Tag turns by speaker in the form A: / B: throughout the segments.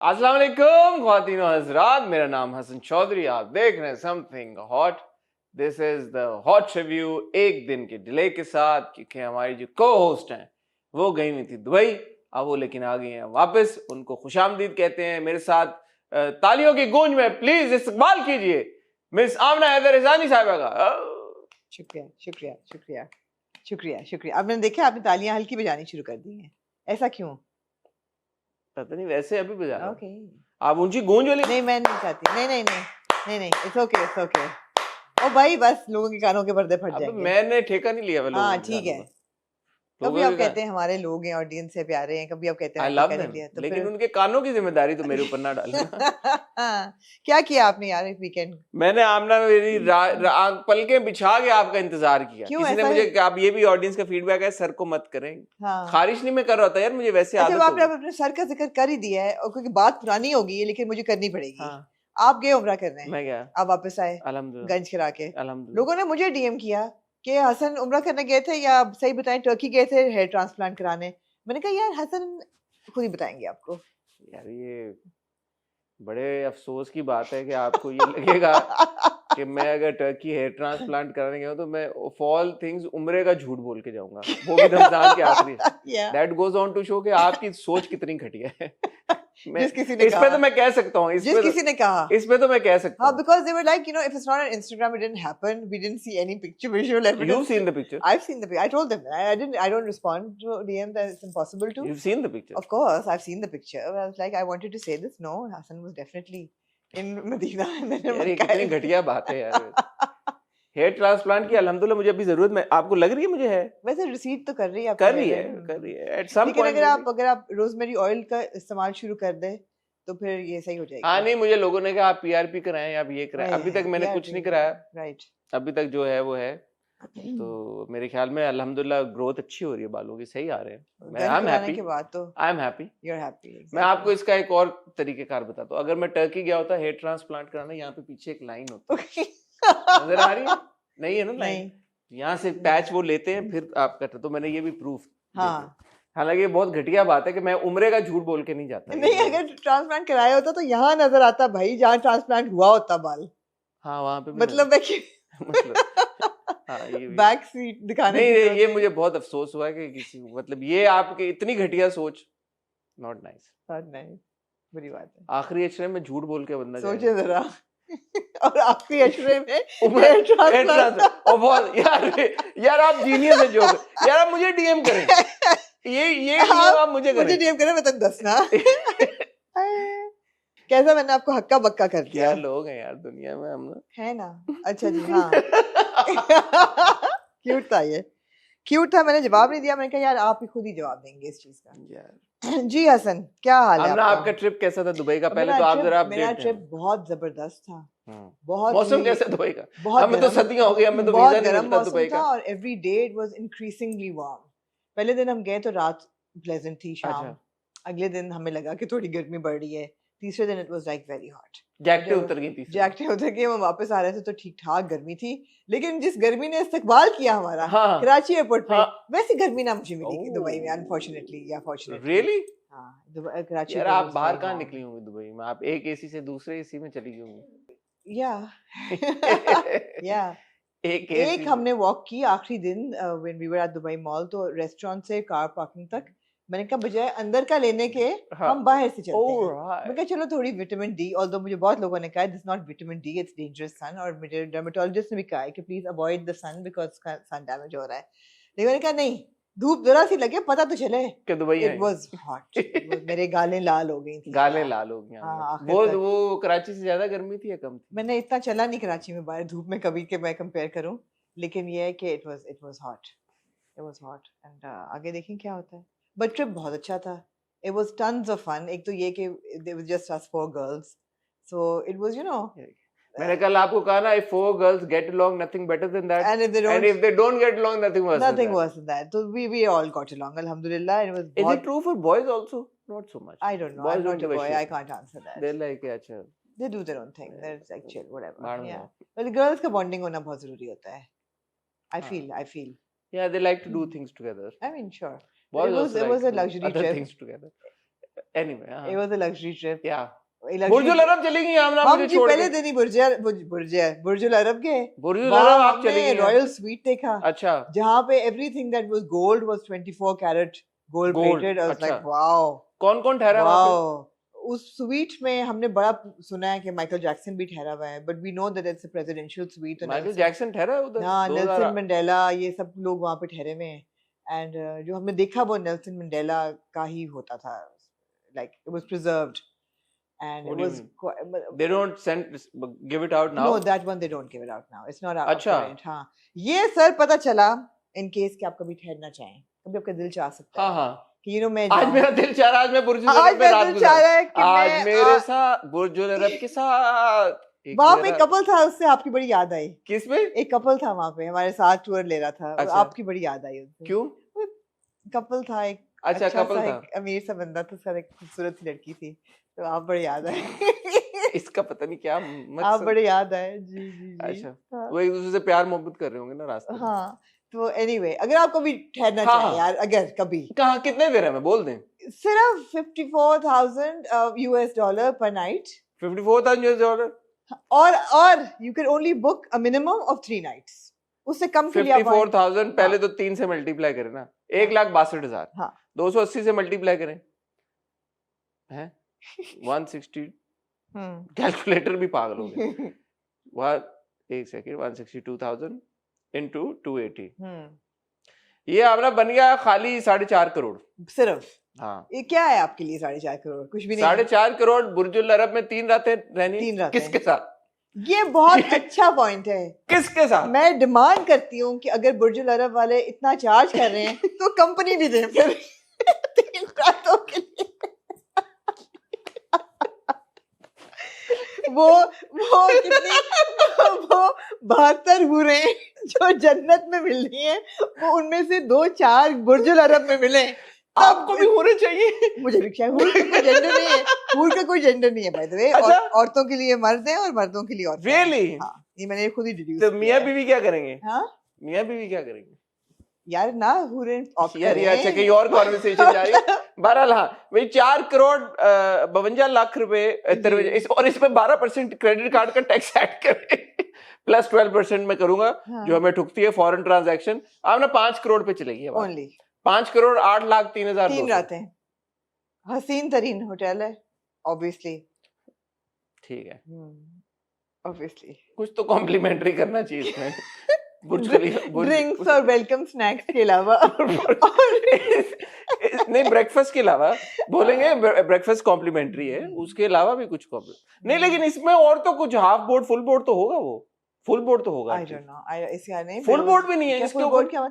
A: अस्सलाम वालेकुम ख्वातीन और हज़रात, मेरा नाम हसन चौधरी, आप देख रहे हैं something hot. This is the hot review एक दिन के डिले के साथ, क्योंकि हमारी जो को होस्ट हैं वो गई हुई थी दुबई, अब वो लेकिन आ गई हैं वापस। उनको खुशामदीद कहते हैं। मेरे साथ तालियों की गूंज में प्लीज इस्तकबाल कीजिए मिस आमना हैदर रिजानी साहिबा का।
B: शुक्रिया शुक्रिया शुक्रिया शुक्रिया शुक्रिया। आपने देखा, आपने तालियां हल्की बजानी शुरू कर दी हैं, ऐसा क्यों?
A: पता नहीं, वैसे अभी बजा रहा हूं।
B: ओके।
A: आप ऊंची गूंज वाली
B: नहीं, मैं नहीं चाहती। नहीं नहीं नहीं नहीं नहीं, इट्स ओके इट्स ओके। ओ भाई, बस लोगों के कानों के पर्दे फट
A: अब
B: जाएंगे।
A: मैंने ठेका नहीं लिया
B: हाँ ठीक है। कभी आप कहते हैं हमारे लोग हैं, ऑडियंस से प्यारे हैं, कभी आप कहते हैं
A: आई लव देम,
B: तो
A: लेकिन उनके कानों की जिम्मेदारी तो मेरे ऊपर ना डालना।
B: क्या किया आपने यार इस वीकेंड?
A: मैंने आमना मेरी पलकें बिछा के आपका इंतजार किया।
B: क्यों
A: किसी ने मुझे, आप ये भी ऑडियंस का फीडबैक है, सर को मत करें।
B: हाँ।
A: खारिश नहीं मैं कर रहा था यार, मुझे वैसे आदत
B: आपने अपने सर का जिक्र कर ही दिया है, और क्योंकि बात पुरानी होगी लेकिन मुझे करनी पड़ेगी।
A: हाँ।
B: आप गए उम्रा करने?
A: मैं गया।
B: आप वापस आए
A: अल्हम्दुलिल्लाह,
B: गंज करा के?
A: अल्हम्दुलिल्लाह।
B: लोगों ने मुझे डीएम किया कि हसन उम्रा करने गए थे, या सही बताएं टर्की गए थे हेयर ट्रांसप्लांट कराने। मैंने कहा यार हसन खुद ही बताएंगे आपको।
A: यार ये बड़े अफसोस की बात है कि आपको ये लगेगा कि मैं अगर टर्की हेयर ट्रांसप्लांट कराने गया हूं तो मैं ऑफ ऑल थिंग्स उम्रे का झूठ बोल के जाऊंगा, वो भी रमजान के आखिरी। That goes on to show कि आपकी सोच कितनी घटिया है।
B: जिस किसी ने
A: इस पे तो मैं कह सकता हूँ, इस पे तो मैं कह सकता हूँ।
B: because they were like, you know, if it's not on Instagram, it didn't happen. We didn't see any visual evidence.
A: You've seen the picture.
B: I've seen the picture. I told them I don't respond to DM that it's impossible to.
A: You've seen the picture.
B: Of course, I've seen the picture. I was like, I wanted to say this. No, Hassan was definitely in Medina.
A: यार ये कितनी घटिया बात है यार। Hair transplant की अल्हम्दुलिल्लाह मुझे अभी जरूरत, में आपको लग रही है मुझे है?
B: वैसे रिसीट तो कर रही है,
A: कर रही है एट सम पॉइंट।
B: लेकिन अगर आप रोजमेरी ऑयल का इस्तेमाल शुरू कर दे तो फिर ये सही हो जाएगा।
A: हाँ नहीं, मुझे लोगों ने कहा आप पीआरपी कराएं, आप ये कराएं। अभी तक मैंने कुछ नहीं कराया।
B: राइट।
A: अभी तक जो है वो है। तो मेरे ख्याल में अल्हम्दुलिल्लाह ग्रोथ अच्छी हो रही है, बालों की सही आ रहे हैं। मैं आई एम हैप्पी के बाद तो I am happy, you are happy. मैं आपको इसका एक और तरीकेकार बताता हूँ। अगर मैं टर्की गया होता हेयर ट्रांसप्लांट कराना, यहाँ पे पीछे एक लाइन होती है, नजर आ रही है? नहीं है ना लाइन? यहाँ से पैच वो लेते हैं, फिर आप करते। तो मैंने ये भी प्रूफ। हाँ, हालांकि बहुत घटिया बात है कि मैं उम्रे का झूठ बोल के नहीं जाता।
B: नहीं, अगर ट्रांसप्लांट कराया होता तो यहाँ नजर आता भाई, जहाँ ट्रांसप्लांट हुआ होता बाल।
A: हाँ वहाँ पे
B: मतलब है कि
A: हाँ, ये
B: बैक सीट दिखाने
A: नहीं, ये मुझे बहुत अफसोस हुआ कि किसी, मतलब ये आपकी इतनी घटिया सोच, नॉट नाइस,
B: बुरी बात है।
A: आखिरी अशरे में झूठ बोल के बंदा
B: सोचे जरा। और आखिरी अशरे में
A: यार आप जीनियस है जो यार, आप मुझे डीएम करें, ये आप मुझे
B: डीएम करें, मैं तक दसना कैसा मैंने आपको हक्का बक्का कर दिया।
A: यार लोग हैं यार दुनिया में, हम
B: है ना। अच्छा जी, हाँ। क्यूट था, ये क्यूट था। मैंने जवाब नहीं दिया, मैंने कहा यार आप ही खुद ही जवाब देंगे इस चीज का। यार जी हसन, क्या हाल है
A: आपका ट्रिप कैसा था दुबई का? पहले तो आप जरा
B: मेरा ट्रिप बहुत जबरदस्त था। बहुत।
A: मौसम कैसा दुबई का? हमें तो सर्दियां हो गई, हमें तो वीजा नहीं मिलता दुबई का।
B: और every day it was increasingly warm. पहले दिन हम गए तो रात प्लेजेंट थी, शाम अगले दिन हमें लगा कि थोड़ी गर्मी बढ़ रही है, तीसरे दिन it was like very hot.
A: जैकेटें उतर गई थी,
B: हम वापस आ रहे थे तो ठीक ठाक गर्मी थी, लेकिन जिस गर्मी ने इस्तकबाल किया हमारा कराची एयरपोर्ट पे, वैसी गर्मी ना मुझे मिली दुबई में, अनफॉर्चुनेटली या फॉर्चुनेटली।
A: रियली?
B: हाँ, कराची।
A: यार आप बाहर कहाँ निकली होंगी दुबई में? आप एक एसी से दूसरे एसी में चली गई होंगी।
B: या एक हमने वॉक की आखिरी दिन when we were at Dubai mall, तो रेस्टोरेंट से कार पार्किंग तक मैंने कहा बजाय अंदर का लेने के हम बाहर से चलते हैं। मैं कहा चलो थोड़ी विटामिन डी, ऑल्दो मुझे बहुत लोगों ने कहा this not vitamin D, it's dangerous sun, और मेरे डर्मेटोलॉजिस्ट ने भी कहा कि please avoid the sun because sun damage हो रहा है। लेकिन मैंने कहा नहीं, धूप जरा सी लगे पता तो चले कि दुबई इट वाज हॉट। मेरे गालें लाल हो गई थी।
A: गालें लाल हो गई। वो कराची से ज्यादा गर्मी थी या कम थी? मैंने
B: इतना चला नहीं कराची में बाहर धूप में कभी के मैं कंपेयर करूं, लेकिन ये है कि इट वाज हॉट एंड आगे देखें क्या होता है। बट ट्रिप बहुत अच्छा था। It was tons of fun. एक तो ये कि there was just us 4 girls, so it was, you know.
A: मैंने कल आपको कहा ना, if 4 girls get along, nothing better than that.
B: And if they
A: don't get along, nothing worse
B: than that. So we all got along, alhamdulillah. It was.
A: Is it true for boys also? Not so much.
B: I don't know. I'm not a boy. I can't answer that.
A: They're like, अच्छा.
B: They do their own thing. They're like chill, whatever. Yeah. But the girls का bonding होना बहुत जरूरी होता है. I feel. Yeah,
A: they like to do things together.
B: I mean, sure. It was a luxury trip.
A: Things together. anyway
B: it was a luxury trip.
A: Yeah. बुर्जुल अरब चलेंगे आमना मुझे छोड़
B: पहले दिन ही बुर्जुल अरब गए।
A: बुर्जुल अरब आप चलेंगे।
B: रॉयल स्वीट देखा।
A: अच्छा।
B: जहाँ पे everything that was gold was 24 carat gold plated. I was like wow.
A: कौन ठहरा वहाँ पे?
B: उस स्वीट में हमने बड़ा सुना है कि माइकल जैक्सन भी ठहरा हुआ है, but we know that it's a presidential suite.
A: Michael Jackson ठहरा है उधर?
B: हाँ, नेल्सन मंडेला ये सब लोग वहाँ पे ठहरे हुए हैं। And जो हमने देखा वो नेल्सन मंडेला का ही होता था, like it was preserved. And it was
A: they don't give it out now.
B: No, that one they don't give it out now. It's not out.
A: अच्छा।
B: हाँ, ये सर पता चला in case कि आप कभी ठहरना चाहें, कभी आपका दिल चाह सकता है।
A: हाँ
B: कि मैं
A: आज मेरा दिल चाह रहा है, आज मैं बुर्जुल अरब में रात गुजार, आज मेरे साथ बुर्जुल अरब के साथ
B: वहाँ पे कपल था, उससे आपकी बड़ी याद आई।
A: किस में?
B: एक कपल था वहाँ पे हमारे साथ टूर ले रहा था। अच्छा। आपकी बड़ी याद आई उससे।
A: क्यों?
B: कपल था एक।
A: अच्छा कपल था।
B: अमीर सा बंदा था, उसका एक खूबसूरत सी लड़की थी, तो आप बड़े याद आए।
A: इसका पता नहीं क्या
B: आप बड़े याद आए। जी।
A: अच्छा। वो एक दूसरे से प्यार मोहब्बत कर रहे होंगे ना रास्ते में।
B: हाँ, तो anyway, अगर आप कभी ठहरना चाहें यार, अगर कभी।
A: कहाँ कितने दे रहे हैं बोल दें?
B: सिर्फ $54,000 US per night.
A: $54,000 US?
B: और you can only book a minimum of 3 nights. उससे कम के लिए
A: 54,000 पहले तो 3 से मल्टीप्लाई करें ना, 1,62,000। हाँ। 280 से मल्टीप्लाई करें, हैं? 160। कैलकुलेटर भी पागल हो गए। एक सेकंड, 162,000 into 280। ये आपका बन गया खाली 4.5 करोड़ सिर्फ। हाँ, ये क्या है आपके लिए 4.5 करोड़? कुछ भी नहीं। 4.5 करोड़ बुर्जुल अरब में 3 रातें रहनी। 3 रातें किसके साथ? ये बहुत अच्छा पॉइंट है। किसके साथ? मैं डिमांड करती हूँ कि अगर बुर्जुल अरब वाले इतना चार्ज कर रहे हैं तो कंपनी भी दे फिर 3 रातों के लिए। वो कितनी वो 72 हुरे जो जन्नत में मिल रही हैं, वो उनमें से 2-4 बुर्जुल अरब में मिले। आपको भी होने चाहिए। मुझे भी चाहिए। हूर का कोई जेंडर नहीं है। हूर का कोई जेंडर नहीं है बाय द वे। अच्छा? औरतों के लिए मर्द है और मर्दों के लिए औरत। रियली? हाँ, ये मैंने खुद ही डिड्यूस किया। तो मियां बीवी क्या करेंगे? हाँ, मियां बीवी क्या करेंगे? यार ना हुरे यार अच्छा कहीं और कॉन्वर्सेशन जा रही है। बहरहाल हाँ, भाई 4 करोड़ 52 लाख रुपए और इसमें 12% क्रेडिट कार्ड का टैक्स ऐड करें प्लस 12% मैं करूंगा। हाँ। जो हमें ठुकती है फॉरेन ट्रांजैक्शन। आप ना 5 करोड़ पे चलेगी ओनली। 5 करोड़ 8,03,000। 3 रातें, हसीन तरीन होटल है ऑब्वियसली। ठीक है, ऑब्वियसली कुछ तो कॉम्प्लीमेंट्री करना चाहिए इसमें। ड्रिंक्स और वेलकम स्नैक्स के अलावा नहीं, ब्रेकफास्ट के अलावा बोलेंगे ब्रेकफास्ट कॉम्प्लीमेंट्री है, उसके अलावा भी कुछ नहीं, लेकिन इसमें और तो कुछ हाफ बोर्ड फुल बोर्ड तो होगा। वो फुल बोर्ड तो होगा। आई डोंट नो, इसका नहीं, फुल बोर्ड भी नहीं है इसके ऊपर। क्या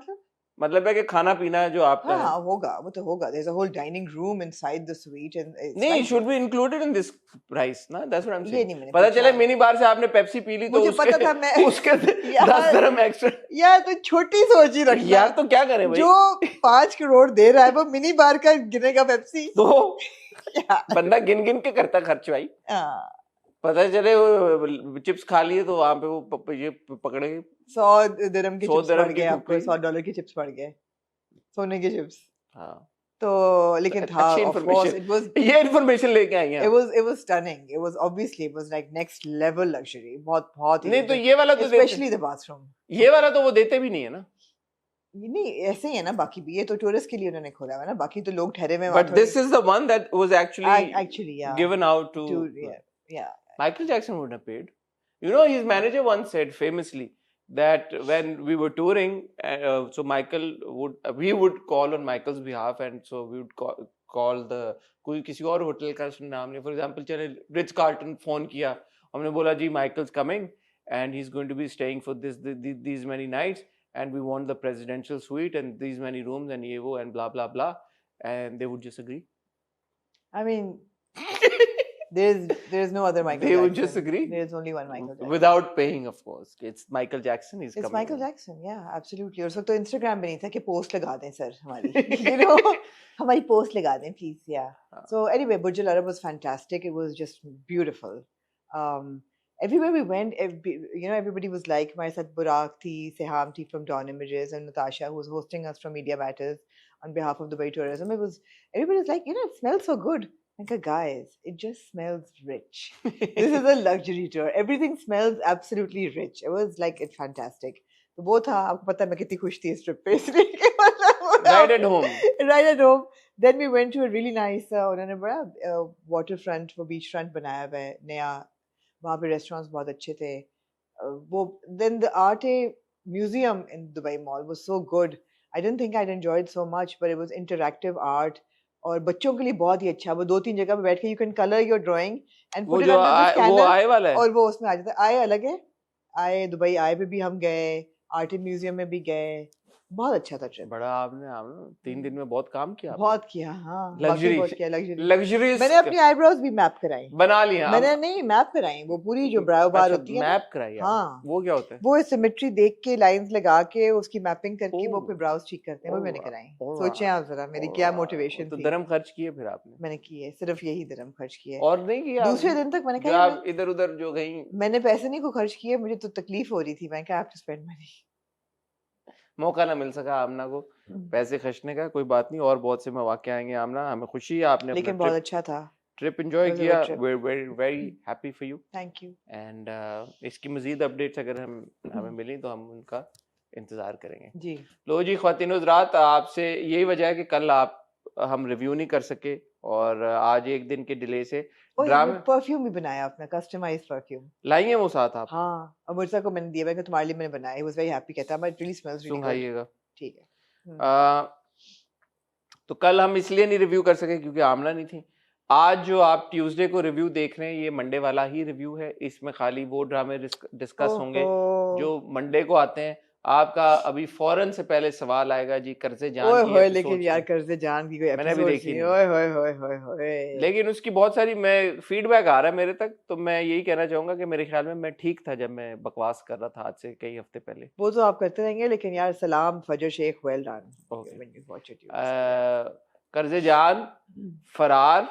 A: मतलब है कि खाना पीना जो आपका है होगा, वो तो होगा। There's a whole dining room inside the suite and नहीं, should be included in this price ना, that's what I'm saying। पता चले मिनी बार से आपने पेप्सी पी ली तो मुझे पता था मैं उसके 10 dirham एक्स्ट्रा। यार तो छोटी सोच ही रखना यार, तो क्या करें भाई, जो 5 करोड़ दे रहा है वो मिनी बार का गिनेगा पेप्सी तो बंदा गिन गिन के करता खर्च भाई। पता चले चिप्स खा लिए तो वहां पे वो ये पकड़े 100 दिरहम के चिप्स पड़ गए आपको, $100 के चिप्स पड़ गए, सोने के चिप्स। हाँ, तो लेकिन था ऑफ कोर्स इट वाज, ये इंफॉर्मेशन लेके आई हैं। it was stunning, it was obviously it was like next level luxury। बहुत नहीं तो ये वाला तो especially the bathroom, ये वाला तो वो देते भी नहीं है ना। नहीं ऐसे ही है ना, बाकी भी ये तो टूरिस्ट के लिए उन्होंने खोला है ना, बाकी तो लोग ठहरे में। But this is the one that was actually given out to yeah Michael Jackson would have paid. You know, his manager once said famously that when we were touring, so we would call on Michael's behalf, and so we would call the कोई किसी और hotel का नाम नहीं, for example चले Ritz Carlton phone किया, हमने बोला जी Michael's coming and he's going to be staying for these many nights and we want the presidential suite and these many rooms and ये वो and blah blah blah, and they would just agree. I mean There's no other Michael Jackson. They would just agree. There's only one Michael Jackson. Without paying, of course. It's Michael Jackson. It's coming. Michael Jackson. Yeah, absolutely. और तो Instagram पे नहीं था कि post लगा दें sir हमारी, you know, हमारी post लगा दें please. Yeah. So anyway, Burj Al Arab was fantastic. It was just beautiful. Everywhere we went, everybody was like, हमारे साथ बुराक थी, Seham थी from Dawn Images, and Natasha who was hosting us from Media Matters on behalf of Dubai Tourism. Everybody was like, it smells so good.
B: Like, guys, it just smells rich. This is a luxury tour. Everything smells absolutely rich. It was like it's fantastic. तो वो था, आपको पता है मैं कितनी खुश थी इस ट्रिप पे, इसलिए
A: right at home.
B: Right at home. Then we went to a really nice उन्होंने बड़ा waterfront वो beach front बनाया हुआ है नया, वहाँ पे restaurants बहुत अच्छे थे. वो then the art museum in Dubai Mall was so good. I didn't think I'd enjoy it so much, but it was interactive art. और बच्चों के लिए बहुत ही अच्छा, वो 2-3 जगह पे बैठ के you can colour your drawing and put it under the scanner.
A: वो आए वाला है
B: और वो उसमें आ जाता है. आए अलग है, आए दुबई आए पे भी हम गए, आर्ट म्यूजियम में भी गए, बहुत अच्छा था ट्रिप.
A: बड़ा आपने 3 दिन में बहुत काम किया.
B: बहुत किया, हाँ.
A: लग्जरी.
B: मैंने अपनी आईब्रोज भी मैप कराई.
A: बना लिया
B: मैंने? नहीं, मैप कराई. वो पूरी जो ब्राउ बार होती है
A: मैप कराई. हाँ. वो क्या होता है?
B: वो सिमेट्री देख के लाइंस लगा के उसकी मैपिंग करके वो फिर ब्राउज ठीक करते हैं. वो मैंने कराई. सोचें आप जरा मेरी क्या मोटिवेशन
A: थी. तो दरम खर्च किए फिर आपने?
B: मैंने किए, सिर्फ यही दरम खर्च किए
A: और नहीं किया.
B: दूसरे दिन तक मैंने कहा
A: इधर उधर जो गई,
B: मैंने पैसे नहीं को खर्च किए, मुझे तो तकलीफ हो रही थी. मैं क्या टू स्पेंड मनी.
A: मौका ना मिल सका आमना को पैसे खर्चने का. कोई बात नहीं, और बहुत से मौके आएंगे आमना. हमें खुशी है आपने
B: लेकिन बहुत अच्छा था,
A: ट्रिप एंजॉय किया. Very happy for you.
B: Thank you.
A: And इसकी मजीद अपडेट्स अगर हमें मिली तो हम उनका इंतजार करेंगे
B: जी.
A: लो जी ख्वातीन हज़रात, आपसे यही वजह है कि कल हम रिव्यू नहीं कर सके और आज एक दिन के डिले से
B: ड्रामा. परफ्यूम भी बनाया अपना, कस्टमाइज्ड परफ्यूम
A: लाई है वो साथ आप?
B: हाँ, अमृता को मैंने दिया, मैं तुम्हारे लिए मैंने बनाया. ही वाज वेरी हैप्पी, कहता है it really smells really good.
A: सुनाइएगा.
B: ठीक है.
A: तो कल हम इसलिए नहीं रिव्यू कर सके क्योंकि आमना नहीं थी. आज जो आप ट्यूसडे को रिव्यू देख रहे हैं ये मंडे वाला ही रिव्यू है. इसमें खाली वो ड्रामे डिस्कस होंगे जो मंडे को आते हैं. आपका अभी फौरन से पहले सवाल आएगा जी कर्जे जान की.
B: ओए लेकिन यार कर्जे जान की कोई
A: मैंने भी देखी नहीं.
B: ओए
A: लेकिन उसकी बहुत सारी मैं फीडबैक आ रहा है मेरे तक. तो मैं यही कहना चाहूंगा कि मेरे ख्याल में मैं ठीक था जब मैं बकवास कर रहा था आज से कई हफ्ते पहले.
B: वो तो आप करते रहेंगे, लेकिन यार सलाम फजर शेख, वेल डन.
A: कर्जे जान, फरार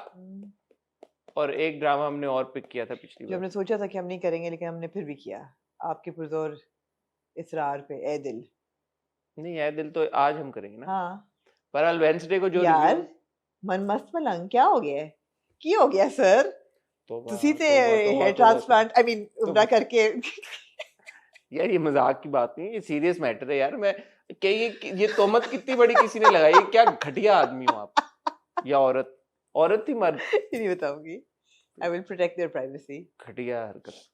A: और एक ड्रामा हमने और पिक किया था पिछली बार.
B: हमने सोचा था कि हम नहीं करेंगे लेकिन हमने फिर भी किया आपके पुरजोर इसरार पे. ए दिल
A: नहीं, ए दिल तो आज हम करेंगे ना.
B: हाँ,
A: पर अल वेडनेसडे को जो
B: यार मन मस्त मलंग क्या हो गया है? की हो गया सर? तुसी ते हेयर ट्रांसप्लांट आई मीन उम्रा करके.
A: यार ये मजाक की बात नहीं, ये सीरियस मैटर है यार. मैं क्या ये तोहमत कितनी बड़ी किसी ने लगाई? क्या घटिया आदमी हो आप या औरत थी मर्द?
B: नहीं बताऊंगी. I will protect their privacy.
A: घटिया हरकत.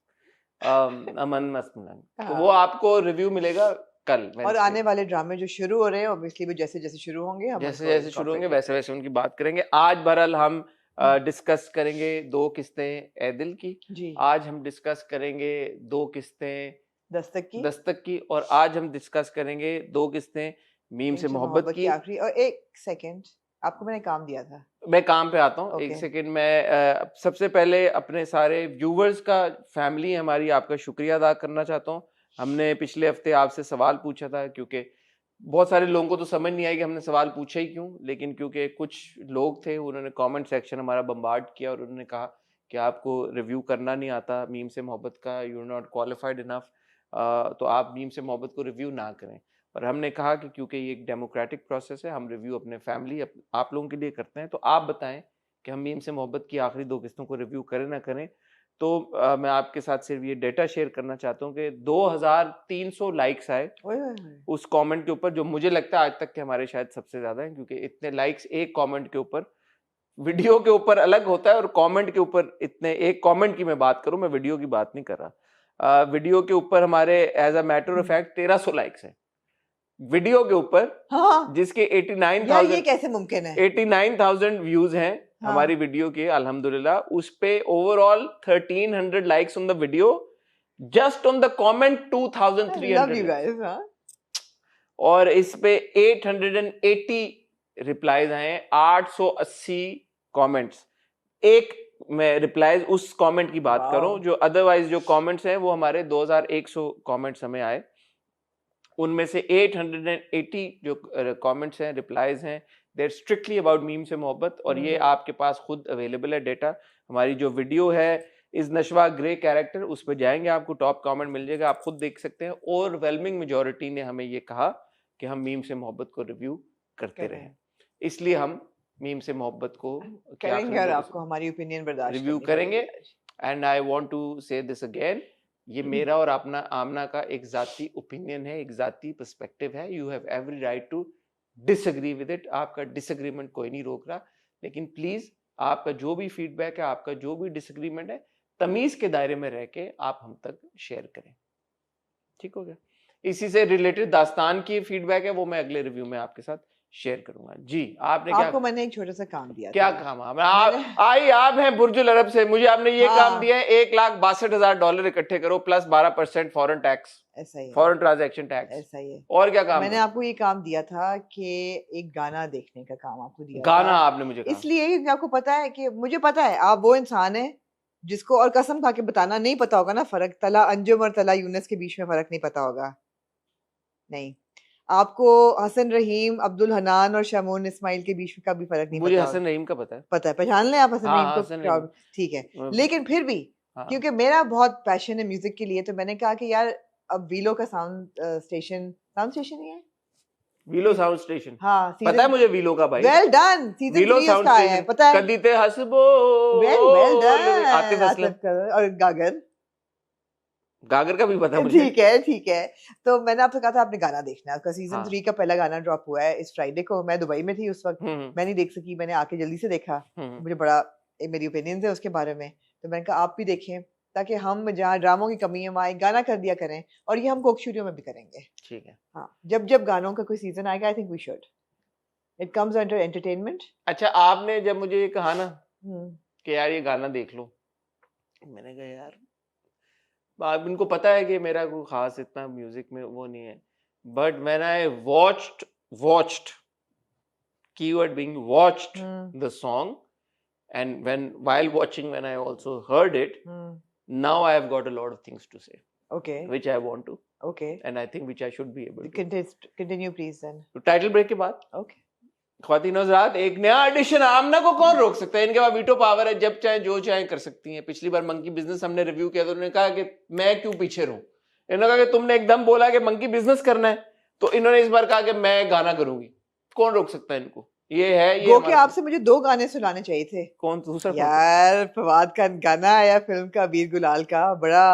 A: अमन मस्त मलंग. तो वो आपको रिव्यू मिलेगा कल.
B: और आने वाले ड्रामे जो शुरू हो रहे हैं ऑब्वियसली वो जैसे जैसे शुरू होंगे हम
A: जैसे शुरू होंगे वैसे वैसे उनकी बात करेंगे. आज बहरहाल हम डिस्कस करेंगे 2 किस्तें ए दिल की
B: जी.
A: आज हम डिस्कस करेंगे 2 किस्तें
B: दस्तक की
A: और आज हम डिस्कस करेंगे 2 किस्तें मीम से मोहब्बत की.
B: आखिरी. और एक सेकंड, आपको मैंने काम दिया था.
A: मैं काम पे आता हूँ. एक सेकंड. मैं सबसे पहले अपने सारे व्यूवर्स का, फैमिली हमारी, आपका शुक्रिया अदा करना चाहता हूँ. हमने पिछले हफ्ते आपसे सवाल पूछा था क्योंकि बहुत सारे लोगों को तो समझ नहीं आई कि हमने सवाल पूछा ही क्यों, लेकिन क्योंकि कुछ लोग थे उन्होंने कमेंट सेक्शन हमारा बम्बार्ड किया और उन्होंने कहा कि आपको रिव्यू करना नहीं आता मीम से मोहब्बत का, you are not qualified enough, तो आप मीम से मोहब्बत को रिव्यू ना करें. और हमने कहा कि क्योंकि ये एक डेमोक्रेटिक प्रोसेस है, हम रिव्यू अपने फैमिली आप लोगों के लिए करते हैं, तो आप बताएं कि हम मीम से मोहब्बत की आखिरी 2 किस्तों को रिव्यू करें ना करें. तो मैं आपके साथ सिर्फ ये डेटा शेयर करना चाहता हूँ कि 2300 लाइक्स आए उस कमेंट के ऊपर, जो मुझे लगता है आज तक के हमारे शायद सबसे ज्यादा हैं, क्योंकि इतने लाइक्स एक कमेंट के ऊपर, वीडियो के ऊपर अलग होता है और कमेंट के ऊपर इतने, एक कमेंट की मैं बात करूं, मैं वीडियो की बात नहीं कर रहा. वीडियो के ऊपर हमारे as a matter of fact 1300 likes हैं वीडियो के ऊपर.
B: हाँ,
A: जिसके 89,000
B: ये कैसे मुमकिन है?
A: 89,000 व्यूज हैं हमारी वीडियो के अल्हम्दुलिल्लाह. उस पे overall 1300 likes on the video, just on the comment 2300. और इस पे 880 रिप्लाईज आए, 880 कमेंट्स. एक मैं रिप्लाईज उस कमेंट की बात करूं, जो अदरवाइज जो कमेंट्स हैं वो हमारे 2100 कमेंट्स हमें आए. उनमें से 880 जो कमेंट्स हैं, रिप्लाईज हैं, देयर स्ट्रिक्टली अबाउट मीम से मोहब्बत. और ये आपके पास खुद अवेलेबल है डेटा. हमारी जो वीडियो है इस नशवा ग्रे कैरेक्टर, उस पर जाएंगे आपको टॉप कमेंट मिल जाएगा, आप खुद देख सकते हैं. ओवरवेलमिंग मेजॉरिटी ने हमें ये कहा कि हम मीम से मोहब्बत को रिव्यू करते रहें, इसलिए हम मीम से मोहब्बत को
B: करेंगे और आपको हमारी ओपिनियन बर्दाश्त
A: रिव्यू करेंगे। एंड आई वांट टू से दिस अगेन, ये मेरा और अपना आमना का एक जाती ओपिनियन है, एक जाती पर्सपेक्टिव है। You have every right to disagree with it, आपका डिसएग्रीमेंट कोई नहीं रोक रहा, लेकिन प्लीज आपका जो भी फीडबैक है, आपका जो भी डिसएग्रीमेंट है, तमीज के दायरे में रह के आप हम तक शेयर करें। ठीक हो गया? इसी से रिलेटेड दास्तान की फीडबैक है, वो मैं अगले रिव्यू में आपके साथ शेयर करूंगा। जी आपने
B: आपको मैंने एक छोटा सा काम दिया
A: क्या काम? आप हैं बुर्जुल अरब से, मुझे आपने ये काम दिया है, $1,62,000 इकट्ठे करो प्लस 12% फॉरेन टैक्स,
B: ऐसा ही
A: फॉरेन ट्रांजैक्शन टैक्स।
B: ऐसा ही है।
A: और क्या काम?
B: मैंने आपको ये काम दिया था कि एक गाना देखने का काम आपको दिया।
A: गाना आपने मुझे कहा
B: इसलिए क्योंकि आपको पता है कि मुझे पता है आप वो इंसान है जिसको, और कसम खा के बताना, नहीं पता होगा ना फर्क, तला अंजुम और तला यूनुस के बीच में फर्क नहीं पता होगा। नहीं, आपको हसन रहीम, अब्दुल हनान और शमून इस्माइल के बीच का भी फर्क नहीं
A: मुझे
B: पता।
A: हसन रहीम का पता है,
B: पहचान लें आप हसन रहीम को, ठीक है। लेकिन फिर भी क्योंकि मेरा बहुत पैशन है म्यूजिक के लिए, तो मैंने कहा कि यार अब वीलो का साउंड स्टेशन ही है,
A: वीलो साउंड स्टेशन।
B: हाँ,
A: पता है मुझे वीलो का भाई।
B: वेल डन, सीजन 3 उसका है, पता है।
A: कदीते हसबो,
B: वेल डन,
A: आतिफ असलम
B: और गागर
A: का भी पता मुझे।
B: ठीक है। तो मैंने आपसे कहा था आपने गाना देखना है, उसका सीजन 3 का पहला गाना ड्रॉप हुआ है इस फ्राइडे को। मैं दुबई में थी उस वक्त, मैं नहीं देख सकी, मैंने आके जल्दी से देखा। मुझे बड़ा मेरी ओपिनियन है उसके बारे में, तो मैंने कहा आप भी देखें ताकि हम जहाँ ड्रामों की कमी है वहाँ एक गाना कर दिया करें, और ये हम कोक स्टूडियो में भी करेंगे।
A: ठीक है,
B: हाँ, जब गानों का कोई सीजन आएगा, I think we should, it comes under entertainment.
A: अच्छा, आपने जब मुझे ये कहा ना कि यार ये गाना देख लो, मैंने कहा यार अब इनको पता है कि मेरा कोई खास इतना म्यूजिक में वो नहीं है, but when I watched keyword being watched the song, and while watching, when I also heard it, now I have got a lot of things to say,
B: okay,
A: which I want to,
B: okay,
A: and I think which I should be able to
B: continue please then.
A: तो title break के बाद
B: okay,
A: ख्वातीन हज़रात, एक नया addition. आमना को कौन रोक सकता है? इनके पास वीटो पावर है, जब चाहे जो चाहे कर सकती हैं। पिछली बार मंकी बिजनेस हमने रिव्यू किया तो उन्होंने कहा कि मैं क्यों पीछे रहूं, इन्होंने कहा कि तुमने एकदम बोला कि मंकी बिजनेस करना है, तो इन्होंने इस बार कहा कि मैं गाना करूंगी। कौन रोक सकता है इनको? ये है ये
B: कि आपसे मुझे 2 गाने सुनाने चाहिए थे।
A: कौन दूसरा?
B: यार फवाद का गाना आया फिल्म का, वीर गुलाल का, बड़ा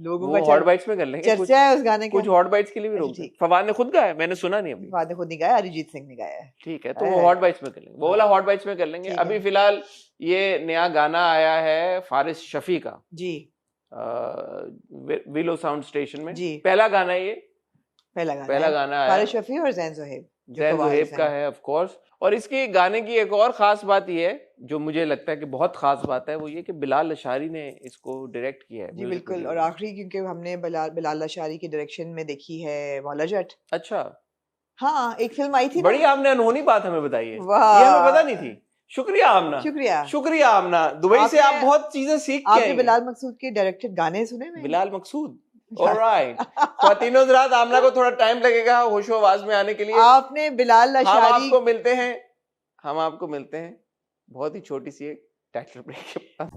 B: लोगों का
A: हॉट बाइट्स में कर लेंगे,
B: चर्चा है उस गाने का।
A: कुछ हॉट बाइट्स के लिए भी रोक दे। फवाद ने खुद गाया, मैंने सुना नहीं अभी।
B: फवाद ने खुद नहीं गाया, अरिजीत सिंह ने गाया है।
A: ठीक है, तो वो हॉट बाइट्स में कर लेंगे, वो वाला हॉट बाइट्स में कर लेंगे। अभी फिलहाल ये नया गाना आया है फारिस शफी का
B: जी,
A: विलो साउंड स्टेशन में
B: जी।
A: पहला गाना है ये,
B: पहला गाना है
A: फारिस
B: शफी और जैन
A: ज़ोहैब का है ऑफ कोर्स। और इसके गाने की एक और खास बात ये है, जो मुझे लगता है कि बहुत खास बात है, वो ये कि बिलाल लशारी ने इसको डायरेक्ट किया है।
B: जी बिल्कुल, और आखिरी क्योंकि हमने बिलाल लशारी की डायरेक्शन में देखी है मौला जट।
A: अच्छा,
B: हाँ, एक फिल्म आई थी,
A: बड़ी आपने अनहोनी बात हमें बताई है, ये हमें पता नहीं थी। शुक्रिया आमना, शुक्रिया आमना, दुबई से आप बहुत चीजें सीख के।
B: आपने बिलाल मकसूद के डायरेक्टेड गाने सुने?
A: बिलाल मकसूद, ऑलराइट। ख्वातीनो हज़रात, आमना को थोड़ा टाइम लगेगा होशो आवाज में आने के लिए।
B: आपने बिलाल लशारी,
A: हम आपको मिलते हैं बहुत ही छोटी सी एक टाइटल ब्रेक के बाद।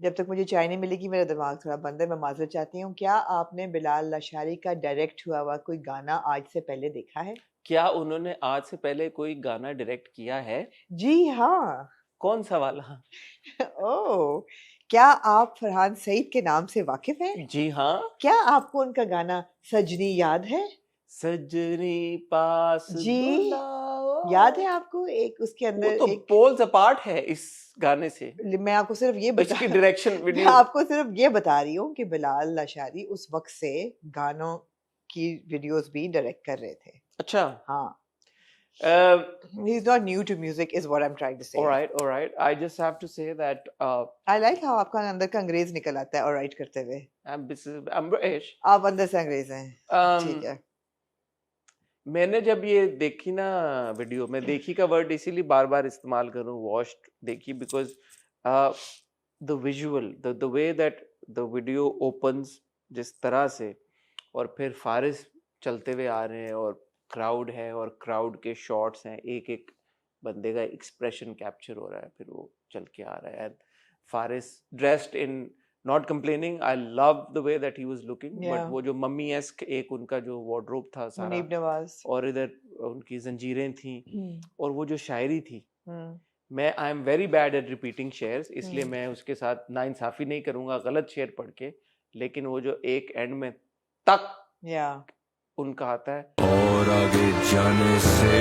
B: जब तक मुझे चाय नहीं मिलेगी मेरा दिमाग थोड़ा बंद है, मैं माजरत चाहती हूँ। क्या आपने बिलाल लशारी का डायरेक्ट हुआ हुआ कोई गाना आज से पहले देखा है?
A: क्या उन्होंने आज से पहले कोई गाना डायरेक्ट किया है?
B: जी हाँ।
A: कौन सा वाला?
B: ओह, क्या आप फरहान सईद के नाम से वाकिफ हैं?
A: जी हाँ।
B: क्या आपको उनका गाना सजनी याद है?
A: सजनी पास
B: जी याद है आपको? एक उसके अंदर
A: तो एक पोल्स अपार्ट है इस गाने से।
B: मैं आपको सिर्फ ये
A: इसकी डायरेक्शन वीडियो,
B: मैं आपको सिर्फ ये बता रही हूँ कि बिलाल लशारी उस वक्त से गानों की वीडियोस भी डायरेक्ट कर रहे थे।
A: अच्छा,
B: हाँ। He's not new to music is what I'm trying to say.
A: All right. I just have to say that
B: I like how आपका अंदर का अंग्रेज निकल आता है all right करते हुए।
A: I'm British.
B: आप अंदर से अंग्रेज हैं। ठीक है।
A: मैंने जब ये देखी ना वीडियो, मैं देखी का वर्ड इसीलिए बार बार इस्तेमाल करूँ, वॉच्ड देखी, because the visual, the way that the video opens जिस तरह से, और फिर फारिस चलते हुए आ रहे हैं और क्राउड है और क्राउड के शॉट्स हैं, एक एक बंदे का एक्सप्रेशन कैप्चर हो रहा है, फिर वो चल के आ रहा है। And Faris dressed in, not complaining, I love the way that he was looking, but वो जो मम्मी एस्क एक उनका जो वार्डरोब था सारा,
B: मुनीब नवाज,
A: और इधर उनकी जंजीरें थी और वो जो शायरी थी, मैं I am very bad at repeating shares, इसलिए मैं उसके साथ नाइंसाफी नहीं करूंगा गलत शेयर पढ़ के, लेकिन वो जो एक एंड में तक उनका आता है, और आगे जाने से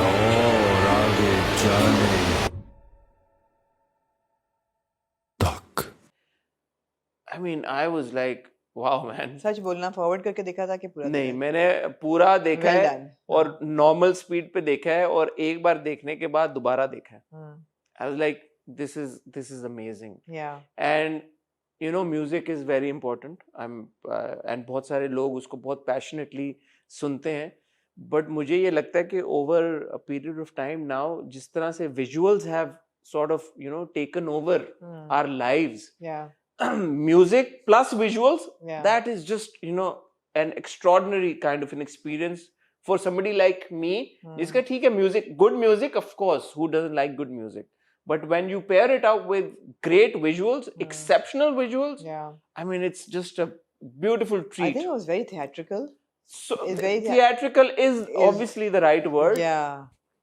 A: और आगे जाने तक, I mean I was like wow man.
B: सच बोलना, फॉरवर्ड करके देखा था कि पूरा?
A: नहीं, मैंने पूरा देखा है और नॉर्मल स्पीड पे देखा है और एक बार देखने के बाद दोबारा देखा है। आई was like this is amazing, and you no music is very important, and बहुत सारे लोग उसको बहुत पैशनेटली सुनते हैं, बट मुझे ये लगता है कि over a period of time now जिस तरह से visuals have sort of you know taken over our lives, music plus visuals, that is just you know an extraordinary kind of an experience for somebody like me. जिसका ठीक है music, good music of course, who doesn't like good music, but when you pair it up with great visuals, exceptional visuals, I mean it's just a beautiful treat.
B: I think it was very theatrical.
A: So theatrical is obviously the right word.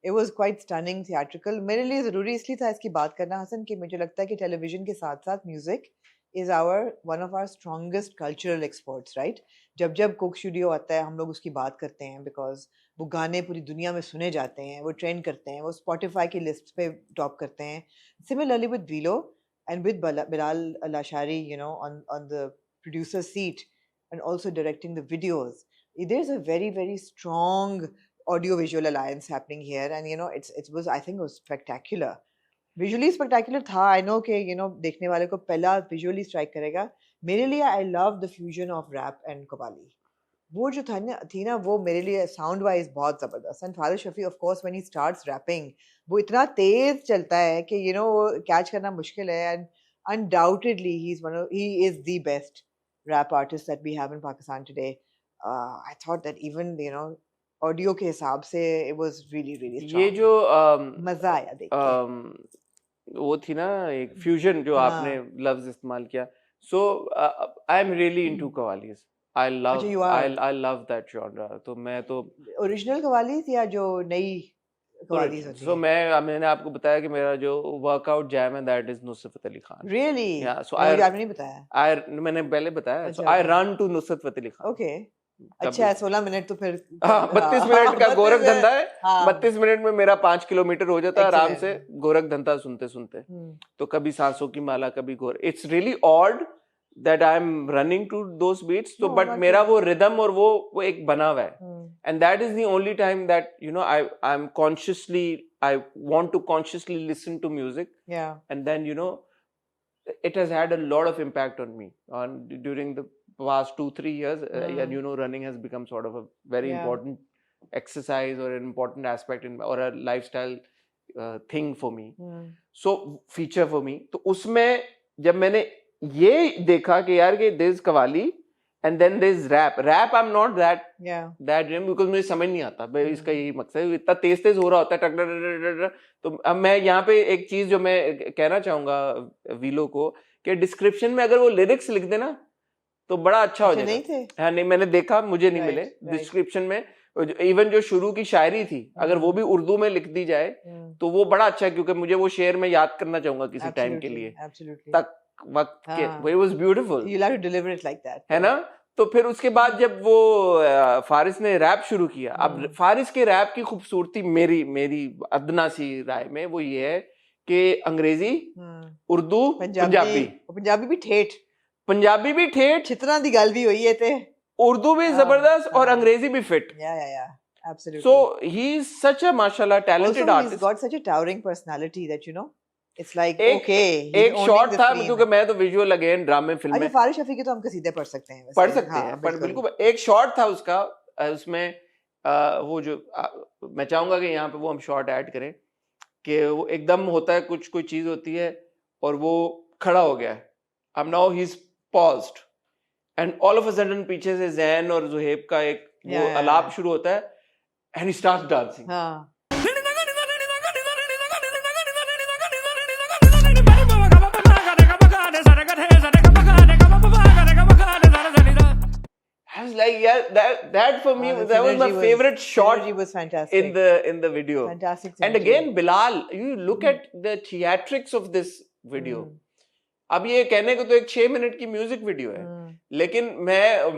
B: It was quite stunning, theatrical. मेरे लिए जरूरी इसलिए था इसकी बात करना हसन कि मुझे लगता है कि टेलीविजन के साथ साथ music is one of our strongest cultural exports, right? जब कोक स्टूडियो आता है हम लोग उसकी बात करते हैं because वो गाने पूरी दुनिया में सुने जाते हैं, वो ट्रेंड करते हैं, वो Spotify की लिस्ट पे टॉप करते हैं. Similarly with Vilo and with Bilal Lashari, you know, on the producer seat and also directing the videos. There's a very, very strong audio-visual alliance happening here, and you know, I think it was spectacular. Visually spectacular था. I know कि you know देखने वाले को पहला visually strike करेगा. मेरे लिए I love the fusion of rap and qawwali. वो जो थी ना वो मेरे लिए साउंड वाइज बहुत जबरदस्त. And Faris Shafi of course when he starts rapping वो इतना तेज चलता है कि यू नो कैच करना मुश्किल है. And undoubtedly he is the best rap artist that we have in Pakistan today. I thought that even you know audio के हिसाब से इट वाज रियली स्ट्रांग.
A: ये जो
B: मजा आया देख के.
A: वो थी ना एक फ्यूजन जो आपने लफ्ज इस्तेमाल किया. So I am really into qawwalis. I love that genre. तो मैं तो
B: ओरिजिनल कव्वालीज या जो नई कव्वालीज होती है.
A: सो मैंने आपको बताया कि मेरा जो वर्कआउट जैम है that is Nusrat Fateh Ali Khan.
B: Really?
A: So
B: आपने नहीं बताया.
A: मैंने पहले बताया. So I run to Nusrat Fateh Ali Khan.
B: Okay, अच्छा है. 16 मिनट तो फिर
A: 32 मिनट का गोरख धंधा है. 32 मिनट में मेरा 5 किलोमीटर हो जाता है आराम से गोरख धंधा सुनते सुनते. तो कभी सांसों की माला, कभी it's really odd that I am running to those beats. तो बट मेरा वो रिदम और वो एक बना हुआ है. And that is the only time that you know I am consciously I want to consciously listen to music. And then you know it has had a lot of impact on me during the past 2-3 years. And you know running has become sort of a very important exercise or an important aspect or a lifestyle thing for me. So feature for me. तो उसमें जब मैंने ये देखा कि यार कि there is qawwali and then there is rap. I'm not that dream because मुझे समझ नहीं आता भाई इसका यही मकसद है. इतना तेज हो रहा होता है टक. तो अब मैं यहाँ पे एक चीज जो मैं कहना चाहूंगा वीलो को कि डिस्क्रिप्शन में अगर वो लिरिक्स लिख देना तो बड़ा अच्छा हो जाएगा. हाँ नहीं, मैंने देखा, मुझे नहीं मिले डिस्क्रिप्शन में. इवन जो शुरू की शायरी थी अगर वो भी उर्दू में लिख दी जाए तो वो बड़ा अच्छा है, क्योंकि मुझे वो शेर में याद करना चाहूंगा किसी टाइम के लिए तक वक्त के. it was beautiful.
B: You'll have to deliver it like that.
A: है ना. तो फिर उसके बाद जब वो फारिस ने रैप शुरू किया, अब फारिस के रैप की खूबसूरती मेरी अदना सी राय में वो ये है कि अंग्रेजी, उर्दू, पंजाबी भी ठेठ. पंजाबी भी ठेठ,
B: चित्रा दी गल भी हुई है ते.
A: उर्दू भी जबरदस्त और अंग्रेजी भी fit.
B: Absolutely.
A: So he is such a mashallah talented
B: also,
A: artist.
B: He's got such a towering personality that you know it's like
A: एक शॉट था क्योंकि मैं तो विजुअल अगेन ड्रामे फिल्म में.
B: अच्छा, फारिस शफी के तो हम सीधे पढ़ सकते हैं.
A: पर बिल्कुल एक शॉट था उसका, उसमें वो जो मैं चाहूंगा कि यहाँ पे वो हम शॉट ऐड करें कि वो एकदम होता है कोई चीज होती है और वो खड़ा हो गया है. अब now he is paused and all of a sudden पीछे से जैन और जुहेब का एक वो अलाप शुरू होता है and he starts dancing. like, yeah, that for me, that was my favorite shot
B: was fantastic.
A: in the video.
B: Fantastic.
A: And again, Bilal, you look at the theatrics of this video. अब ये कहने को तो एक 6 minute की music video है, लेकिन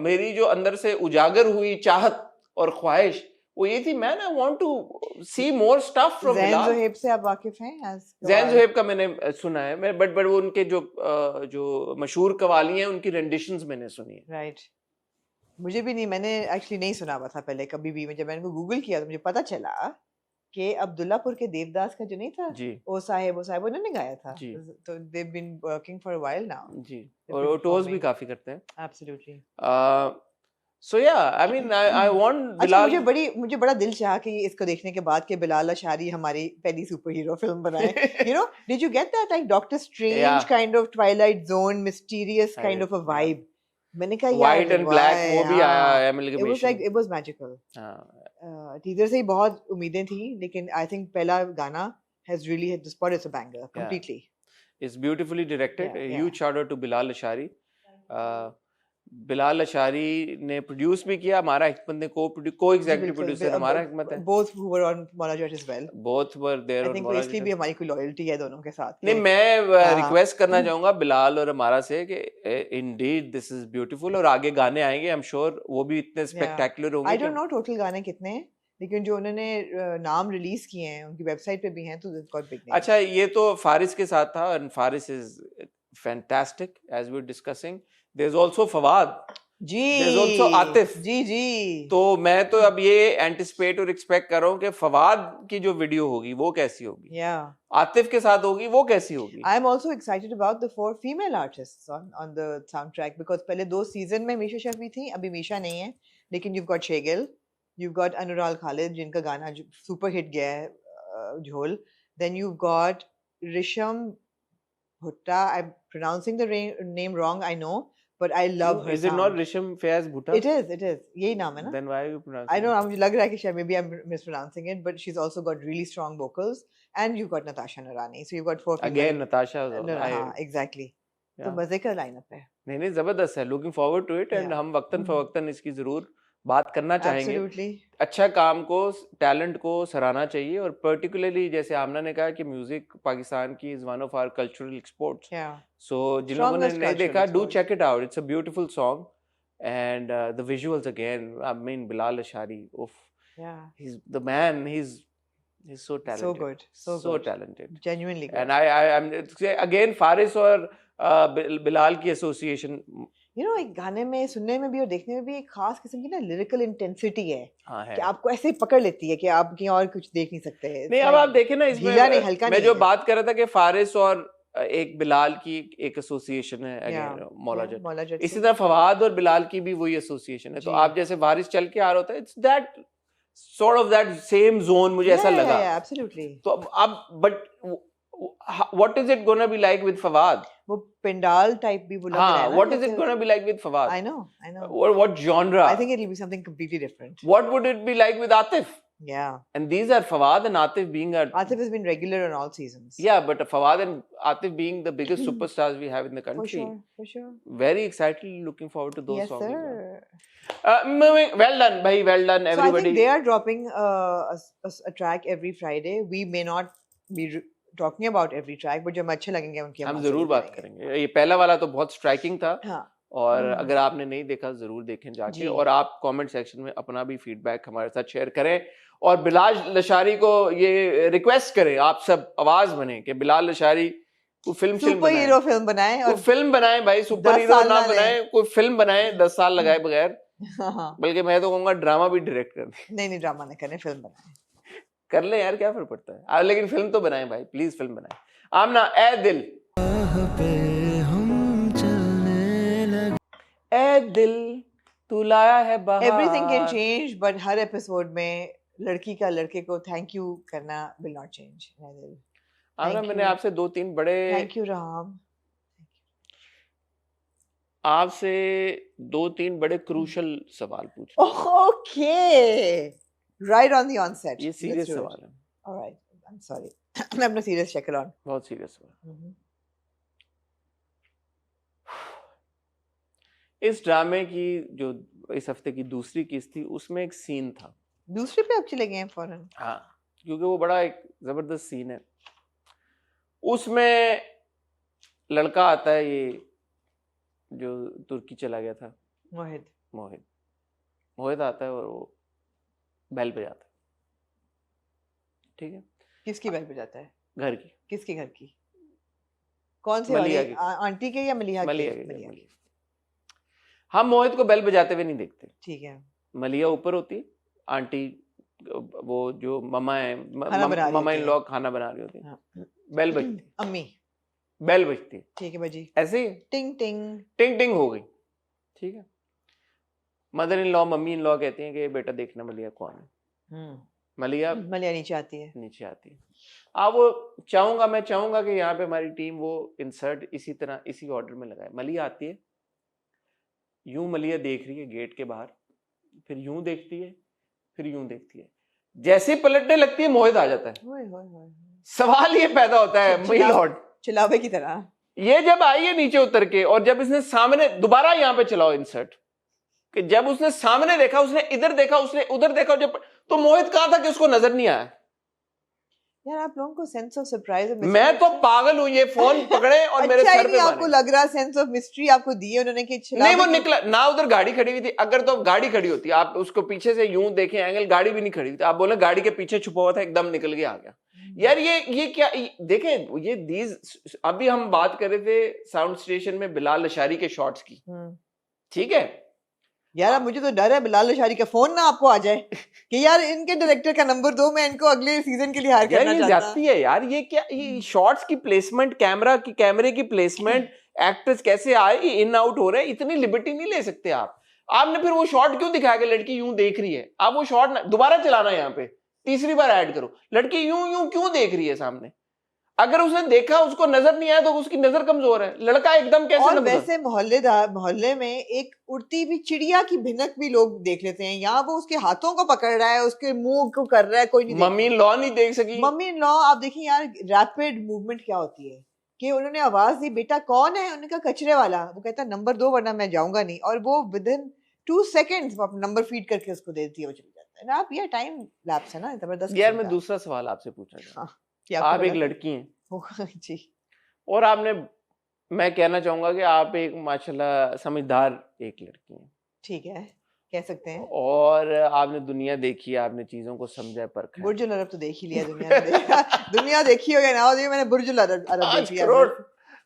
A: मेरी जो अंदर से उजागर हुई चाहत और ख्वाहिश वो ये थी, man I want to see more stuff from Bilal.
B: Zain Zohaib से आप वाकिफ हैं?
A: ज़ैन ज़ोहैब का मैंने सुना है, बट वो उनके जो मशहूर कवाली हैं उनकी रेंडिशंस मैंने सुनी है।
B: राइट, मुझे भी नहीं, मैंने एक्चुअली नहीं सुना हुआ था पहले कभी भी। जब मैंने इनको गूगल किया तो मुझे पता चला कि अब्दुल्लापुर के देवदास का जो नहीं था जी, ओ साहिब उन्होंने गाया था जी। तो they have been working for a while now जी, और वो टूर्स भी काफी करते हैं। Absolutely.
A: So yeah, I mean, I want Bilal.
B: मुझे बड़ा दिल चाहा कि इसको देखने के बाद कि बिलाल अशारी हमारी पहली सुपर हीरो फिल्म बनाए। You know, did you get that like Doctor Strange kind of Twilight Zone, mysterious kind of a vibe? मैंने कहा यार
A: White and Black वो भी आया amalgamation.
B: It was magical. Teaser से ही बहुत उम्मीदें थी, लेकिन I think पहला गाना has really hit the spot. It's a banger completely.
A: It's beautifully directed. A huge shout out to Bilal Ashari. Bilal अशारी ने प्रोड्यूस भी किया, हमारा हिकमत ने को एग्जीक्यूटिव प्रोड्यूसर हमारा हिकमत है।
B: both who were on Maula Jat as well.
A: Both were there on Maula Jat.
B: इसलिए भी हमारी कोई लॉयल्टी है दोनों के साथ।
A: नहीं, मैं रिक्वेस्ट करना चाहूंगा बिलाल और हमारा से कि इंडीड दिस इज ब्यूटीफुल, और आगे गाने आएंगे, आई एम श्योर वो भी इतने स्पेक्टेकुलर होंगे।
B: आई डोंट नो टोटल गाने कितने, लेकिन जो उन्होंने नाम रिलीज किए हैं उनकी वेबसाइट पे भी हैं, तो गॉट बिग नेम।
A: अच्छा, ये तो फारिस के साथ था, and Faris is fantastic as we were discussing. There is also Fawad
B: ji,
A: there's also Atif
B: ji.
A: तो मैं तो अब ये एंटिसिपेट और एक्सपेक्ट कर रहा हूँ कि फवाद की जो वीडियो होगी वो कैसी होगी, आतिफ के साथ होगी वो कैसी होगी।
B: I am also excited about the 4 female artists on the sound track, because पहले 2 सीजन में मीशा शफी थी, अभी मीशा नहीं है, लेकिन you've got शेगिल, you've got अनुराग खालिद जिनका गाना सुपर हिट गया है झोल, then you've got रिशम भुट्टा, I am pronouncing the name wrong I know, but I love her.
A: Is it not Risham Fayaz Bhutta?
B: It is. यही नाम है ना?
A: Then why are you pronouncing?
B: I don't know. मुझे लग रहा है कि शायद maybe I'm mispronouncing it, but she's also got really strong vocals, and you've got Natasha Narani. So you've got 4 people.
A: Again, Natasha.
B: हाँ, exactly. तो मजे का लाइनअप है।
A: नहीं, जबरदस्त है। Looking forward to it, and हम वक्तन फवक्तन इसकी जरूर बात करना चाहेंगे।
B: Absolutely.
A: अच्छा काम को, टैलेंट को सराहना चाहिए, और पर्टिकुलरली जैसे आमना ने कहा कि म्यूजिक पाकिस्तान की is one of our cultural exports. So जिन लोगों ने नहीं देखा, do check it out, it's a beautiful song, and the visuals again, I mean Bilal Ashari, उफ, he's the man, he's so talented, so talented,
B: genuinely good.
A: And I'm again Faris और बिलाल की association,
B: you know, एक गाने में सुनने में भी और देखने में भी एक खास किस्म की ना लिरिकल इंटेंसिटी है, कि आपको ऐसे ही पकड़ लेती है कि आप कहीं और कुछ देख नहीं सकते।
A: नहीं, अब आप देखें ना, इसमें मैं जो बात कर रहा था कि फारिस और एक बिलाल की एक एसोसिएशन है, अगेन मौला जट, इसी तरह फवाद और बिलाल की भी वही एसोसिएशन है। तो आप जैसे फारिस चल के आ रहा होता है, it's that sort of that same zone, मुझे ऐसा लगा।
B: Absolutely.
A: तो अब but what is it gonna be like with Fawad?
B: वो पेंडाल टाइप भी बोला
A: है ना। What is it gonna be like with Fawad?
B: I know.
A: What genre?
B: I think it will be something completely different.
A: What would it be like with Atif?
B: Yeah.
A: And these are Fawad and Atif being
B: Atif has been regular on all seasons.
A: Yeah, but Fawad and Atif being the biggest superstars we have in the country.
B: For sure.
A: Very excited, looking forward to those songs.
B: Yes, sir.
A: Well done, bhai. Well done, everybody.
B: So I think they are dropping a track every Friday. We may not be talking about every track, but जो हमें अच्छे लगेंगे उनकी
A: हम जरूर बात करेंगे। ये पहला वाला तो बहुत स्ट्राइकिंग था। हाँ। और अगर आपने नहीं देखा जरूर देखें जाके, और आप कमेंट सेक्शन में अपना भी फीडबैक हमारे साथ शेयर करें, और बिलाल लशारी को ये रिक्वेस्ट करें, आप सब आवाज बने कि बिलाल लशारी कोई
B: सुपर हीरो फिल्म बनाए,
A: और फिल्म बनाए भाई, सुपर हीरो ना बनाए, कोई फिल्म बनाए 10 साल लगाए बगैर। बल्कि मैं तो कहूँगा ड्रामा भी डायरेक्ट कर दे।
B: नहीं, ड्रामा नहीं करने, फिल्म बनाए,
A: कर ले यार, क्या फर्क पड़ता है, लेकिन फिल्म तो बनाए भाई, प्लीज फिल्म बनाए। आमना, ए दिल ए दिल तू लाया है बहार।
B: Everything can change, but her episode में लड़की का लड़के को थैंक यू करना will not change.
A: आमना, मैंने आपसे 2-3 बड़े,
B: थैंक यू राम,
A: आपसे 2-3 बड़े क्रूशल सवाल पूछे।
B: Okay, right on the onset.
A: ये सीरियस सवाल है।
B: ऑलराइट, आई एम सॉरी, मैं अपना सीरियस चेक ऑन।
A: बहुत सीरियस सवाल। इस ड्रामे की जो इस हफ्ते की दूसरी किस्त थी उसमें एक सीन था।
B: दूसरे पे आप चले गए हैं फौरन?
A: हाँ, क्योंकि वो बड़ा एक जबरदस्त सीन है। उसमें लड़का आता है, ये जो तुर्की चला गया था, मोहित आता है और वो बेल बजाता है। ठीक है,
B: किसकी बेल बजाता है?
A: घर की।
B: किसके घर की? कौन से वाले? आंटी के या मलिया के?
A: हम मोहित को बेल बजाते हुए नहीं देखते।
B: ठीक है।
A: मलिया ऊपर होती है, आंटी वो जो ममा है, ममा इन लोग खाना बना रही होती है। हाँ। बेल बजती,
B: अम्मी
A: बेल बजती है।
B: ठीक है बजी,
A: ऐसे ही
B: टिंग टिंग
A: टिंग टिंग हो गई। ठीक है, mother in law, mummy in law कहती हैं कि बेटा देखना मलिया कौन है। मलिया
B: नीचे आती है।
A: मैं चाहूंगा कि यहाँ पे हमारी टीम वो इंसर्ट इसी तरह इसी ऑर्डर में लगाए। मलिया आती है, यूं मलिया देख रही है गेट के बाहर, फिर यूं देखती है, फिर यूं देखती है, जैसे पलटने लगती है मोहित आ जाता है। सवाल ये पैदा होता है माय लॉर्ड,
B: चिल्लावे की तरह,
A: ये जब आई है नीचे उतर के और जब इसने सामने दोबारा यहाँ पे चलाओ इंसर्ट, कि जब उसने सामने देखा, उसने इधर देखा, उसने उधर देखा, जब तो मोहित कहाँ था कि उसको नजर नहीं आया।
B: यार आप लोगों को सेंस ऑफ सरप्राइज,
A: मैं तो पागल हूँ, ये फोन पकड़े और मेरे सर पे
B: आपको लग रहा सेंस ऑफ मिस्ट्री आपको दी है उन्होंने कि
A: नहीं, वो निकला ना, उधर गाड़ी खड़ी हुई थी। अगर तो गाड़ी खड़ी होती, आप उसको पीछे से यूं देखें एंगल, गाड़ी भी नहीं खड़ी हुई थी, आप बोले गाड़ी के पीछे छुपा हुआ था, एकदम निकल के आ गया। यार ये क्या देखें, ये दीज अभी हम बात कर रहे थे साउंड स्टेशन में बिलाल अशारी के शॉट्स की। ठीक है
B: यार, मुझे तो डर है बिलाल अशारी का फोन ना आपको आ जाए कि यार इनके डायरेक्टर का नंबर दो, मैं इनको अगले सीजन के लिए हायर करना चाहता हूं।
A: है यार, ये क्या, ये शॉट्स की प्लेसमेंट, कैमरे की प्लेसमेंट, एक्टर्स कैसे आए, इन आउट हो रहे हैं, इतनी लिबर्टी नहीं ले सकते आप। आपने फिर वो शॉट क्यों दिखाया कि लड़की यूं देख रही है? आप वो शॉट दोबारा चलाना, यहाँ पे तीसरी बार ऐड करो, लड़की यूं यूं क्यों देख रही है सामने? अगर उसने देखा, उसको नजर नहीं आया तो उसकी नजर कमजोर है। लड़का एकदम कैसे?
B: और वैसे मोहल्ले में एक उड़ती हुई चिड़िया की भिनक भी लोग देख लेते हैं, यहाँ वो उसके हाथों को पकड़ रहा है, उसके मुंह को कर रहा है, कोई नहीं।
A: मम्मी इन लॉ नहीं देख सकी।
B: मम्मी इन लॉ आप देखिए यार, रैपिड मूवमेंट क्या होती है कि उन्होंने आवाज दी, बेटा कौन है? उन्होंने कहा कचरे वाला। वो कहता नंबर 2 वरना मैं जाऊंगा नहीं, और वो विदिन 2 सेकंड्स नंबर फीड करके उसको दे देती है, वो चली जाता है ना। आप ये टाइम लैप्स है ना, जबरदस्त।
A: यार मैं दूसरा सवाल आपसे पूछना चाहता हूं। आप एक लड़की हैं
B: जी,
A: और मैं कहना चाहूंगा कि आप एक माशाल्लाह समझदार एक लड़की हैं।
B: ठीक है, कह सकते हैं।
A: और आपने दुनिया देखी है, आपने चीजों को समझा परखा है।
B: बुर्ज अल अरब तो देख ही लिया दुनिया ने। दुनिया देखी होगी ना, मैंने बुर्ज अल अरब देख लिया।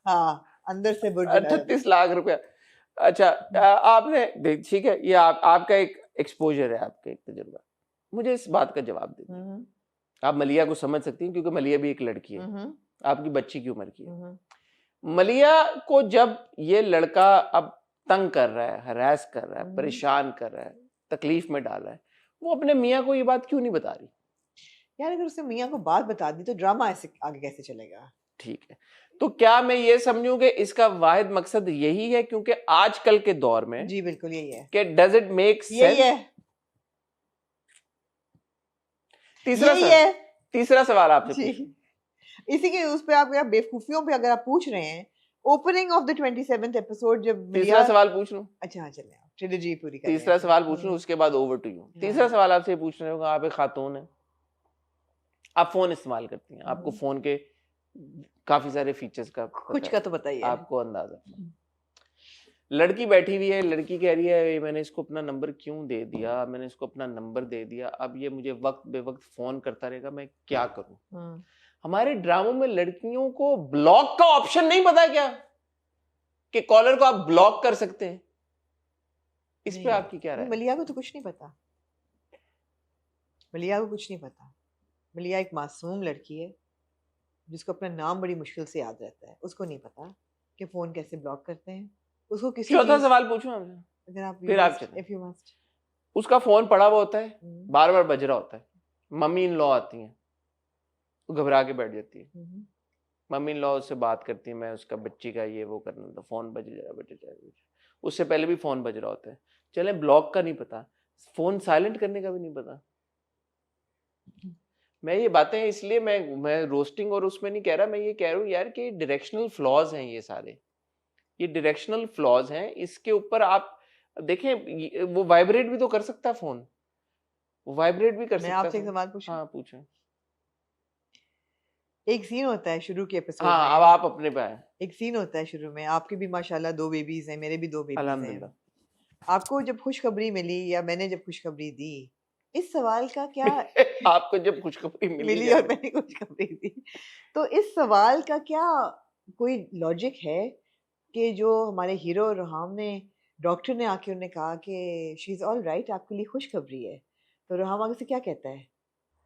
B: हाँ, अंदर से बुर्ज अल अरब।
A: 38 लाख रुपया। अच्छा, आपने ठीक है, ये आपका एक एक्सपोजर है, आपका एक तजुर्बा। मुझे इस बात का जवाब दे, आप मलिया को समझ सकती हैं क्योंकि मलिया भी एक लड़की है, आपकी बच्ची की उम्र की है। मलिया को जब ये लड़का अब तंग कर रहा है, हरास कर रहा है, परेशान कर रहा है, तकलीफ में डाल रहा है, वो अपने मियाँ को ये बात क्यों नहीं बता रही?
B: यार अगर उसने मियाँ को बात बता दी तो ड्रामा ऐसे आगे कैसे चलेगा?
A: ठीक है, तो क्या मैं ये समझूं कि इसका वाहिद मकसद यही है, क्योंकि आजकल के दौर में
B: जी बिल्कुल यही है
A: कि डज इट मेक सेंस? तीसरा सवाल आपसे,
B: इसी के उस पे आप बेवकूफियों पे अगर आप पूछ रहे हैं, opening of the 27th episode जब
A: तीसरा सवाल पूछ लूं?
B: अच्छा हाँ, चलिए ट्रिलॉजी पूरी करें।
A: तीसरा सवाल पूछ लूं, उसके बाद ओवर टू यू। तीसरा सवाल आपसे पूछ रहे होगा, आप एक खातून है, आप फोन इस्तेमाल करती हैं, आपको फोन के काफी सारे फीचर्स का
B: कुछ का तो बताइए,
A: आपको अंदाजा। लड़की बैठी हुई है, लड़की कह रही है मैंने इसको अपना नंबर क्यों दे दिया, मैंने इसको अपना नंबर दे दिया, अब ये मुझे वक्त बेवक्त फोन करता रहेगा, मैं क्या करूं? हमारे ड्रामों में लड़कियों को ब्लॉक का ऑप्शन नहीं पता है क्या, कि कॉलर को आप ब्लॉक कर सकते हैं? इस पे आपकी क्या राय है?
B: मलिया को तो कुछ नहीं पता, मलिया को कुछ नहीं पता। मलिया एक मासूम लड़की है जिसको अपना नाम बड़ी मुश्किल से याद रहता है, उसको नहीं पता कि फोन कैसे ब्लॉक करते हैं। उसको किसी
A: चौथा सवाल पूछूं आपसे,
B: अगर आप
A: फिर आप
B: इफ यू मस्ट।
A: उसका फोन पड़ा हुआ होता है, बार बार बज रहा होता है, मम्मी इन लॉ आती हैं, घबरा के बैठ जाती है, मम्मी इन लॉ उससे बात करती है, मैं उसका बच्ची का ये वो करना था, फोन बज जाए, उससे पहले भी फोन बज रहा होता है। चले ब्लॉक का नहीं पता, फोन साइलेंट करने का भी नहीं पता। मैं ये बातें इसलिए मैं रोस्टिंग और उसमें नहीं कह रहा, मैं ये कह रहा हूँ यार कि डायरेक्शनल फ्लॉज हैं, ये सारे ये डायरेक्शनल फ्लॉज हैं। इसके ऊपर आप देखें वो वाइब्रेट भी तो कर सकता है फोन, वो वाइब्रेट भी कर सकता है।
B: मैं आपसे एक सवाल पूछूं?
A: हाँ पूछें।
B: एक सीन होता है शुरू के एपिसोड
A: हाँ,
B: में।
A: अब आप अपने पे आए।
B: एक सीन होता है शुरू में, आपके भी माशाल्लाह 2 बेबीज हैं, मेरे भी 2 बेबीज हैं।
A: अल्हम्दुलिल्लाह।
B: आपको जब खुशखबरी मिली या मैंने जब खुशखबरी दी, इस सवाल का क्या
A: आपको जब खुशखबरी
B: मिली और मैंने खुशखबरी दी, तो इस सवाल का क्या कोई लॉजिक है कि जो हमारे हीरो रोहाम ने, डॉक्टर ने आके उन्हें कहा कि शी इज ऑल राइट, आपके लिए खुशखबरी है, तो रोहाम आगे से क्या कहता है?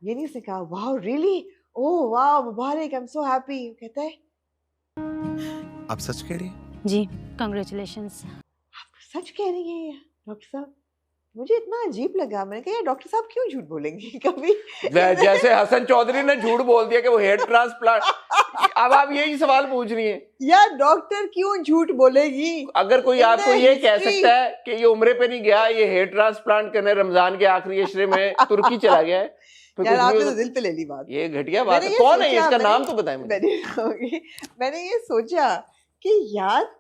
B: ये नहीं उसने कहा wow really, oh wow Mubarak, I am so happy, कहता है
C: आप सच कह रही हैं?
D: जी, कांग्रेचुलेशंस।
B: आप सच कह रही हैं डॉक्टर साहब? मुझे इतना अजीब लगा, मैंने कहा यार डॉक्टर साहब क्यों झूठ बोलेंगे कभी?
A: जैसे हसन चौधरी ने झूठ बोल दिया कि वो हेयर ट्रांसप्लांट, अब आप यही सवाल पूछ रही हैं
B: यार डॉक्टर क्यों झूठ बोलेगी?
A: अगर कोई आपको ये कह सकता है कि ये उम्रे पे नहीं गया, ये हेयर ट्रांसप्लांट करने रमजान के आखिरी अशरे में तुर्की चला गया है, तो
B: यार आपने तो दिल पे ले ली बात।
A: ये घटिया बात है। कौन है इसका नाम तो बताएं मुझे।
B: मैंने ये सोचा कि यार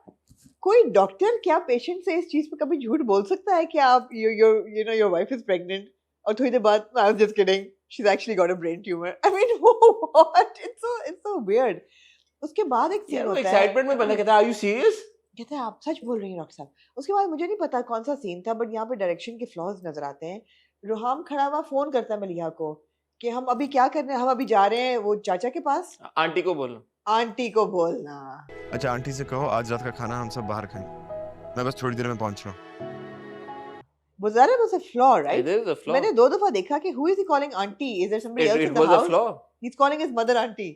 B: कोई डॉक्टर क्या पेशेंट से इस चीज पे कभी झूठ बोल सकता है कि आप you know your wife is pregnant, और थोड़ी देर बाद I was just kidding, she's actually got a brain tumor. I mean what? It's so weird. उसके बाद एक सीन होता है,
A: एक्साइटमेंट में बंदा कहता है, are you serious?
B: कहते हैं आप सच बोल रही हैं डॉक्टर साहब। उसके बाद मुझे नहीं पता कौन सा सीन था, बट यहाँ पे डायरेक्शन के फ्लॉज नजर आते हैं। रोहाम खड़ा हुआ फोन करता है मलिहा को कि हम अभी क्या कर रहे हैं, हम अभी जा रहे हैं वो चाचा के पास।
A: आंटी को बोलना,
B: आंटी को बोलना।
C: अच्छा आंटी से कहो आज रात का खाना हम सब बाहर खाएं, मैं बस थोड़ी देर में पहुंच रहा हूं।
B: Buzara was a flaw, right?
A: It is a flaw.
B: मैंने 2 दफा देखा कि who is he calling auntie? Is there somebody else in the house? It was a flaw. He's calling his mother auntie.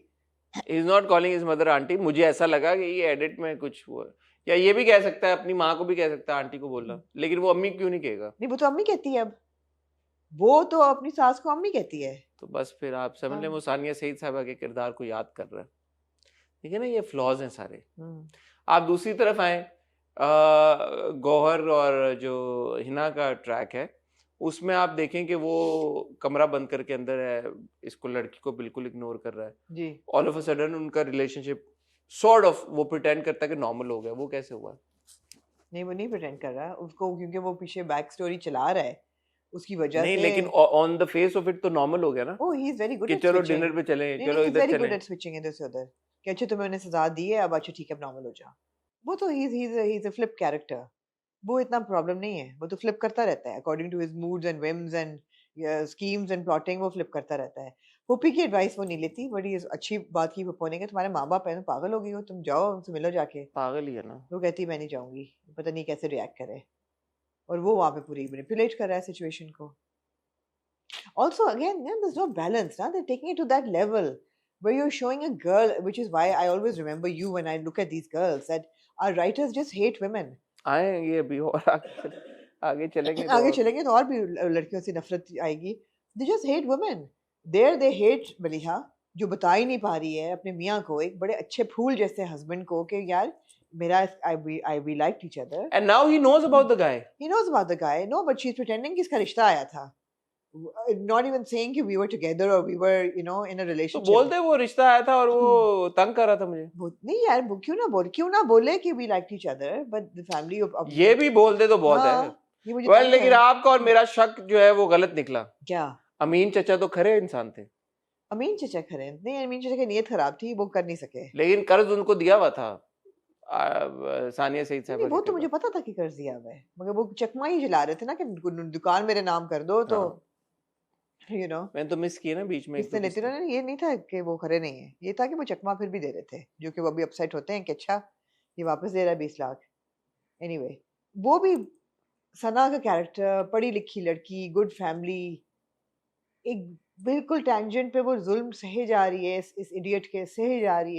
A: He's not calling his mother auntie. मुझे ऐसा लगा कि ये edit में कुछ हुआ, या ये भी कह सकता है, अपनी माँ को भी कह सकता है आंटी को बोलना, लेकिन वो अम्मी क्यों नहीं कहेगा?
B: नहीं, वो तो अम्मी कहती है, अब वो तो अपनी सास को अम्मी कहती है।
A: तो बस फिर आप समझ लें वो सानिया सईद साहबा के किरदार को याद कर रहा है। ठीक है ना, ये फ्लॉज हैं सारे। आप दूसरी तरफ आए, गौहर और जो हिना का ट्रैक है, उसमें आप देखें कि वो कमरा बंद करके अंदर है, इसको लड़की को बिल्कुल इग्नोर कर रहा है
B: जी।
A: ऑल ऑफ अ सडन उनका रिलेशनशिप सॉर्ट ऑफ वो प्रिटेंड करता है कि नॉर्मल हो गया। वो कैसे हुआ?
B: नहीं, वो नहीं प्रिटेंड कर रहा उसको, क्योंकि वो पीछे बैक स्टोरी चला रहा है उसकी वजह
A: नहीं,
B: से।
A: लेकिन on the face of it तो नॉर्मल हो गया ना।
B: ओह ही इज वेरी गुड
A: कि चलो डिनर पे चलें, चलो इधर चलें।
B: वेरी गुड एट स्विचिंग इधर से उधर कि अच्छा तुम्हें उन्हें सजा दी है, अब अच्छा ठीक है अब नॉर्मल हो जा। वो तो he is a flip character, वो इतना प्रॉब्लम नहीं है, वो तो फ्लिप करता रहता है according to his moods and whims and schemes and plotting, वो फ्लिप करता रहता है। पुप्पी की एडवाइस वो नहीं लेती, बड़ी अच्छी बात की पुप्पो ने कि तुम्हारे माँ बाप है, पागल हो गई हो तुम, जाओ उनसे मिलो जाके।
A: पागल ही है ना।
B: वो कहती मैं नहीं जाऊंगी, पता नहीं कैसे रिएक्ट करे, और वो वहाँ पे पूरी मैनिपुलेट कर रहा है सिचुएशन को। Also again, there's no balance, ना? They're taking it to that level where you're showing a girl, which is why I always remember you when I look at these girls, that our writers just hate women.
A: आए ये भी और आगे चलेंगे
B: तो और भी लड़कियों से नफरत आएगी। They just hate women. There they hate Maliha, जो बता ही नहीं पा रही है अपने मियाँ को, एक बड़े अच्छे फूल जैसे हस्बैंड को, कि यार मेरा we liked each other.
A: And now he knows about the guy.
B: He knows about the guy. No, but she's pretending कि इसका रिश्ता आया था. Not even saying कि we were together or we were, you know, in a relationship.
A: तो बोलते वो रिश्ता आया था और वो तंग कर रहा था मुझे।
B: नहीं यार, क्यों ना बोले कि we liked each other, but the family of
A: ये भी बोलते तो बहुत है। well, लेकिन आपका और मेरा शक जो है वो गलत निकला।
B: क्या?
A: अमीन चचा तो खरे इंसान थे।
B: अमीन चचा खरे नहीं, अमीन चचा की नीयत खराब थी, वो कर नहीं सके।
A: लेकिन कर्ज उनको दिया हुआ था सानिया सईद साहब।
B: वो तो मुझे पता था कि कर्ज दिया हुआ है, मगर वो चकमा ही जला रहे थे ना कि दुकान मेरे नाम कर दो, तो you know,
A: मैंने तो मिस किया ना बीच में।
B: इसने लेते ना, ये नहीं था कि वो खरे नहीं है, ये था कि वो चकमा फिर भी दे रहे थे, जो कि वो अभी अपसेट होते हैं कि अच्छा ये वापस दे रहा है 20 लाख। एनीवे, वो भी सना का कैरेक्टर, पढ़ी लिखी लड़की, गुड फैमिली, एक बिल्कुल टेंजेंट पे वो जुल्म सहे जा रही है, इस इडियट के सहे जा रही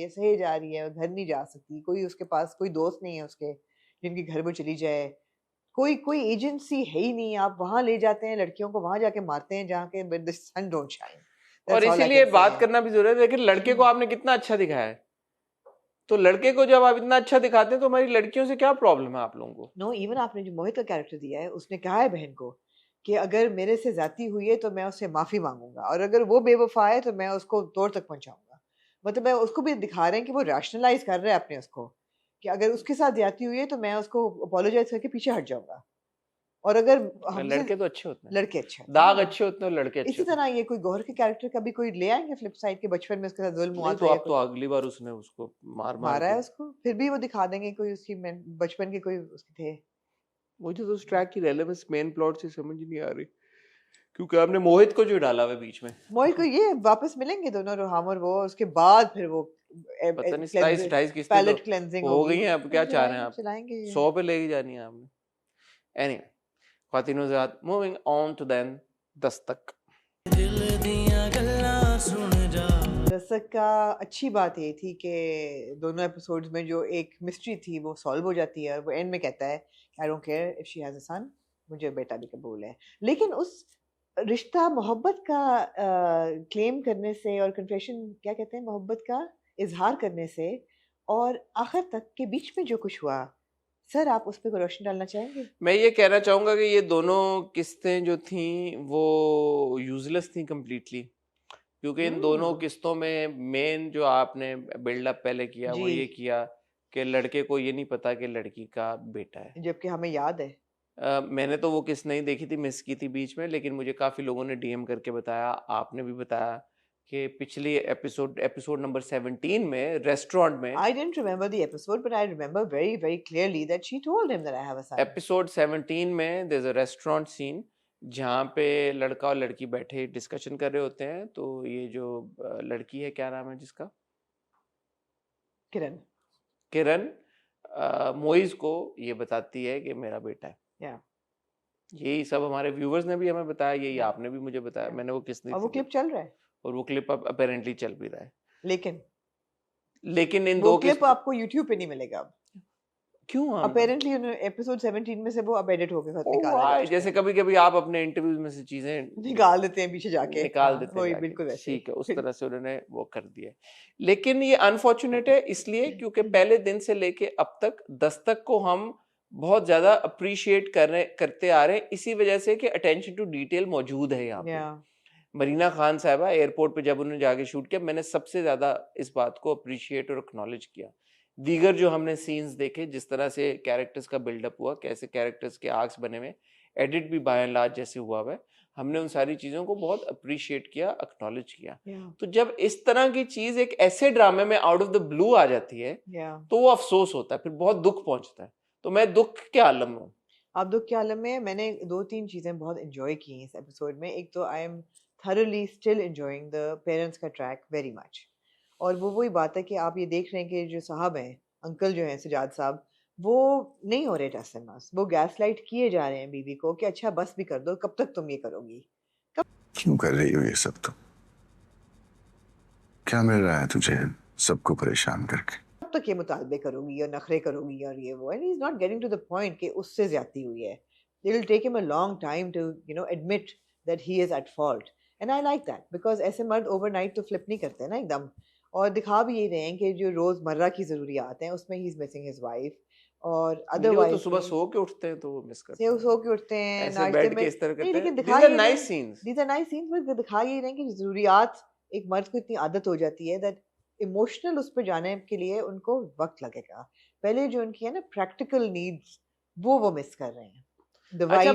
B: है, घर नहीं जा सकती, कोई उसके पास कोई दोस्त नहीं है उसके जिनके घर वो चली जाए, कोई एजेंसी है ही नहीं, आप वहां ले जाते हैं लड़कियों को, वहां जाके मारते हैं जहाँ के the sun don't shine.
A: और इसीलिए बात करना भी जरूरी है। लेकिन लड़के को आपने कितना अच्छा दिखाया है, तो लड़के को जब आप इतना अच्छा दिखाते हैं तो हमारी लड़कियों से क्या प्रॉब्लम है आप लोगों को?
B: नो, इवन आपने जो मोहित का कैरेक्टर दिया है, उसने कहा है बहन को कि अगर मेरे से ज्यादती हुई है तो मैं उससे माफी मांगूंगा, और अगर वो बेवफा है तो मैं उसको तोड़ तक पहुंचाऊंगा। मतलब मैं उसको भी दिखा रहे हैं कि वो रैशनलाइज कर रहा है अपने उसको, कि अगर उसके साथ ज्यादती हुई है तो मैं उसको अपोलोजाइज करके पीछे हट जाऊंगा। और अगर
A: लड़के तो अच्छे होते हैं,
B: लड़के अच्छे
A: दाग अच्छे होते हैं, लड़के अच्छे
B: इसी तरह ये कोई गौहर के कैरेक्टर का भी कोई ले आएंगे फ्लिप साइड के बचपन में उसके साथ जुल्म हुआ
A: तो अब तो अगली बार उसने उसको
B: मारा है उसको, फिर भी वो दिखा देंगे कोई उसकी बचपन के कोई उसके थे।
A: मुझे तो उस ट्रैक की रेलेवेंस मेन प्लॉट से समझ नहीं आ रही, क्योंकि आपने मोहित को जो डाला हुआ बीच में,
B: मोहित को ये वापस मिलेंगे दोनों रोहाम और वो, उसके बाद फिर वो
A: पता नहीं 27 किस
B: पैलेट क्लेंजिंग
A: हो गई है। अब क्या चाह रहे हैं आप,
B: चलाएंगे
A: 100 पे लेके जानी है आपने। एनीवे ख्वातीनो ज़ात, moving on to then Dastak.
B: Dastak का अच्छी बात ये थी कि दोनों एपिसोड्स में जो एक मिस्ट्री थी वो सॉल्व हो जाती है। वो एंड में कहता है I don't care if she has a son, मुझे बेटा भी कबूल है। लेकिन उस रिश्ता मोहब्बत का क्लेम करने से और कन्फेशन क्या कहते हैं, मोहब्बत का इजहार करने से और आखिर तक के बीच में जो कुछ हुआ, सर आप उस पर कोई रोशनी डालना चाहेंगे?
A: मैं ये कहना चाहूँगा कि ये दोनों किस्तें जो थी वो यूजलेस थी कम्प्लीटली, क्योंकि इन दोनों किस्तों में मेन जो आपने बिल्डअप पहले किया वो ये किया कि लड़के को ये नहीं पता कि लड़की का बेटा है,
B: जबकि हमें याद है।
A: मैंने तो वो किस्त नहीं देखी थी, मिस की थी बीच में, लेकिन मुझे काफ़ी लोगों ने डीएम करके बताया, आपने भी बताया कि पिछली एपिसोड नंबर 17 में रेस्टोरेंट में,
B: I didn't remember the episode but I remember very very clearly that she told him that I have a son.
A: Episode 17 में there's a restaurant scene जहाँ पे लड़का और लड़की बैठे डिस्कशन कर रहे होते हैं, तो ये जो लड़की है, क्या नाम है जिसका, किरण मोइज को ये बताती है कि मेरा बेटा है। यही सब हमारे व्यूवर्स ने भी हमें बताया, यही आपने भी मुझे बताया, मैंने वो किस
B: और वो क्लिप चल रहा है,
A: और वो क्लिप अब अपेरेंटली चल भी रहा है, लेकिन इन
B: दो क्लिप आपको YouTube पे नहीं मिलेगा अब।
A: क्यों?
B: अपेरेंटली एपिसोड 17 में से वो अब एडिट होके निकाला है।
A: जैसे कभी-कभी आप अपने इंटरव्यूज में से चीजें
B: निकाल देते हैं पीछे जाके,
A: निकाल देते हैं,
B: बिल्कुल ऐसे,
A: ठीक है, उस तरह से उन्होंने वो कर दिया। लेकिन ये अनफॉर्चुनेट है इसलिए क्योंकि पहले दिन से लेके अब तक दस्तक को हम बहुत ज्यादा अप्रिशिएट करते आ रहे हैं, इसी वजह से कि अटेंशन टू डिटेल मौजूद है यहाँ पे। मरीना खान साहबा एयरपोर्ट पे जब उन्होंने जाके शूट किया, मैंने सबसे ज्यादा इस बात को अप्रिशिएट और एक्नॉलेज किया। दीगर जो हमने सीन्स देखे, जिस तरह से कैरेक्टर्स का बिल्डअप हुआ, कैसे कैरेक्टर्स के आर्क्स बने हुए, एडिट भी बाय एंड लार्ज जैसे हुआ है, हमने उन सारी चीजों को बहुत अप्रिशिएट किया, एक्नॉलेज किया। तो जब इस तरह की चीज एक ऐसे ड्रामे में आउट ऑफ द ब्लू आ जाती है तो वो अफसोस होता है, फिर बहुत दुख पहुंचता है। तो मैं दुख के आलम में हूँ।
B: आप दुख के आलम में। मैंने 2-3 चीजें बहुत एंजॉय की इस एपिसोड में। एक तो I M thoroughly still enjoying the parents का ट्रैक very much, और वो वही बात है कि आप ये देख रहे हैं कि जो साहब हैं, अंकल जो हैं सजाद साहब, वो नहीं हो रहे टसमस, वो गैसलाइट किए जा रहे हैं बीवी को कि अच्छा बस भी कर दो, कब तक तुम ये करोगी,
C: क्यों कर रही हो ये सब? तुम क्या मिल रहा है तुझे सबको परेशान करके?
B: कब तक ये मुतालबे करोगी और नखरे करोगी और ये वो, and he is not getting to the point कि उससे ज्यादती हुई है। It will take him a long time to admit that he is at fault, and I like that because ऐसे मर्द ओवरनाइट तो फ्लिप नहीं करते ना एकदम, और दिखा भी ये रहे हैं कि जो रोजमर्रा की जरूरियात हैं उसमें he is missing his wife, और अदरवाइज
A: तो सुबह सो के उठते हैं तो वो मिस करते हैं,
B: सो के उठते हैं,
A: ऐसे बैठ के इस तरह करते हैं।
B: लेकिन
A: these are nice scenes,
B: बस दिखा ये रहे हैं कि जरूरियात एक मर्द को इतनी आदत हो जाती है दैट इमोशनल उस पर जाने के लिए उनको वक्त लगेगा। पहले जो उनकी है ना प्रैक्टिकल नीड्स, वो मिस कर रहे हैं। दवाई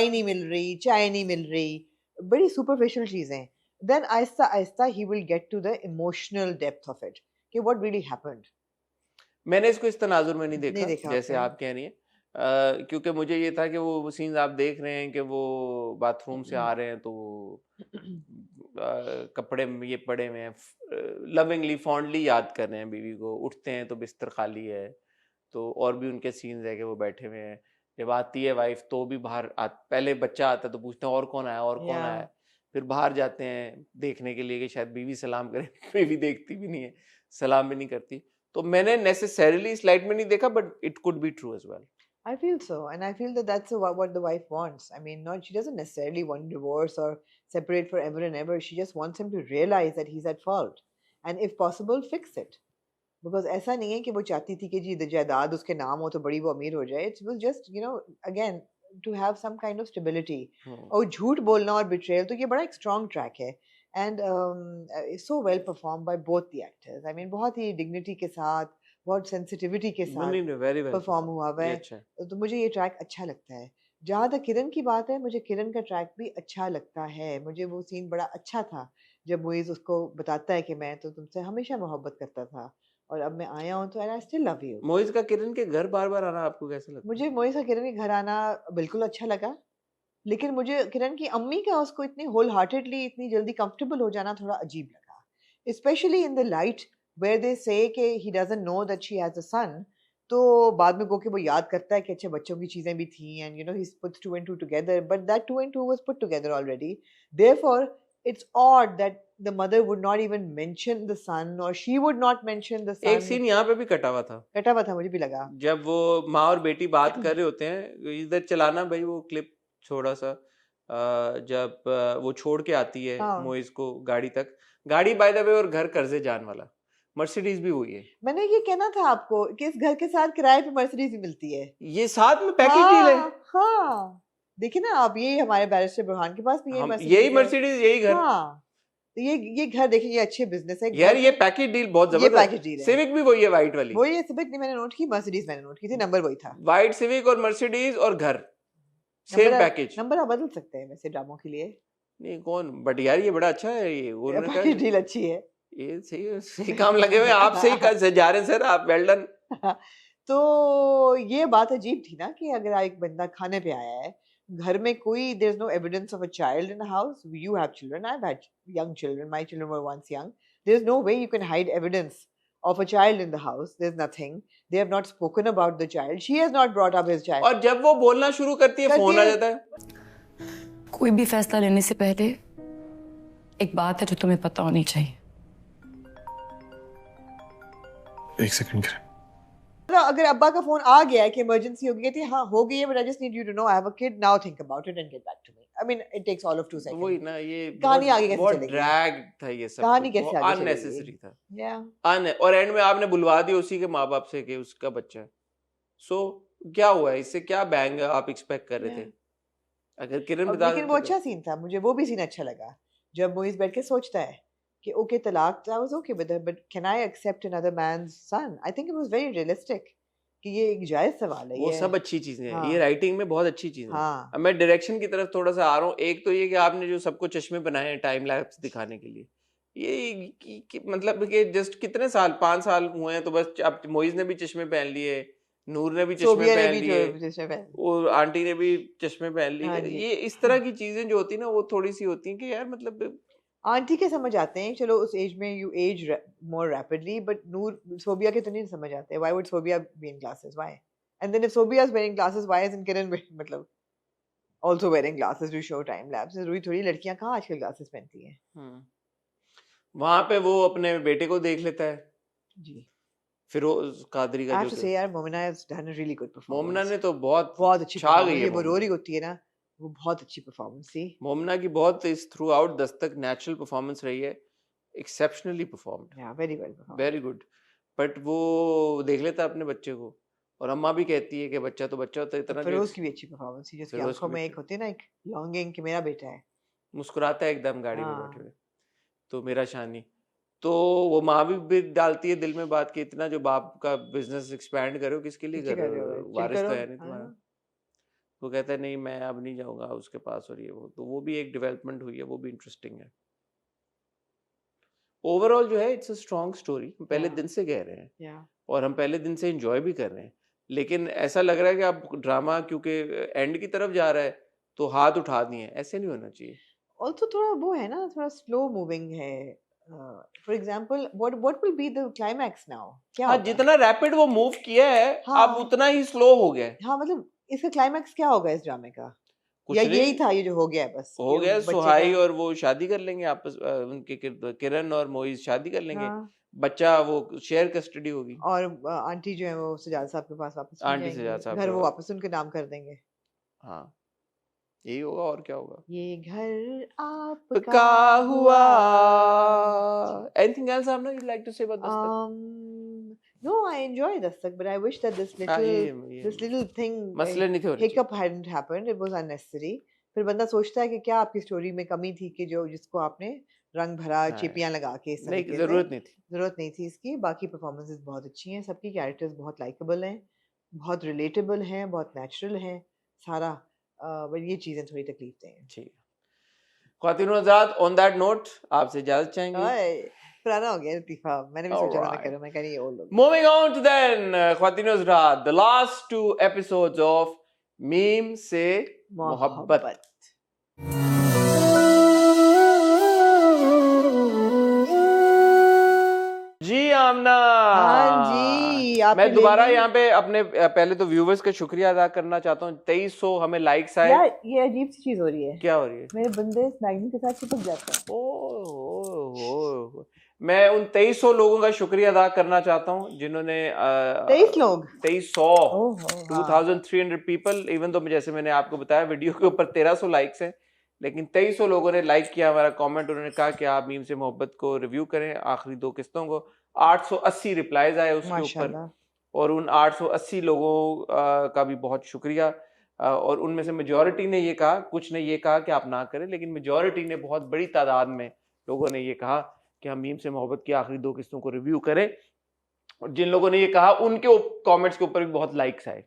B: नहीं मिल रही, चाय नहीं मिल रही, बड़ी सुपरफिशियल चीजें। देन आहिस्ता आहिस्ता he will get to the emotional depth of it कि व्हाट रियली हैपेंड।
A: मैंने इसको इस तनाजुर में नहीं देखा जैसे आप कह रही हैं, क्योंकि मुझे ये था कि वो सीन्स आप देख रहे हैं कि वो बाथरूम से आ रहे हैं तो कपड़े ये पड़े हुए हैं, लविंगली फॉन्डली याद कर रहे हैं बीवी को, उठते हैं तो बिस्तर खाली है, तो और भी उनके सीन्स है कि वो बैठे हुए हैं। जब आती है वाइफ तो भी पहले बच्चा आता है तो पूछते हैं और कौन आया, फिर बाहर जाते हैं देखने के लिए कि शायद बीवी सलाम करे, बीवी देखती भी नहीं है, सलाम भी नहीं करती। तो मैंने नेसेसरीली स्लाइड में नहीं देखा, but it could be true as well.
B: I feel so, and I feel that that's what the wife wants. I mean, she doesn't necessarily want divorce or separate forever and ever. She just wants him to realize that he's at fault, and if possible, fix it. Because ऐसा नहीं है कि वो चाहती थी कि जी जायदाद उसके नाम हो तो बड़ी वो अमीर हो जाए. It was just again to have some kind of stability. और झूठ बोलना और betrayal तो ये बड़ा एक strong track है, and it's so well performed by both the actors. I mean बहुत ही dignity के साथ, बहुत सेंसिटिविटी के साथ परफॉर्म हुआ है, तो मुझे ये ट्रैक अच्छा लगता है। जहाँ तक किरण की बात है, मुझे किरण का ट्रैक भी अच्छा लगता है, मुझे वो सीन बड़ा अच्छा था जब मोइज उसको बताता है कि मैं तो तुमसे हमेशा मोहब्बत करता था और अब मैं आया हूँ तो I still love you.
A: Moiz का किरण के घर बार बार आना आपको कैसा लगता है?
B: मुझे मोइज का किरण के घर आना बिल्कुल अच्छा लगा, लेकिन मुझे किरण की अम्मी का उसको इतनी होल हार्टेडली इतनी जल्दी कंफर्टेबल हो जाना थोड़ा अजीब लगा, especially in the light where they say कि he doesn't know that she has a son. तो बाद में वो याद करता है कि अच्छा बच्चों की चीजें भी थी and you know he puts two and two together, but that two and two was put together already, therefore it's odd that the mother would not even mention the son or she would not mention the son.
A: एक scene यहाँ पे भी कटा हुआ था,
B: मुझे भी लगा,
A: जब वो माँ और बेटी बात कर रहे होते हैं, इधर चलाना भाई वो क्लिप छोड़ा सा, जब वो छोड़ के आती है मोइज को गाड़ी तक, गाड़ी बाय द वे और घर कर्जे जान वाला, मर्सिडीज भी हुई है।
B: मैंने ये कहना था आपको कि इस घर के साथ किराए पे मर्सिडीज भी मिलती है,
A: ये साथ में पैकेज डील है।
B: हाँ देखिए ना आप, ये हमारे बैरिस्टर बुरहान के पास भी
A: यही मर्सिडीज यही घर।
B: हाँ तो ये घर देखिए, ये अच्छे बिजनेस है
A: यार, ये पैकेज डील बहुत जबरदस्त है। सिविक भी वही है, व्हाइट वाली
B: वही है, सिविक नहीं मैंने नोट की, मर्सिडीज मैंने नोट की थी, नंबर वही था,
A: व्हाइट सिविक और मर्सिडीज और घर सेम पैकेज।
B: नंबर आप बदल सकते हैं वैसे ड्रामों के लिए,
A: नहीं कौन, बट यार ये बड़ा अच्छा है, ये
B: पैकेज डील अच्छी है,
A: ये सही काम लगे हुए आप, सही जा रहे हैं सर आप, वेल डन।
B: तो ये बात अजीब थी ना कि अगर एक बंदा खाने पे आया है, घर में कोई, there's no evidence of a child in the house, you have children, I've had young children, my children were once young, there's no way you can hide evidence of a child in the house, there's nothing, they have not spoken about the child, she has not brought up his child,
A: और जब वो बोलना शुरू करती है phone आ जाता है।
D: कोई भी फैसला लेने से पहले एक बात है जो तुम्हें पता होनी चाहिए।
C: एक सेकंड कर,
B: अगर अब्बा का फोन आ गया है कि इमरजेंसी हो गई थी, हाँ हो गई है, but I just need you to know I have a kid, now think about it and get back to me, I mean it takes all of 2 seconds.
A: वही ना, ये
B: कहानी आगे कैसे चलेगी,
A: ड्रैग था ये सब,
B: कहानी कैसे आगे चलेगी,
A: अननेसेसरी था, और एंड में आपने बुलवा दिया उसी के माँ बाप से कि उसका बच्चा है, सो क्या हुआ है इससे, क्या बैंग आप एक्सपेक्ट कर रहे थे? अगर किरण बता,
B: लेकिन वो अच्छा सीन था, मुझे वो भी सीन अच्छा लगा जब मोइज बैठ के सोचता है कि ओके तलाक, I was okay with it, but can I accept another man's son, I think it was very realistic कि ये एक जायज सवाल है,
A: वो सब अच्छी चीजें हैं, ये राइटिंग में बहुत अच्छी चीजें हैं। अब मैं डायरेक्शन की तरफ थोड़ा सा आ रहा हूँ, एक तो ये कि आपने जो सबको चश्मे बनाए हैं टाइम लैप्स दिखाने के लिए, ये मतलब कि जस्ट कितने साल, 5 साल हुए हैं, तो बस अब मोइज ने भी चश्मे पहन लिए, नूर ने भी चश्मे पहन लिए, और आंटी ने भी चश्मे पहन लिए, ये इस तरह की चीजें जो होती है ना, वो थोड़ी सी होती हैं कि यार मतलब
B: आंटी के समझ आते हैं, चलो उस एज में you age more rapidly, but Noor Sobia के तो नहीं समझ आते, why would Sobia be in classes, why, and then if Sobia is wearing glasses, why is Kiran मतलब also wearing glasses to show time lapse, जरूरी थोड़ी लड़कियां कहां आजकल ग्लासेस पहनती हैं।
A: वहां पे वो अपने बेटे को देख लेता है जी, फिरोज कादरी का,
B: जो से यार Momina has done a really good performance,
A: Momina ने तो बहुत
B: अच्छी छा गई है, वो रो रही होती है ना, वो बहुत अच्छी परफॉर्मेंस थी
A: मोमिना की, बहुत इस through out Dastak natural performance रही है, एक्सेप्शनली परफॉर्म्ड,
B: या very well performed,
A: very good, but वो देख लेता है अपने बच्चे को, और अम्मा भी कहती है कि बच्चा तो बच्चा होता है, इतना
B: फिरोज की भी अच्छी परफॉर्मेंस थी, जिसकी आंखों में एक होती है ना एक लॉन्गिंग कि मेरा बेटा है,
A: मुस्कुराता है एकदम गाड़ी में बैठे हुए, तो मेरा शानी, तो वो माँ भी डालती है दिल में बात कि इतना जो बाप का बिजनेस एक्सपैंड करो किसके लिए कर रहे हो, वारिस तो है नहीं तुम्हारा, वो कहता है नहीं मैं अब नहीं जाऊंगा उसके पास, और ये वो, तो वो भी एक डेवलपमेंट हुई है, वो भी इंटरेस्टिंग है। ओवरऑल जो है इट्स अ स्ट्रॉन्ग स्टोरी, हम पहले दिन से कह रहे हैं और हम पहले दिन से एंजॉय भी कर रहे हैं, लेकिन ऐसा लग रहा है कि अब ड्रामा क्योंकि एंड की तरफ जा रहा है तो हाथ उठा दिए, ऐसे नहीं होना चाहिए।
B: ऑल्सो थोड़ा वो है ना, थोड़ा स्लो मूविंग है, for example what will be the climax now, क्या
A: हाँ, जितना रैपिड वो मूव किया है अब उतना ही स्लो हो गया है।
B: हाँ मतलब इसका क्लाइमैक्स क्या होगा इस ड्रामे का, या यही था ये जो हो गया है, बस
A: हो गया, सुहाई और वो शादी कर लेंगे आपस, उनके किरण और मोइज शादी कर लेंगे, बच्चा वो शेयर कस्टडी होगी,
B: और आंटी जो है वो सजाद साहब के पास वापस,
A: आंटी सजाद साहब
B: घर वो वापस उनके नाम कर देंगे,
A: हाँ यही होगा, और क्या होगा,
B: ये घर आपका हुआ।
A: Anything else, Amna, you'd like to say about Dastak?
B: No, I enjoy Dastak, but I wish that this little thing, hiccup hadn't happened. It was unnecessary. फिर बंदा सोचता है कि क्या आपकी स्टोरी में कमी थी कि जो जिसको आपने रंग भरा चिपियां लगा के,
A: नहीं जरूरत नहीं थी
B: इसकी। बाकी परफॉर्मेंसेस बहुत अच्छी हैं, सबकी कैरेक्टर्स बहुत लाइकेबल हैं, बहुत रिलेटेबल हैं, बहुत नेचुरल हैं, सारा बट ये चीजें थोड़ी तकलीफ दें।
A: ठीक, ख्वातीन हज़रात, ऑन दैट नोट आपसे इजाजत चाहेंगे।
B: पुराना हो गया लतीफा, मैंने भी सोचा मैं करूं, मैं कहीं ओल्ड हो गया।
A: मूविंग ऑन टू देन ख्वातीन हज़रात, the last 2 episodes of Meem से मोहब्बत। जी आमना,
B: हाँ जी,
A: मैं दोबारा यहाँ पे अपने पहले तो व्यूवर्स का शुक्रिया अदा करना चाहता हूँ। 2300 हमें लाइक्स आए।
B: यार ये अजीब सी चीज हो रही है।
A: क्या हो रही है?
B: मेरे बंदे इस मैगजीन के साथ चिपक जाते हैं।
A: ओह, मैं उन 2300 लोगों का शुक्रिया अदा करना चाहता हूँ जिन्होंने
B: 23 लोग,
A: 2300 2300 पीपल, इवन तो जैसे मैंने आपको बताया वीडियो के ऊपर 1300 लाइक्स हैं, लेकिन 2300 लोगों ने लाइक किया हमारा कमेंट। उन्होंने कहा कि आप मीम से मोहब्बत को रिव्यू करें, आखिरी 2 किस्तों को। 880 रिप्लाईज आए उसके ऊपर, और उन 880 लोगों का भी बहुत शुक्रिया। और उनमें से मेजॉरिटी ने ये कहा, कुछ ने ये कहा कि आप ना करें, लेकिन मेजॉरिटी ने, बहुत बड़ी तादाद में लोगों ने ये कहा कि हम मीम से मोहब्बत की आखिरी 2 किस्तों को रिव्यू करें। और जिन लोगों ने ये कहा उनके कमेंट्स के ऊपर भी बहुत लाइक्स आए।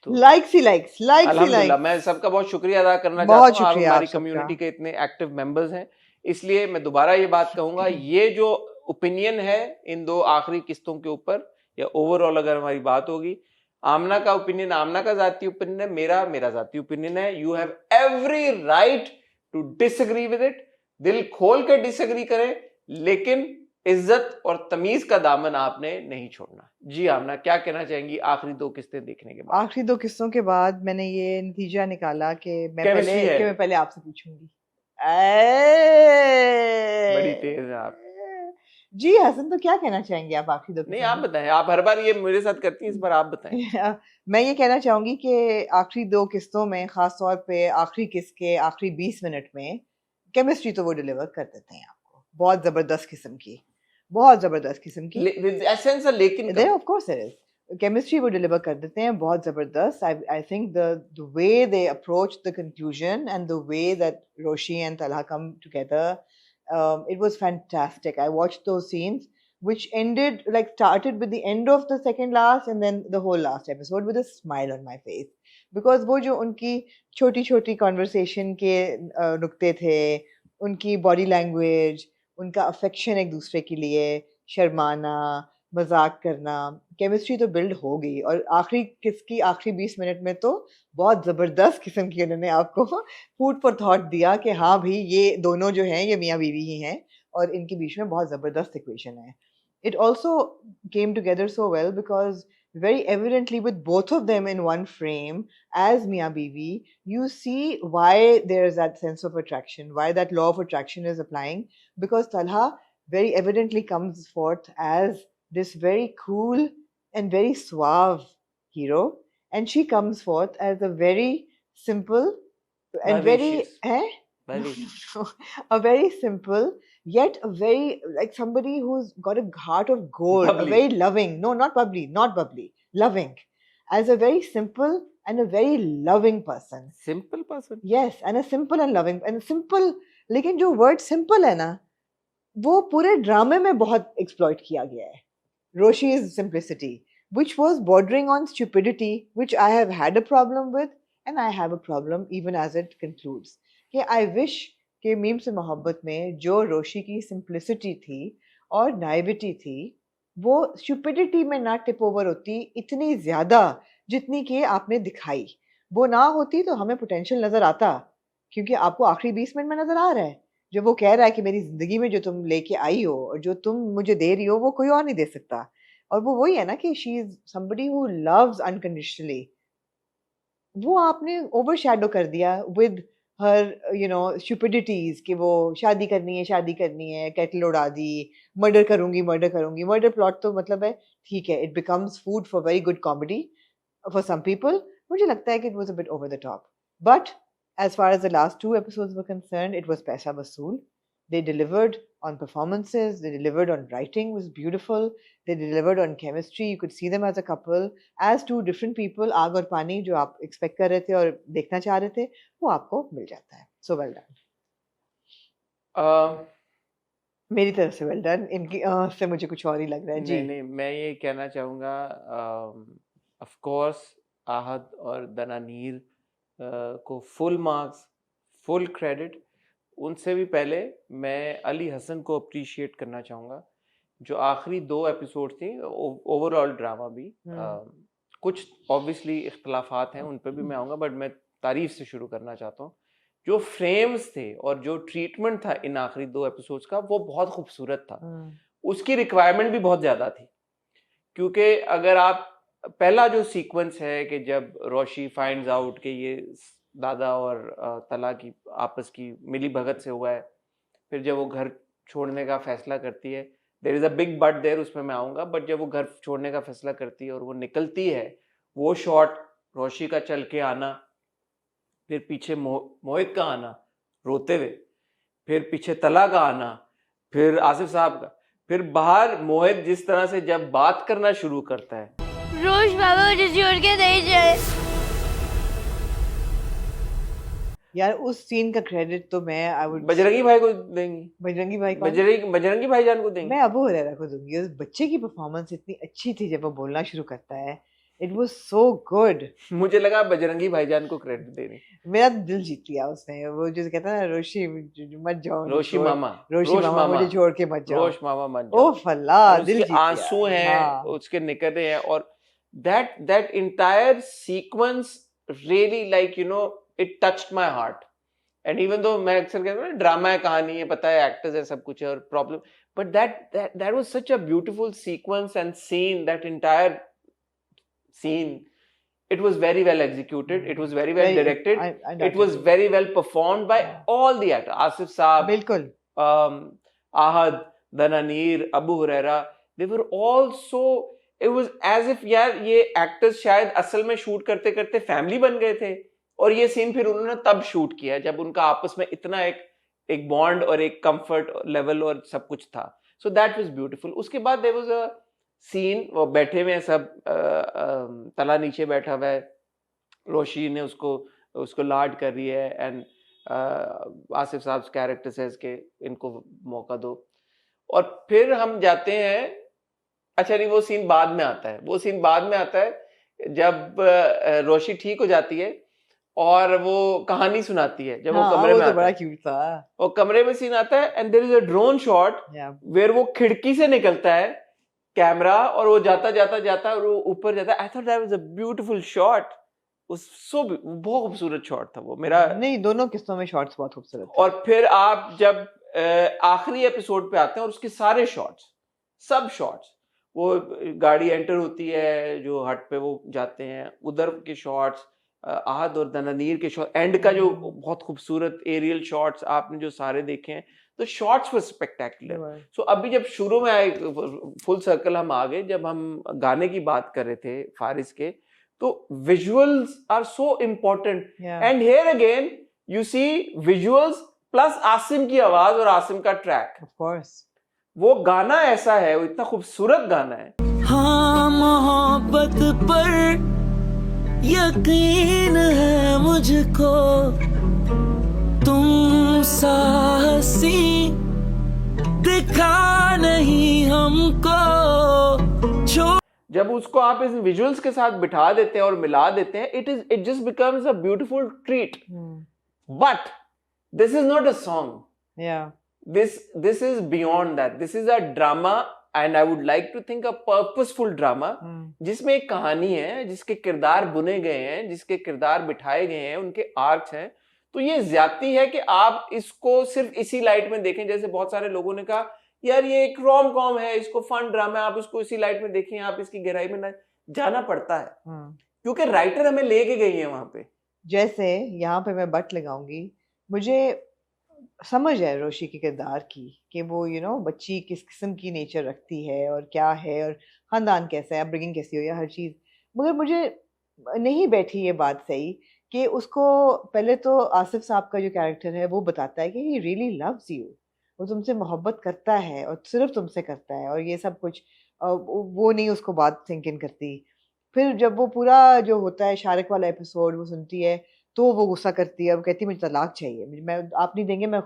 B: तो लाइक्स ही लाइक्स,
A: अल्हम्दुलिल्लाह, मैं सबका बहुत शुक्रिया अदा करना चाहता हूँ। आप हमारी कम्युनिटी के इतने एक्टिव मेंबर्स हैं, इसलिए मैं दोबारा ये बात कहूंगा, ये जो ओपिनियन है इन 2 आखिरी किस्तों के ऊपर, या ओवरऑल अगर हमारी बात होगी, आमना का ओपिनियन आमना का जाती ओपिनियन है, मेरा जाती ओपिनियन है। You have every right to disagree with it, दिल खोल कर डिसएग्री करें, लेकिन इज्जत और तमीज का दामन आपने नहीं छोड़ना। जी आमना, क्या कहना चाहेंगी आखिरी 2 किस्तें देखने के बाद?
B: आखिरी 2 किस्तों के बाद मैंने ये नतीजा निकाला कि मैं पहले आपसे पूछूंगी।
A: बड़ी तेज है आप।
B: जी हसन, तो क्या कहना चाहेंगे आप आखिरी 2?
A: नहीं, आप बताएं, आप हर बार ये मेरे साथ करती हैं, इस बार आप बताएं।
B: मैं ये कहना चाहूंगी कि आखिरी 2 किस्तों में, खास तौर पे आखिरी किस्त के आखिरी 20 मिनट में केमिस्ट्री तो वो डिलीवर कर देते हैं आपको, बहुत जबरदस्त किस्म की, बहुत जबरदस्त किस्म की। लेकिन of course there is chemistry वो डिलीवर कर देते हैं, बहुत जबरदस्त। I think the way they approach the conclusion and the way that Roshi and Talha come together, it was fantastic. I watched those scenes which started with the end of the second last and then the whole last episode with a smile on my face, because वो जो उनकी छोटी छोटी conversation के नुक्ते थे, उनकी body language, उनका affection एक दूसरे के लिए, शर्माना, मजाक करना, केमिस्ट्री तो बिल्ड हो गई। और आखिरी 20 मिनट में तो बहुत ज़बरदस्त किस्म की उन्होंने आपको फूड फॉर थॉट दिया कि हाँ भी ये दोनों जो हैं ये मियाँ बीवी ही हैं और इनके बीच में बहुत ज़बरदस्त इक्वेशन है। It also came together so well because very evidently with both of them in one frame as Mia Bibi, you see why there is that sense of attraction, why that law of attraction is applying, because Talha very evidently comes forth as this very cool and very suave hero, and she comes forth as a very simple and a very simple yet a very, like, somebody who's got a heart of gold, bubbly. A very loving, no, not bubbly, loving, as a very simple and a very loving person.
A: Simple person?
B: Yes, and a simple and loving, and simple, लेकिन जो word simple है ना, वो पूरे ड्रामे में बहुत exploit किया गया है. Roshi's simplicity, which was bordering on stupidity, which I have had a problem with, and I have a problem even as it concludes. कि I wish कि मीम से मोहब्बत में जो रोशी की सिंप्लिसिटी थी और नाइविटी थी, वो स्टुपिडिटी में ना टिप ओवर होती इतनी ज़्यादा जितनी कि आपने दिखाई। वो ना होती तो हमें पोटेंशियल नज़र आता, क्योंकि आपको आखिरी 20 मिनट में नज़र आ रहा है जो वो कह रहा है कि मेरी ज़िंदगी में जो तुम लेके आई हो और जो तुम मुझे दे रही हो वो कोई और नहीं दे सकता। और वो वही है ना कि she is somebody who loves unconditionally. वो आपने ओवरशैडो कर दिया विद हर स्टुपिडिटीज कि वो शादी करनी है, केटल उड़ा दी, मर्डर करूंगी। मर्डर प्लॉट तो मतलब है ठीक है, it becomes food for very good comedy for some people. मुझे लगता है कि it was a bit over the top, but as far as the last 2 episodes were concerned, it was paisa vasool. They delivered on performances, they delivered on writing, was beautiful, they delivered on chemistry. You could see them as a couple, as 2 different people, आग और पानी, जो आप expect कर रहे थे और देखना चाह रहे थे, वो आपको मिल जाता है. So well done. मेरी तरफ से well done. इनकी से मुझे कुछ और ही लग रहा है जी.
A: नहीं, मैं ये कहना चाहूँगा, of course आहद और दनानीर को फुल मार्क्स, फुल क्रेडिट। उनसे भी पहले मैं अली हसन को अप्रिशिएट करना चाहूँगा, जो आखिरी 2 एपिसोड थी, ओवरऑल ड्रामा भी कुछ ऑब्वियसली इख्तलाफात हैं, उन पर भी मैं आऊँगा, बट मैं तारीफ से शुरू करना चाहता हूँ। जो फ्रेम्स थे और जो ट्रीटमेंट था इन आखिरी 2 एपिसोड्स का, वो बहुत खूबसूरत था। उसकी रिक्वायरमेंट भी बहुत ज़्यादा थी, क्योंकि अगर आप पहला जो सीक्वेंस है कि जब रोशी फाइंड्स आउट कि ये दादा और तला की आपस की मिली भगत से हुआ है, फिर जब वो घर छोड़ने का फैसला करती है, there is a big but there, उसमें मैं आऊँगा, बट जब वो घर छोड़ने का फैसला करती है और वो निकलती है, वो शॉट रोशी का चल के आना, फिर पीछे मोहित का आना रोते हुए, फिर पीछे तला का आना, फिर आसिफ साहब का, फिर बाहर मोहित जिस तरह से जब बात करना शुरू करता है,
E: रोश बाबा मुझे छोड़ के नहीं जाए।
B: यार उस सीन का क्रेडिट तो मैं
A: बजरंगी भाई को देंगी।
B: बजरंगी भाई को,
A: बजरंगी भाईजान को देंगी।
B: मैं अबू हुरैरा को दूंगी। उस बच्चे की परफॉर्मेंस इतनी अच्छी थी जब वो बोलना शुरू करता है, इट वाज सो गुड।
A: मुझे लगा बजरंगी भाईजान को क्रेडिट देनी।
B: मेरा दिल जीत लिया उसने। वो जो कहता है ना, रोशी मत जाओ,
A: रोशी मामा
B: मुझे छोड़ के मत जाओ,
A: रोश मामा मत जाओ।
B: ओ फल्ला, दिल जीत लिया।
A: आंसू हैं उसके निकल रहे हैं, और that entire sequence really, like, you know, it touched my heart. And even though मैं अक्सर कहता हूँ ड्रामा है, कहानी है, पता है एक्टर्स है, सब कुछ है और problem, but that was such a beautiful sequence and scene, that entire scene, it was very well executed, it was very well directed, it was very well performed by all the actors, Asif Saab,
B: बिल्कुल,
A: Ahad, Dananir, Abu Huraira, they were all so, it was as if यार ये actors शायद असल में shoot करते करते family बन गए थे, और ये सीन फिर उन्होंने तब शूट किया जब उनका आपस में इतना एक बॉन्ड और एक कंफर्ट लेवल और सब कुछ था। So that was beautiful. उसके बाद देयर वाज अ सीन, वो बैठे हुए हैं सब, तला नीचे बैठा हुआ है, रोशी ने उसको लाड कर रही है, एंड आसिफ साहब कैरेक्टर सेज के इनको मौका दो, और फिर हम जाते हैं, अच्छा नहीं वो सीन बाद में आता है, वो सीन बाद में आता है जब रोशी ठीक हो जाती है और वो कहानी सुनाती है, जब वो कमरे में आता है, बड़ा क्यूट था, वो कमरे में सीन आता है, and there is a drone shot where वो खिड़की से निकलता है कैमरा, और वो जाता और वो ऊपर जाता है। आई thought that was a beautiful shot, बहुत खूबसूरत शॉट था वो। मेरा
B: नहीं, दोनों किस्तों में शॉट्स बहुत खूबसूरत थे।
A: और फिर आप जब आखिरी एपिसोड पे आते हैं और उसके सारे शॉट्स, सब शॉट्स, वो गाड़ी एंटर होती है जो हट पे वो जाते हैं, उधर के शॉट्स, आहद और दनानीर के शॉट, एंड का जो बहुत खूबसूरत एरियल शॉट्स आपने जो सारे देखे हैं, तो शॉट्स वर स्पेक्टेकुलर। सो अभी जब शुरू में आए, फुल सर्कल हम आ गए, जब हम गाने की बात कर रहे थे फारिस के, तो visuals are so important, and here again you see visuals plus Asim की आवाज और आसिम का ट्रैक।
B: ऑफ कोर्स
A: वो गाना ऐसा है, वो इतना खूबसूरत गाना है।
F: हाँ, मोहब्बत पर यकीन है मुझको, तुम साहसी दिखा नहीं हमको। जब उसको आप इस विजुअल्स के साथ बिठा देते हैं और मिला देते हैं, it just becomes a beautiful treat. But this is not a song, this is beyond that. This is a drama, and I would like to think a purposeful drama, जिसमें एक कहानी है, जिसके किरदार बुने गए हैं, जिसके किरदार बिठाए गए हैं, उनके आर्क्स हैं। तो ये ज्यादती है कि आप इसको सिर्फ इसी लाइट में देखें, जैसे बहुत सारे लोगों ने कहा यार ये एक रोम कॉम है, इसको फन ड्रामा है, आप इसको इसी लाइट में देखें, आप इसकी गहराई में ना जाना पड़ता है, क्योंकि राइटर हमें लेके गई है वहां पे।
B: जैसे यहाँ पे मैं बट लगाऊंगी, मुझे समझ है रोशी के किरदार की कि वो बच्ची किस किस्म की नेचर रखती है और क्या है, और खानदान कैसा है, अपब्रिंगिंग कैसी हो, या हर चीज़, मगर मुझे नहीं बैठी ये बात सही कि उसको पहले तो आसिफ साहब का जो कैरेक्टर है वो बताता है कि ही रियली लव्स यू, वो तुमसे मोहब्बत करता है और सिर्फ तुमसे करता है, और ये सब कुछ वो नहीं उसको बात थिंक इन करती। फिर जब वो पूरा जो होता है शारिक वाला एपिसोड वो सुनती है, तो वो गुस्सा करती है, वो कहती है मुझे तलाक चाहिए, मैं आप नहीं देंगे, मैं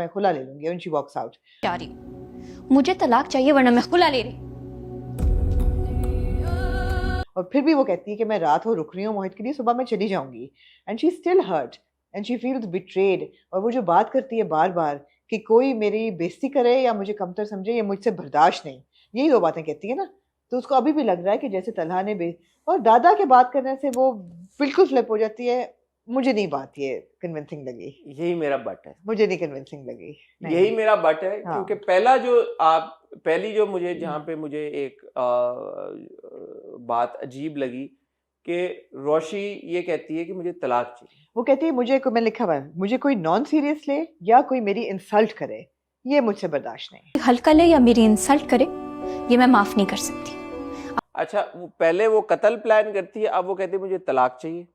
B: खुला ले लूंगी, and she walks out।
E: मुझे तलाक चाहिए वरना मैं खुला ले रही।
B: और फिर भी वो कहती है कि मैं रात को रुक रही हूँ मोहित के लिए, सुबह मैं चली जाऊंगी, and she still hurt and she feels betrayed. और वो जो बात करती है बार बार कि कोई मेरी बेइज्जती करे या मुझे कमतर समझे, ये मुझसे बर्दाश्त नहीं, यही दो बातें कहती है ना। तो उसको अभी भी लग रहा है कि जैसे तलहा ने और दादा के बात करने से वो बिल्कुल फ्लिप हो जाती है। मुझे नहीं बात ये कन्विंसिंग लगी।
A: यही मेरा बट है,
B: मुझे नहीं कन्विंसिंग लगी।
A: यही मेरा बट है। हाँ। क्योंकि पहली जो मुझे जहाँ पे मुझे एक बात अजीब लगी कि रोशी ये कहती है कि मुझे तलाक चाहिए।
B: वो कहती है मुझे मैं लिखा हुआ है, मुझे कोई नॉन सीरियस ले या कोई मेरी इंसल्ट करे, ये मुझसे बर्दाश्त नहीं।
G: हल्का ले या मेरी इंसल्ट करे, ये मैं माफ नहीं कर सकती।
A: अच्छा, वो पहले वो कत्ल प्लान करती है, अब वो कहती है मुझे तलाक चाहिए।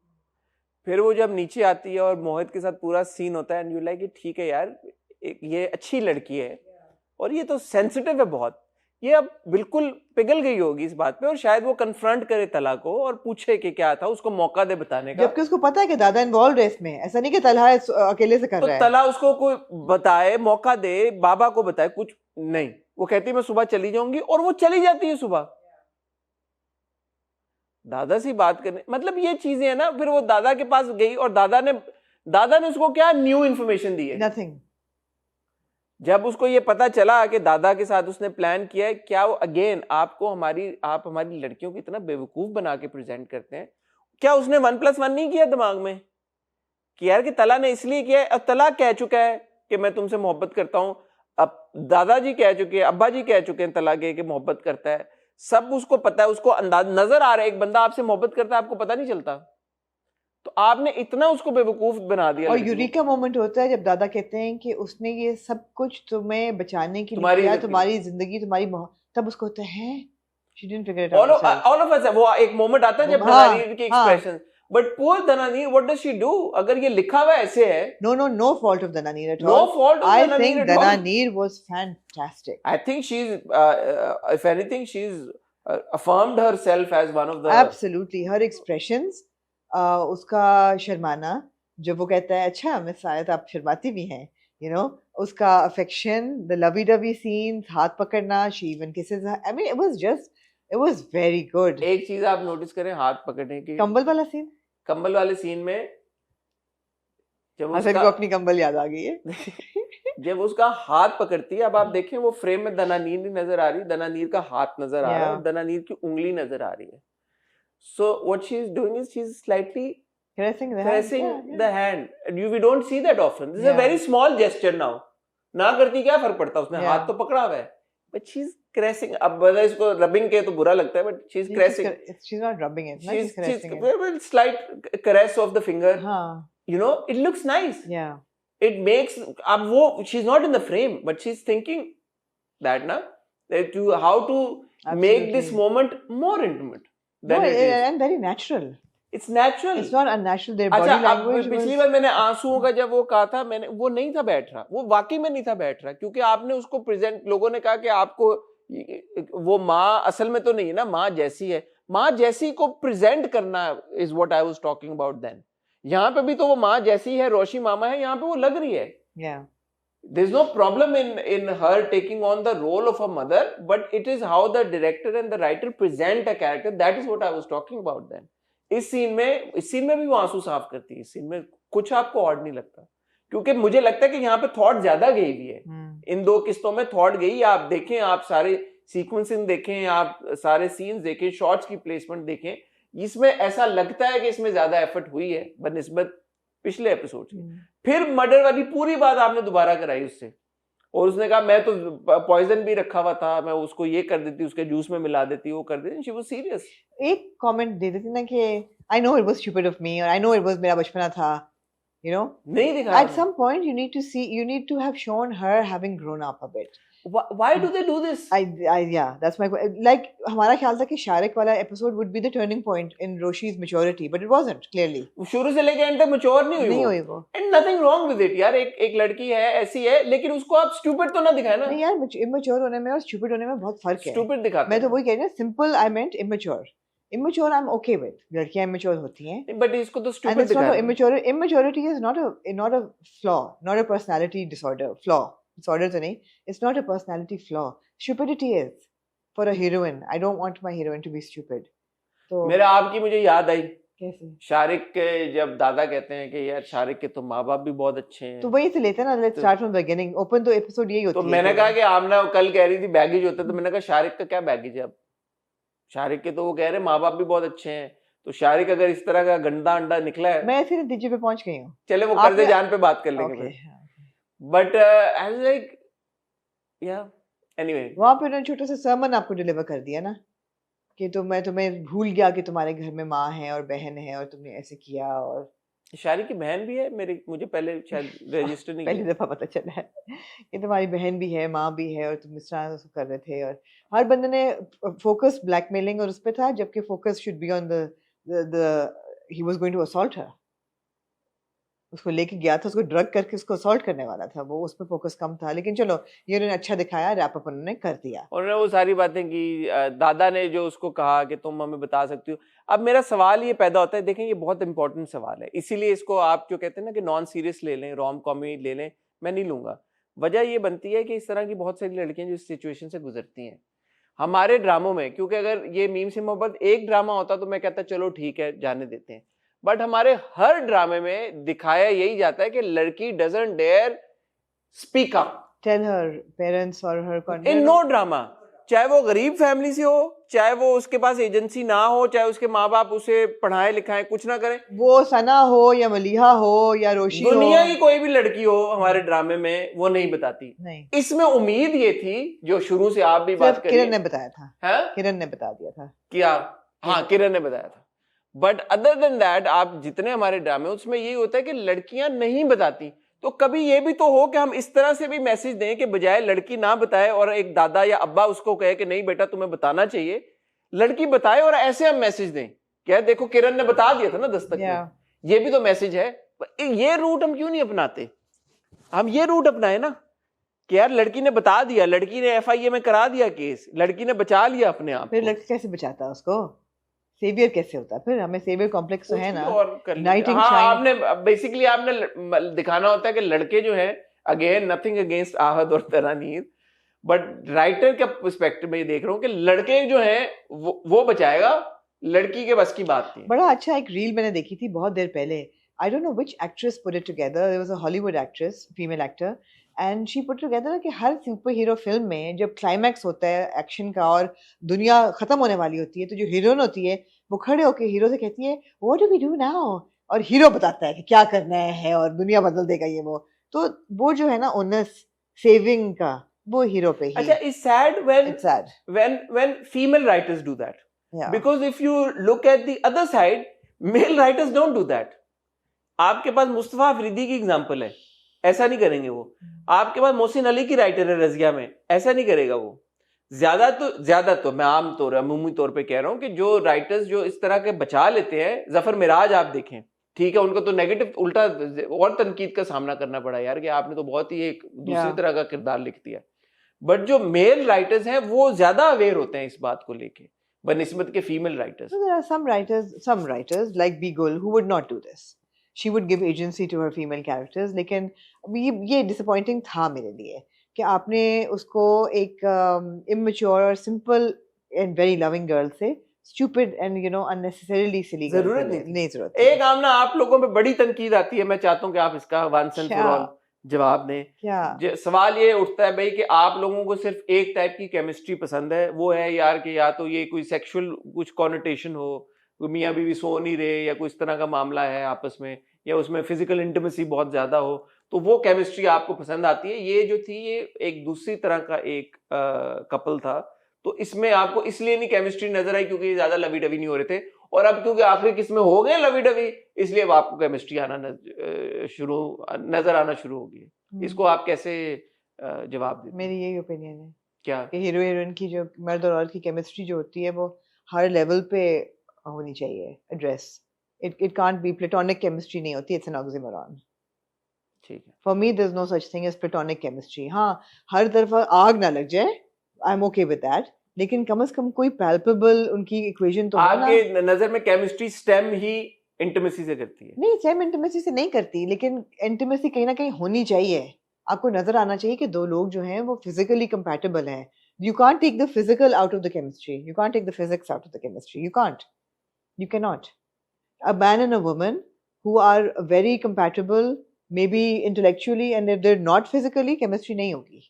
A: फिर वो जब नीचे आती है और मोहित के साथ पूरा सीन होता है एंड यू लाइक ठीक है यार, ये अच्छी लड़की है और ये तो सेंसिटिव है बहुत, ये अब बिल्कुल पिघल गई होगी इस बात पे, और शायद वो कन्फ्रंट करे तला को और पूछे कि क्या था, उसको मौका दे बताने का।
B: जबकि उसको पता है कि दादा इन्वॉल्व है इसमें, ऐसा नहीं कि तला अकेले से कर रहा है।
A: तो तला उसको कोई बताए, मौका दे, बाबा को बताए, कुछ नहीं। वो कहती है मैं सुबह चली जाऊंगी और वो चली जाती है सुबह दादा से बात करने। मतलब ये चीजें है ना। फिर वो दादा के पास गई और दादा ने उसको क्या न्यू इन्फॉर्मेशन दी है?
B: नथिंग।
A: जब उसको ये पता चला कि दादा के साथ उसने प्लान किया है, क्या वो अगेन आप हमारी लड़कियों की इतना बेवकूफ बना के प्रेजेंट करते हैं? क्या उसने 1+1 नहीं किया दिमाग में कि यार कि तला ने इसलिए किया है? अब तला कह चुका है कि मैं तुमसे मोहब्बत करता हूं, अब दादाजी कह चुके हैं, अब्बा जी कह चुके हैं तला के कि मोहब्बत करता है, सब उसको पता है, उसको अंदाज नजर आ रहा है एक बंदा आपसे मोहब्बत करता है, आपको पता नहीं चलता। तो आपने इतना उसको बेवकूफ बना दिया।
B: और यूरिका मोमेंट होता है जब दादा कहते हैं कि उसने ये सब कुछ तुम्हें बचाने के लिए किया, तुम्हारी जिंदगी, तुम्हारी तब उसको होता है she didn't figure it out.
A: All of us, वो एक मोमेंट आता है जब धनानीर की expression, but poor Dananeer, what does she do? अगर ये लिखा हुआ ऐसे है,
B: no fault of Dhananir at all.
A: No fault of
B: I
A: Dhananir
B: think
A: at all.
B: Dhananir was fantastic.
A: I think she's if anything she's affirmed herself as one of the
B: absolutely her expressions, उसका शर्माना, जब वो कहता है अच्छा मैं शायद आप शर्माती भी हैं, you know, उसका affection, the lovey dovey scenes, हाथ पकड़ना, she even kisses her. I mean it was very good.
A: एक चीज आप नोटिस करें हाथ पकड़ने की, कंबल वाले सीन में
B: जब उसका अपनी कंबल याद आ गई है
A: जब उसका हाथ पकड़ती है, अब आप देखें वो फ्रेम में धनानीर नहीं नजर आ रही, धनानीर का हाथ नजर आ रहा है, धनानीर की उंगली नजर आ रही है। So what she is doing is she is slightly
B: caressing
A: the hand. We don't see that often. This is a very small gesture now. ना करती क्या फर्क पड़ता, उसने हाथ तो पकड़ा हुआ है, but she is caressing. अब बता इसको rubbing के तो बुरा लगता है, but she is caressing.
B: She's not rubbing it.
A: She's caressing it. Slight caress of the finger. You know, it looks nice.
B: Yeah.
A: It makes अब वो she's not in the frame, but she's thinking that ना that how to make this moment more intimate.
B: No, and very natural.
A: It's natural.
B: It's not unnatural. Their body language.
A: पिछली बार मैंने आंसुओं का जब वो कहा था, मैंने वो नहीं था बैठ रहा, वो वाकई में नहीं था बैठ रहा, क्योंकि आपने उसको प्रेजेंट, लोगों ने कहा कि आपको वो माँ असल में तो नहीं है ना, माँ जैसी है, माँ जैसी को प्रेजेंट करना is what I was talking about then. यहाँ पे भी तो वो माँ जैसी है, रोशी मामा है, यहाँ पे वो लग रही है.
B: Yeah.
A: There's no problem in her taking on the role of a mother, but it is how the director and the writer present a character. That is what I was talking about then. इस scene में भी वो आंसू साफ करती है। इस scene में कुछ आपको ऑड नहीं लगता, क्योंकि मुझे लगता है कि यहाँ पे थॉट ज्यादा गई हुई है। इन दो किस्तों में थॉट गई। आप देखें, आप सारे सीक्वेंसिंग देखें, आप सारे सीन्स देखें, शॉट्स की प्लेसमेंट देखें, इसमें ऐसा लगता है कि इसमें ज्यादा एफर्ट हुई है बनिस्बत पिछले एपिसोड से। फिर मर्डर वाली पूरी बात आपने दोबारा कराई उससे, और उसने कहा मैं तो पॉइजन भी रखा हुआ था, मैं उसको ये कर देती, उसके जूस में मिला देती, वो कर देती। She was serious. एक
B: कमेंट दे देती ना कि I know it was stupid of me, और आई नो इट वाज मेरा बचपना था, you know,
A: नहीं दिखा।
B: At some point you need to have shown her having grown up a bit.
A: Why do they do this?
B: Yeah, that's my like हमारा ख्याल था कि शारिक वाला episode would be the turning point in Roshi's maturity, but it wasn't clearly.
A: शुरू से लेके and तक mature नहीं हुई वो। And nothing wrong with it यार, एक लड़की है, ऐसी है, लेकिन उसको आप stupid तो ना दिखाए ना।
B: नहीं यार, immature होने में और stupid होने में बहुत फर्क है।
A: Stupid दिखाते।
B: मैं तो वही कह रही हूँ, simple I meant immature. Immature I'm okay with. लड़कियां immature होती हैं।
A: But इसको तो stupid दिखाया।
B: Immaturity is not a flaw, not a personality disorder. Disorder तो नहीं, it's not a personality flaw. Stupidity is for a heroine. I don't want my heroine to be stupid. तो
A: मेरा आपकी मुझे याद आई
B: कैसे
A: शारिक के जब दादा कहते हैं कि यार शारिक के तो माँ बाप भी बहुत अच्छे हैं,
B: तो वही से लेते हैं ना, let's start from the beginning, open तो एपिसोड यही होती
A: तो
B: है।
A: मैंने कहा कि आमना कल कह रही थी बैगेज होता है, तो मैंने कहा शारिक का क्या बैगेज है? अब शारिक के तो वो कह रहे माँ बाप भी बहुत अच्छे हैं, तो शारिक अगर इस तरह का गंदा अंडा निकला है,
B: मैं फिर नतीजे पे पहुंच गई हूँ।
A: चले वो कर्जे जान पे बात कर लेंगे फिर, बट आई वाज लाइक या एनीवे
B: वहां पे उन्होंने छोटा सा सर्मन आपको डिलीवर कर दिया ना कि तो मैं तुम्हें भूल गया कि तुम्हारे घर में माँ है और बहन है और तुमने ऐसे किया। और
A: शारिक की बहन भी है मेरी, मुझे पहले शायद रजिस्टर नहीं
B: पहली दफा पता चला है कि तुम्हारी बहन भी है, माँ भी है, और तुम इस तरह से कर रहे थे। और हर बंदे ने फोकस ब्लैकमेलिंग और उस पे था, जबकि focus should be on the he was going to assault her. उसको लेके गया था, उसको ड्रग करके उसको असॉल्ट करने वाला था, वो उस पर फोकस कम था। लेकिन चलो ये उन्होंने अच्छा दिखाया, रैप अप उन्होंने कर दिया।
A: उन्होंने वो सारी बातें की, दादा ने जो उसको कहा कि तुम हमें बता सकती हो। अब मेरा सवाल ये पैदा होता है, देखें ये बहुत इंपॉर्टेंट सवाल है, इसीलिए इसको आप जो कहते हैं ना कि नॉन सीरियस ले लें, रोम कॉमी ले लें, मैं नहीं लूंगा। वजह ये बनती है कि इस तरह की बहुत सारी लड़कियां जो इस सिचुएशन से गुजरती हैं हमारे ड्रामों में, क्योंकि अगर ये मीम से मोहब्बत एक ड्रामा होता तो मैं कहता चलो ठीक है जाने देते हैं, बट हमारे हर ड्रामे में दिखाया यही जाता है कि लड़की doesn't dare speak up,
B: tell her parents और हर
A: इन नो ड्रामा, चाहे वो गरीब फैमिली से हो, चाहे वो उसके पास एजेंसी ना हो, चाहे उसके माँ बाप उसे पढ़ाए लिखाएं, कुछ ना करें,
B: वो सना हो या मलिहा हो या रोशी हो,
A: दुनिया की कोई भी लड़की हो हमारे ड्रामे में वो नहीं बताती।
B: नहीं,
A: इसमें उम्मीद ये थी जो शुरू से आप भी बात करिए,
B: किरण ने बताया था, किरण ने बता दिया था
A: क्या, हाँ किरण ने बताया था, बट अदर देन दैट आप जितने हमारे ड्रामे उसमें यही होता है कि लड़कियां नहीं बताती। तो कभी ये भी तो हो कि हम इस तरह से भी मैसेज दें कि बजाय लड़की ना बताए और एक दादा या अब्बा उसको कहे कि नहीं बेटा तुम्हें बताना चाहिए, लड़की बताए और ऐसे हम मैसेज दें क्या देखो किरण ने बता दिया था ना दस्तक में, ये भी तो मैसेज है। ये रूट हम क्यों नहीं अपनाते? हम ये रूट अपनाए ना कि यार लड़की ने बता दिया, लड़की ने FIA में करा दिया केस, लड़की ने बचा लिया अपने आप।
B: फिर लड़की कैसे बचाता है उसको? सेवियर कैसे होता है? फिर हमें सेवियर कॉम्प्लेक्स तो है ना,
A: नाइट इन शाइन। आपने बेसिकली आपने दिखाना होता है कि लड़के जो है, अगेन नथिंग अगेंस्ट आहद और तरानीर, बट राइटर के पर्सपेक्टिव में ये देख रहा हूँ कि लड़के जो है वो बचाएगा, लड़की के बस की बात थी।
B: बड़ा अच्छा एक रील मैंने देखी थी बहुत देर पहले, I don't know which actress put it together, there was a Hollywood actress, female actor, and she put together कि हर सुपर हीरो फिल्म में जब क्लाइमैक्स होता है एक्शन का और दुनिया खत्म होने वाली होती है, तो जो हीरोइन होती है वो खड़े होकर हीरो से कहती है what do we do now, और हीरो बताता है कि क्या करना है और दुनिया बदल देगा ये वो। तो वो जो है ना ओनस सेविंग का, वो हीरो पे ही।
A: अच्छा, it's sad when female writers do that, because if you look at the other side, mail writers don't do that. आपके पास मुस्तफा अफरीदी की एग्जांपल है, ऐसा नहीं करेंगे वो। आपके पास मोहसिन अली की राइटर है रजिया में, ऐसा नहीं करेगा वो। ज्यादा तो मैं आम तौर अमूमी तौर पे कह रहा हूं कि जो राइटर्स जो इस तरह के बचा लेते हैं, जफर मिराज आप देखें, ठीक है, उनको तो नेगेटिव उल्टा और तनकीद का सामना करना पड़ा यार कि आपने तो बहुत ही एक दूसरी तरह का किरदार लिख दिया। बट जो मेल राइटर्स हैं वो ज्यादा अवेयर होते हैं इस बात को लेके बनिस्बत के female writers.
B: There are some writers like B. Gul who would not do this. She would give agency to her female characters. लेकिन ये disappointing था मेरे लिए कि आपने उसको एक immature और simple and very loving girl से stupid and unnecessarily silly
A: जरूरत नहीं। एक आमना आप लोगों पे बड़ी तनकीद आती है, मैं चाहता हूँ कि आप इसका once and for all जवाब दें। सवाल ये उठता है भाई कि आप लोगों को सिर्फ एक टाइप की केमिस्ट्री पसंद है, वो है यार कि या तो ये कोई सेक्सुअल कुछ कॉनोटेशन हो, मियाँ बीवी सो नहीं रहे या कोई इस तरह का मामला है आपस में, या उसमें फिजिकल इंटीमेसी बहुत ज्यादा हो, तो वो केमिस्ट्री आपको पसंद आती है। ये जो थी ये एक दूसरी तरह का एक कपल था, तो इसमें आपको इसलिए नहीं केमिस्ट्री नजर आई क्योंकि ज्यादा लवी डवी नहीं हो रहे थे, और अब क्योंकि आखिरी किस में हो गए लवी डवी, इसलिए अब आपको केमिस्ट्री आना नजर आना शुरू हो गई। इसको आप कैसे जवाब देते?
B: मेरी यही ओपिनियन है
A: क्या
B: कि हीरो हीरोइन की जो मर्द और औरत की केमिस्ट्री जो होती है वो हर लेवल पे होनी चाहिए address. It can't be platonic chemistry नहीं होती, इट्स एन ऑक्सीमोरॉन।
A: ठीक है,
B: for me there is no such thing as platonic chemistry. हाँ, हर तरफ आग ना लग जाए, I am okay with that, लेकिन कम से कम कोई पैल्पेबल उनकी इक्वेशन तो हो ना।
A: आपके नजर में केमिस्ट्री स्टेम ही इंटीमेसी से करती है?
B: नहीं, स्टेम इंटीमेसी से नहीं करती, लेकिन इंटीमेसी कहीं ना कहीं होनी चाहिए। आपको नजर आना चाहिए कि दो लोग जो हैं वो फिजिकली कंपैटिबल हैं। You can't take the physical out of the chemistry, you can't take the physics out of the chemistry, you can't. You cannot. A man and a woman who are very compatible, maybe intellectually, and if they're not physically, chemistry नहीं होगी.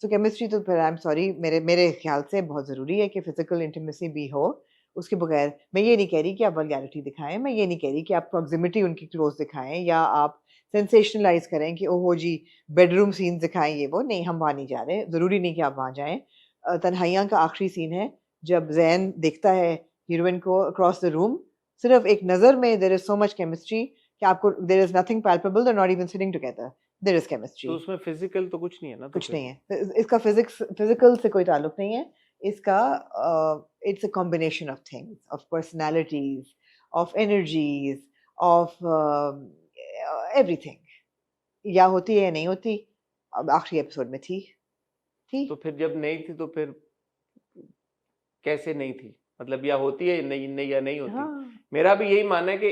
B: So chemistry तो फिर I'm sorry, मेरे ख्याल से बहुत ज़रूरी है कि physical intimacy भी हो. उसके बगैर मैं ये नहीं कह रही कि आप वल्गैरिटी दिखाएं, मैं ये नहीं कह रही कि आप प्रॉक्सिमिटी उनकी क्लोज दिखाएं या आप सेंसेशनलाइज करें कि ओहो जी बेडरूम सीन दिखाएं, ये वो नहीं, हम वहाँ नहीं जा रहे, ज़रूरी नहीं कि आप वहाँ जाएं. तन्हाइयाँ का आखिरी सीन है जब ज़ैन देखता है हीरोइन को अक्रॉस द रूम, सिर्फ एक नज़र में there is so much chemistry कि आपको there is nothing palpable, they are not even sitting together, there is chemistry.
A: तो उसमें फिजिकल तो कुछ नहीं है ना?
B: कुछ नहीं है, इसका फिजिकल से कोई ताल्लुक नहीं है. इसका it's a combination of things, of personalities, of energies, of everything. या होती है या नहीं होती. अब आखिरी एपिसोड में थी.
A: तो फिर जब नहीं थी तो फिर कैसे नहीं थी? मतलब या होती है नहीं या नहीं होती. हाँ. मेरा भी यही मानना है कि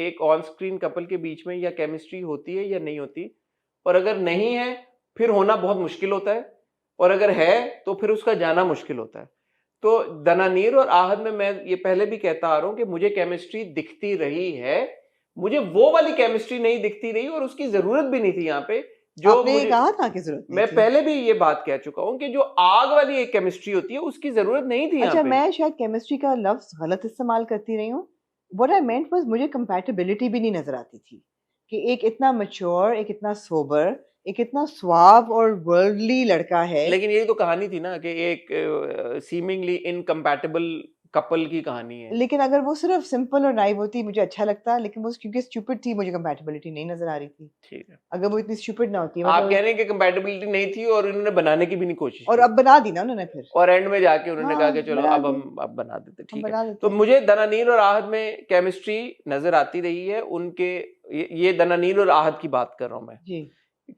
A: एक ऑन स्क्रीन कपल के बीच में या केमिस्ट्री होती है या नहीं होती, और अगर नहीं है फिर होना बहुत मुश्किल होता है, और अगर है तो फिर उसका जाना मुश्किल होता है. तो दनानीर और आहद में मैं ये पहले भी कहता आ रहा हूं कि मुझे केमिस्ट्री दिखती रही है, मुझे वो वाली केमिस्ट्री नहीं दिखती रही, और उसकी जरूरत भी नहीं थी यहाँ पे. जो
B: आपने कहा था कि जरूरत
A: मैं पहले भी ये बात कह चुका हूँ कि जो आग वाली एक केमिस्ट्री होती है उसकी जरूरत नहीं थी.
B: अच्छा, मैं शायद केमिस्ट्री का लफ्ज गलत इस्तेमाल करती रही हूँ. व्हाट आई मेंट वाज मुझे कंपैटिबिलिटी भी नहीं नजर आती थी कि एक इतना मैच्योर, एक इतना सोबर, एक इतना स्वाब और वर्ल्डली लड़का है.
A: लेकिन यही तो कहानी थी ना कि एक सीमिंगली इनकम्पैटिबल कपल की कहानी है.
B: लेकिन अगर वो सिर्फ सिंपल और नाइव होती मुझे अच्छा लगता, लेकिन वो क्योंकि स्टूपिड थी मुझे कंपैटिबिलिटी नहीं नजर आ रही थी.
A: ठीक है.
B: अगर वो इतनी स्टूपिड ना होती.
A: आप कह रहे हैं कि कंपैटिबिलिटी नहीं थी और उन्होंने बनाने की भी नहीं कोशिश
B: और अब बना दी ना उन्होंने फिर, और
A: एंड में जाके उन्होंने कहा कि चलो अब बना देते. ठीक है. तो मुझे दनानीर और आहद में केमिस्ट्री नजर आती रही है. उनके ये दनानीर और आहद की बात कर रहा हूँ मैं जी,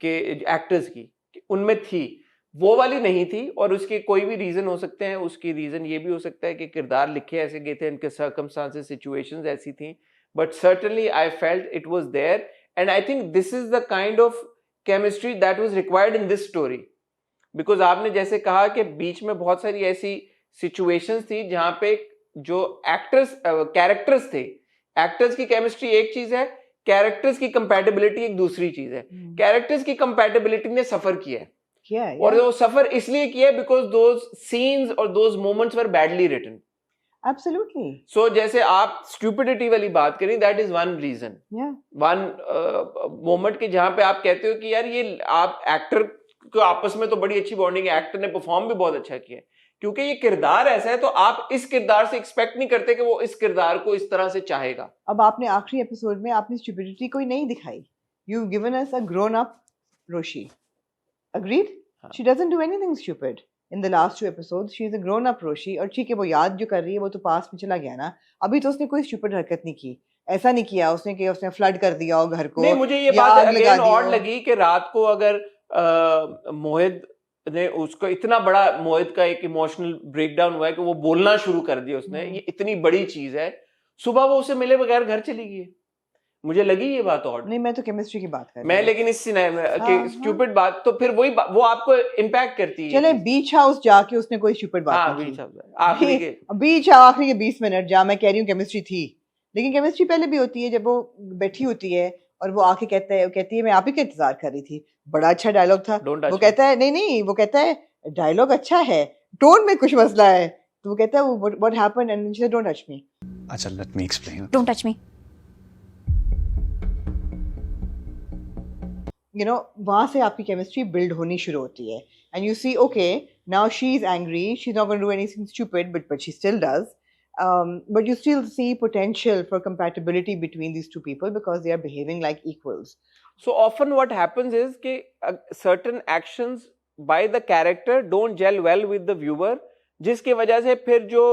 A: कि एक्टर्स की उनमें थी, वो वाली नहीं थी. और उसके कोई भी रीजन हो सकते हैं. उसकी रीजन ये भी हो सकता है कि किरदार लिखे ऐसे गए थे, इनके सर्कमस्टांसेस, सिचुएशंस ऐसी थी, but certainly I felt it was there, and I think this is the kind of chemistry that was required in this story. Because आपने जैसे कहा कि बीच में बहुत सारी ऐसी सिचुएशंस थी जहां पे जो एक्टर्स कैरेक्टर्स थे, एक्टर्स की केमिस्ट्री एक चीज है, कैरेक्टर्स की कंपैटिबिलिटी एक दूसरी चीज है. कैरेक्टर्स की कंपैटिबिलिटी ने सफर किया है. और वो सफर इसलिए किया है बिकॉज दोज सीन्स और those moments were badly written.
B: Absolutely.
A: So जैसे आप स्टूपिडिटी वाली बात करें, that is one reason, one moment के जहां पे आप कहते हो कि यार ये आप एक्टर को आपस में तो बड़ी अच्छी बॉन्डिंग है, एक्टर ने परफॉर्म भी बहुत अच्छा किया है, क्योंकि ये किरदार ऐसा है, तो आप इस किरदार से एक्सपेक्ट नहीं करते कि वो इस किरदार को इस तरह से चाहेगा.
B: अब आपने आखिरी एपिसोड में आपने स्टूपिडिटी कोई नहीं दिखाई. You given us a grown up Roshi. Agreed? She doesn't do anything stupid. In the last 2 episodes, she is a grown-up Roshi. और ठीक है, वो याद जो कर रही है वो तो पास में चला गया ना. अभी तो उसने कोई stupid हरकत नहीं की. ऐसा नहीं किया उसने कि उसने फ्लड कर दिया हो घर को.
A: नहीं, मुझे ये बात अगेन ऑड लगी कि रात को अगर मोहित ने उसको इतना बड़ा, मोहित का एक इमोशनल ब्रेकडाउन हुआ है कि वो बोलना शुरू कर दिया उसने, ये इतनी बड़ी चीज है, सुबह वो उसे मिले बगैर घर चली गई. मुझे लगी ये बात और
B: नहीं, मैं तो केमिस्ट्री की बात कर रही हूं.
A: मैं लेकिन इस स्टूपिड बात तो फिर वो आपको इम्पैक्ट करती है.
B: चले बीच हाउस जाके उसने कोई स्टूपिड बात
A: नहीं
B: की. बीच आखिरी के 20 मिनट जहाँ मैं कह रही हूँ केमिस्ट्री थी, लेकिन केमिस्ट्री पहले भी होती है जब वो बैठी होती है और वो आके कहती है मैं आप ही का इंतजार कर रही थी. बड़ा अच्छा डायलॉग था. वो कहता है नहीं, वो कहता है डायलॉग अच्छा है, टोन में कुछ मसला है. तो वो कहता है what happened and she said don't touch me.
H: अच्छा, let me explain.
G: Don't touch me.
B: You know, वहाँ से आपकी केमिस्ट्री बिल्ड होनी शुरू होती है. And you see, okay, now she's angry, she's not going to do anything stupid, but she still does. But you still see potential for compatibility between these two people because they are behaving like equals.
A: So often what happens is that certain actions by the character don't gel well with the viewer, जिसकी वजह से फिर जो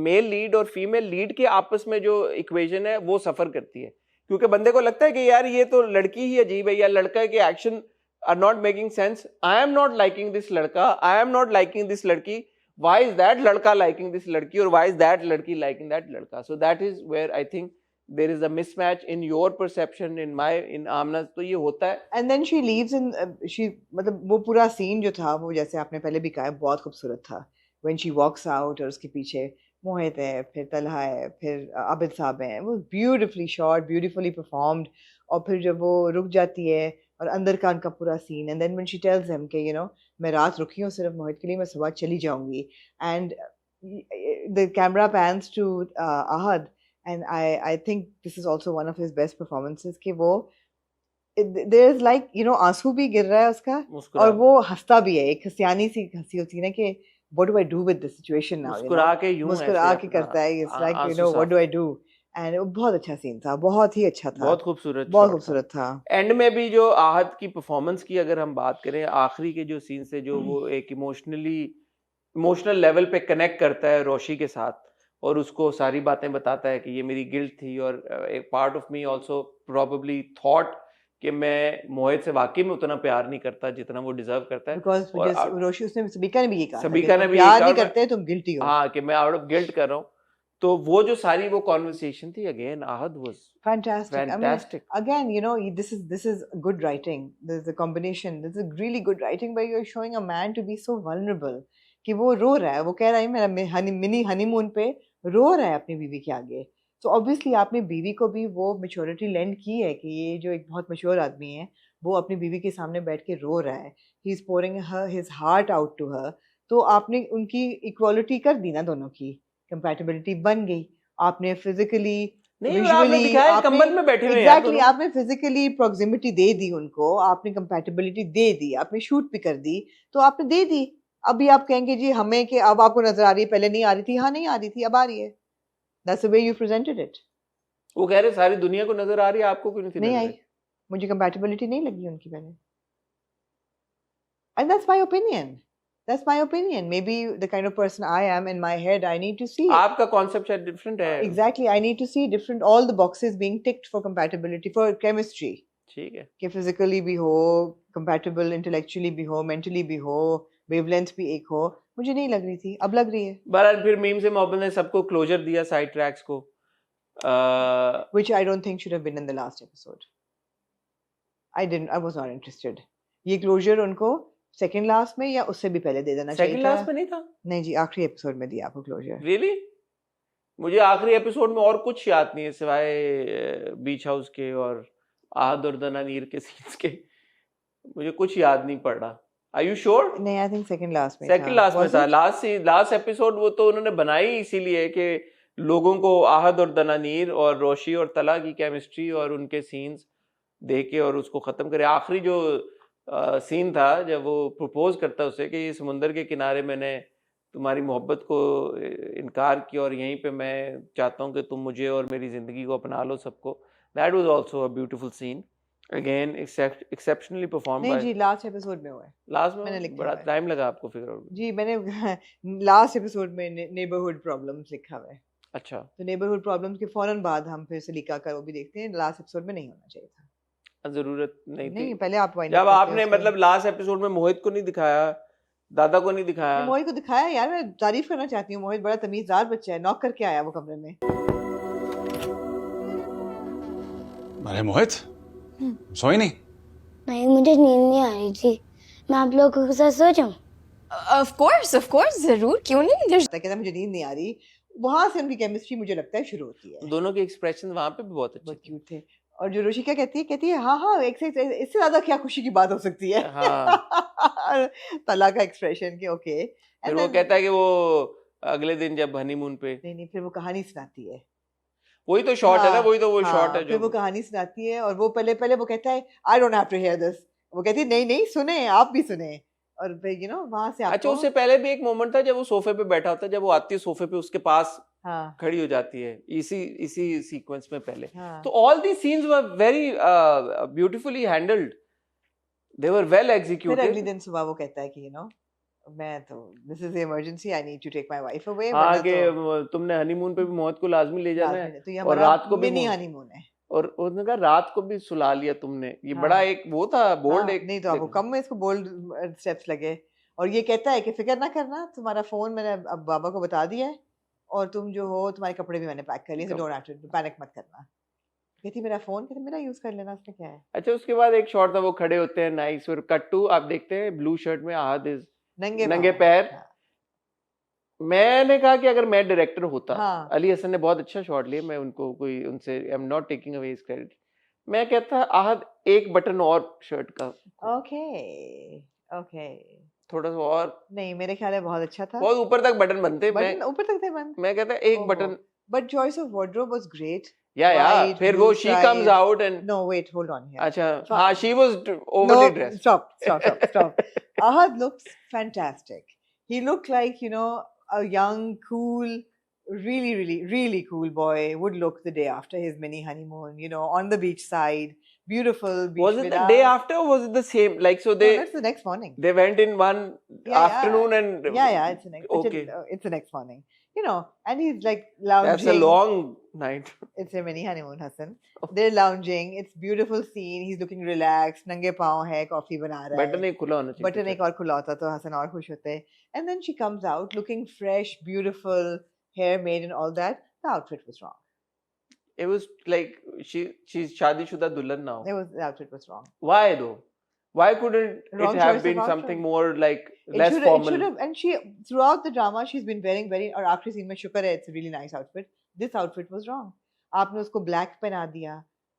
A: male lead और female lead के आपस में जो इक्वेशन है वो सफर करती है, क्योंकि बंदे को लगता है कि यार ये तो लड़की ही अजीब है या लड़का के action are not making sense. I am not liking this लड़का, I am not liking this लड़की. व्हाई इज दैट लड़का लाइकिंग दिस लड़की और व्हाई इज दैट लड़की लाइकिंग दैट लड़का? So that is where I think there is a mismatch in your perception, in Amna. तो ये होता है.
B: And then she leaves in, she मतलब वो पूरा सीन जो था वो जैसे आपने पहले भी कहा बहुत खूबसूरत था. व्हेन शी वॉक्स आउट और उसके पीछे मोहित है, फिर तलहा है, फिर आबिद साहब हैं, वो ब्यूटीफुली शॉट, ब्यूटीफुली परफॉर्म्ड। और फिर जब वो रुक जाती है और अंदर का उनका पूरा scene, and then when she tells him कि यू नो मैं रात रुकी हूँ सिर्फ मोहित के लिए, मैं सुबह चली जाऊंगी, and the camera pans to Ahad, and I think this is also one of his best performances कि वो there is like you know आंसू भी गिर रहा है उसका और वो हंसता भी है, एक हंसियानी सी हंसी होती है ना कि what do I do with this situation now,
F: मुस्कुरा के यूं
B: मुस्कुरा के करता है, it's like you know what do I do, and वो बहुत अच्छा सीन था, बहुत ही अच्छा था,
F: बहुत खूबसूरत
B: था।
F: एंड में भी जो आहद की परफॉर्मेंस की अगर हम बात करें, आखिरी के जो सीन से जो वो एक इमोशनल लेवल पे कनेक्ट करता है रोशी के साथ और उसको सारी बातें बताता है कि ये मेरी गिल्ट थी, और एक part of me also probably thought कि मैं मोहित से वाकई में उतना प्यार नहीं करता जितना वो डिजर्व करता है,
B: बिकॉज़ रोशी उसने सबिका ने भी ये कहा,
F: सबिका ने भी
B: प्यार नहीं करते तुम गिल्टी हो,
F: हाँ कि मैं आउट ऑफ गिल्ट कर रहा हूँ। तो वो जो सारी वो कॉन्वर्सेशन थी, again Ahad was
B: fantastic. I mean, again, you know, this is good writing. There's a combination. This is really good writing where you're showing a man to be so vulnerable कि वो रो रहा है, वो कह रहा है मेरा मिनी हनीमून पे रो रहा है अपनी बीवी के आगे। तो ऑब्वियसली आपने बीवी को भी वो मैच्योरिटी लेंड की है कि ये जो एक बहुत मैच्योर आदमी है वो अपनी बीवी के सामने बैठ के रो रहा है, he is pouring his heart out to her. तो आपने उनकी इक्वालिटी कर दी ना, दोनों की कंपैटिबिलिटी बन गई। आपने फिजिकली
F: कंबल में बैठे हुए
B: एग्जैक्टली आपने फिजिकली प्रॉक्सिमिटी दे दी उनको, आपने कंपैटिबिलिटी दे दी, आपने शूट भी कर दी, तो आपने दे दी। अभी आप कहेंगे जी हमें कि अब आपको नजर आ रही है, पहले नहीं आ रही थी, हाँ नहीं आ रही थी, अब आ रही है। That's the way you presented it.
F: वो कह रहे सारी दुनिया को नजर आ रही है, आपको क्यों नहीं
B: आई? मुझे compatibility नहीं लगी उनकी पहले। And that's my opinion. That's my opinion. Maybe the kind of person I am, in my head I need to see it.
F: आपका concept शायद different है।
B: Exactly, I need to see different, all the boxes being ticked for compatibility, for chemistry.
F: ठीक है।
B: कि physically भी हो, compatible intellectually भी हो, mentally भी हो, wavelength भी एक हो। मुझे नहीं लग रही थी, अब लग रही है।
F: बहरहाल फिर मीम से मोहब्बत ने सबको क्लोजर दिया साइड ट्रैक्स को,
B: which I don't think should have been in the last episode. I was not interested. ये क्लोजर उनको सेकंड लास्ट में या उससे भी पहले दे देना चाहिए था।
F: सेकंड लास्ट में नहीं था?
B: नहीं जी, आखिरी एपिसोड में दिया आपको क्लोजर।
F: रियली? मुझे आखिरी एपिसोड में और कुछ याद नहीं है सिवाय बीच हाउस के और आहद और दनानीर के सीन्स के, मुझे कुछ याद नहीं पड़ रहा। Are you sure?
B: नहीं, I think second last में
F: था। लास्ट एपिसोड वो तो उन्होंने बनाई इसीलिए कि लोगों को आहद और दनानीर और रोशी और तला की केमिस्ट्री और उनके सीन्स देखे और उसको खत्म करे। आखिरी जो सीन था जब वो प्रपोज करता उसे कि ये समुंदर के किनारे मैंने तुम्हारी मोहब्बत को इनकार किया और यहीं पे मैं चाहता हूँ कि तुम मुझे और मेरी जिंदगी को अपना लो सबको, that was also a beautiful scene. Again, exceptionally performed
B: नहीं जी, लास्ट एपिसोड में हुआ है।
F: लास्ट में मैंने लिखा, बड़ा टाइम लगा आपको फिगर आउट?
B: जी, मैंने लास्ट एपिसोड में नेबरहुड प्रॉब्लम्स लिखा हुआ है।
F: अच्छा,
B: तो नेबरहुड प्रॉब्लम्स के फौरन बाद हम फिर सलीका का वो भी देखते हैं। लास्ट एपिसोड में नहीं होना चाहिए था,
F: जरूरत नहीं थी।
B: नहीं, पहले आप
F: जब आपने मतलब लास्ट एपिसोड में मोहित को नहीं दिखाया, दादा को नहीं दिखाया।
B: मोहित को दिखाया यार, मैं तारीफ करना चाहती हूँ, मोहित बड़ा तमीज़दार बच्चा है, नॉक करके आया वो कमरे में।
H: अरे मोहित, सोई नहीं?
E: नहीं, मुझे नींद नहीं आ रही थी, मैं आप लोगों के साथ सो जाऊं?
D: Of course, जरूर, क्यों नहीं?
B: कहता मुझे नींद नहीं आ रही, वहां से उनकी केमिस्ट्री मुझे लगता है शुरू होती है।
F: दोनों के एक्सप्रेशन वहां पे भी बहुत अच्छे,
B: बहुत क्यूट थे। और जो रोशी क्या कहती है हाँ इससे ज्यादा क्या खुशी की बात हो सकती है।
F: हाँ।
B: तला का एक्सप्रेशन कि ओके।
F: फिर वो कहता है कि वो अगले दिन जब हनीमून पे
B: नहीं फिर वो कहानी सुनाती है,
F: वही तो शॉट है ना, वही तो वो शॉट है
B: जो फिर वो कहानी सुनाती है। और वो पहले वो कहता है I don't have to hear this, वो कहती है नहीं सुने, आप भी सुने। और फिर वहां से
F: अच्छा, उससे पहले भी एक मोमेंट था जब वो सोफे पे बैठा होता है, जब वो आती है सोफे पे उसके पास खड़ी हो जाती है, इसी सीक्वेंस में पहले। तो all the scenes were very beautifully handled, they were well executed.
B: फिर अगले दिन सुबह वो कहता है कि मैं तो this is emergency, I need to take my wife away.
F: हाँ कि तुमने हनीमून पे भी मोहित को लाजमी ले जाना है,
B: तो
F: और रात को भी
B: हनीमून है,
F: और उसने कहा रात को भी सुला लिया तुमने। ये बड़ा एक वो था बोल्ड, एक
B: नहीं तो आपको कम में इसको बोल्ड स्टेप्स लगे। और ये कहता है कि फिक्र ना करना, तुम्हारा फोन मैंने अब बाबा को बता दिया है, और तुम जो हो तुम्हारे कपड़े भी मैंने पैक कर लिए, डोंट हैव टू पैनिक मत करना। कहती मेरा फोन, कहती मेरा यूज कर लेना, उसमें क्या है।
F: अच्छा, उसके बाद एक शॉट था, वो खड़े होते हैं नाइस, और कट टू आप देखते हैं ब्लू शर्ट में आहद इज नंगे पैर।
A: मैंने कहा कि अगर मैं डायरेक्टर होता,
B: हाँ.
A: अली हसन ने बहुत अच्छा शॉट लिया, मैं उनको कोई उनसे आई am not taking away his credit, मैं कहता आहद एक बटन और शर्ट का,
B: ओके
A: थोड़ा सा और,
B: नहीं मेरे ख्याल में बहुत अच्छा था,
A: बहुत ऊपर तक बटन बनते, मैं
B: ऊपर तक थे बंद,
A: मैं कहता एक button,
B: but choice of wardrobe was great,
A: या फिर वो she comes out and
B: no wait hold on here,
A: अच्छा हाँ she was overly dressed,
B: stop Ahad looks fantastic, he looked like, you know, a young cool, really cool boy would look the day after his mini honeymoon, you know, on the beach side, beautiful beach.
A: Was it the day after or was it the same, like so they,
B: no, that's the next morning,
A: they went in one afternoon and
B: it's the next,
A: okay,
B: it's the next morning, you know, and he's like lounging.
A: That's a long night.
B: It's a mini honeymoon, Hassan. They're lounging. It's beautiful scene. He's looking relaxed. नंगे पाँव है, coffee बना रहा है.
A: Button एक खुला होना चाहिए.
B: बटन एक और खुला होता तो हसन और खुश होते. And then she comes out looking fresh, beautiful, hair made and all that. The outfit was wrong.
A: It was like she's शादीशुदा दुल्हन now.
B: The outfit was wrong.
A: Why though? Why couldn't
B: Wrong
A: it have
B: choice
A: been
B: of
A: something
B: outfit.
A: more like
B: It
A: less formal?
B: It should have, and she throughout the drama she's been wearing very, और आखिरी scene में शुक्र है, it's a really nice outfit. This outfit was wrong. आपने उसको black पहना दिया,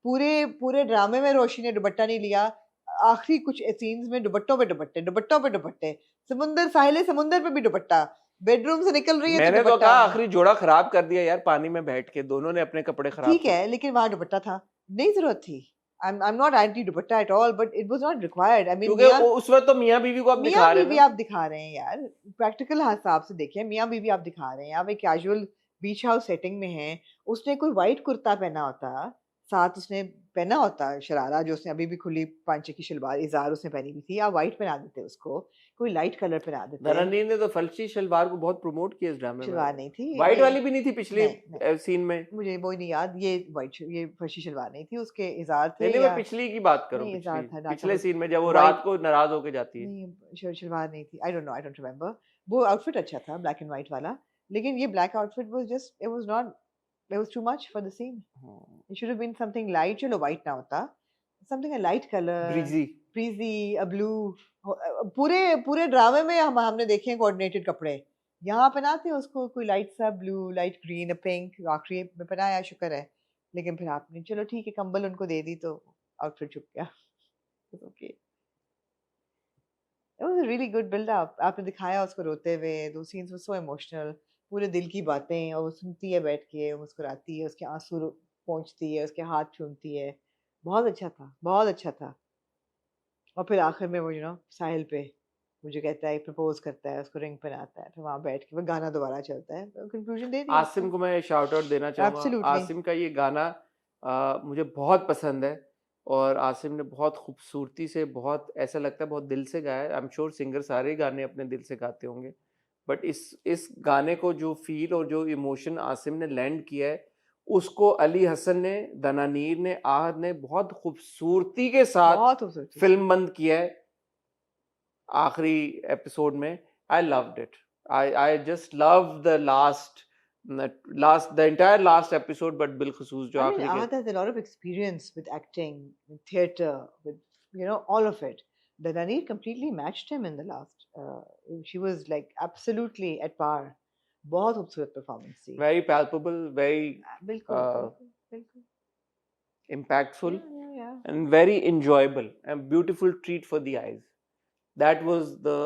B: पूरे ड्रामे में रोशी ने दुपट्टा नहीं लिया, आखिरी कुछ सीन्स में दुपट्टों पे दुपट्टे, साहिल समुंदर पे भी दुपट्टा, बेडरूम से निकल रही है,
A: मैंने तो कहा आखिरी जोड़ा खराब कर दिया यार, पानी में बैठ के दोनों ने अपने कपड़े खराब,
B: ठीक है, लेकिन वहाँ दुपट्टा था, नहीं जरूरत थी. I'm not anti dupatta at all, but it was not required. I mean,
A: क्योंकि उस वक्त तो मियाँ बीवी को आप दिखा रहे हैं,
B: आप दिखा रहे हैं यार, प्रैक्टिकल हिसाब से देखिए, मियाँ बीवी आप दिखा रहे हैं, आप एक कैजुअल बीच हाउस सेटिंग में हैं, उसने कोई व्हाइट कुर्ता पहना होता, साथ उसने पहना होता शरारा, जो उसने अभी भी खुली पांचे की शलवार इजार उसने पहनी हुई थी, या व्हाइट पहना देते उसको, कोई लाइट कलर पहना देते.
A: धरनीर ने तो फर्शी शलवार को बहुत प्रमोट किया इस ड्रामे में.
B: शलवार नहीं थी,
A: व्हाइट वाली भी नहीं थी पिछले सीन में,
B: मुझे वो नहीं याद, ये फर्शी शलवार नहीं थी, उसके इजार थे.
A: नहीं मैं पिछली की बात करूं, पिछले सीन में जब वो रात को नाराज होके जाती है,
B: नहीं शलवार नहीं थी, आई डोंट रिमेम्बर. वो आउटफिट अच्छा था ब्लैक एंड व्हाइट वाला, लेकिन ये black outfit was just, it was too much for the scene. It should have been something light, चलो white ना होता, something a light color, breezy, a blue. पूरे ड्रामे में हमने देखे हैं कोऑर्डिनेटेड कपड़े, यहाँ पहनाते हैं उसको कोई लाइट सा ब्लू, लाइट ग्रीन, पिंक, आखिरी में पहनाया, शुक्र है. लेकिन फिर आपने चलो ठीक है कंबल उनको दे दी तो आउटफिट छुप गया. Okay. It was a really good build up. आपने दिखाया उसको रोते हुए, those scenes were so emotional. पूरे दिल की बातें, और वो सुनती है बैठ के, मुस्कुराती है, उसके आंसू पोंछती है, उसके हाथ चूमती है, बहुत अच्छा था. और फिर आखिर में वो साहिल पे मुझे कहता है, प्रपोज करता है, उसको रिंग पहनाता है, फिर वहाँ बैठ के वो गाना दोबारा चलता है, कंक्लूजन दे दिया.
A: आसिम को मैं शाउट आउट देना चाहूँगा. आसिम का ये गाना मुझे बहुत पसंद है, और आसिम ने बहुत खूबसूरती से, बहुत ऐसा लगता है बहुत दिल से गाया. आई एम श्योर सिंगर सारे गाने अपने दिल से गाते होंगे, बट इस गाने को जो फील और जो इमोशन आसिम ने लैंड किया है, उसको अली हसन ने, दनानीर ने, आहद ने बहुत खूबसूरती के साथ फिल्म बंद किया है आखिरी एपिसोड में. I loved it. I just love the the entire last episode, but bilkhusuz jo
B: aakhri Ahad has a lot of experience with acting, with theatre, with all of it. Dananeer completely matched him in the last. She was like absolutely at par. बहुत खूबसूरत performance थी.
A: Very palpable, very
B: बिल्कुल
A: impactful, and very enjoyable, and beautiful treat for the eyes. That was the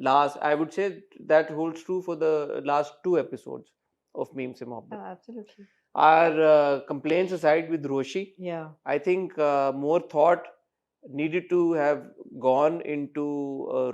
A: last. I would say that holds true for the last 2 episodes of Meem Se Mohabbat.
B: Absolutely.
A: Our complaints aside with Roshi, I think more thought needed to have gone into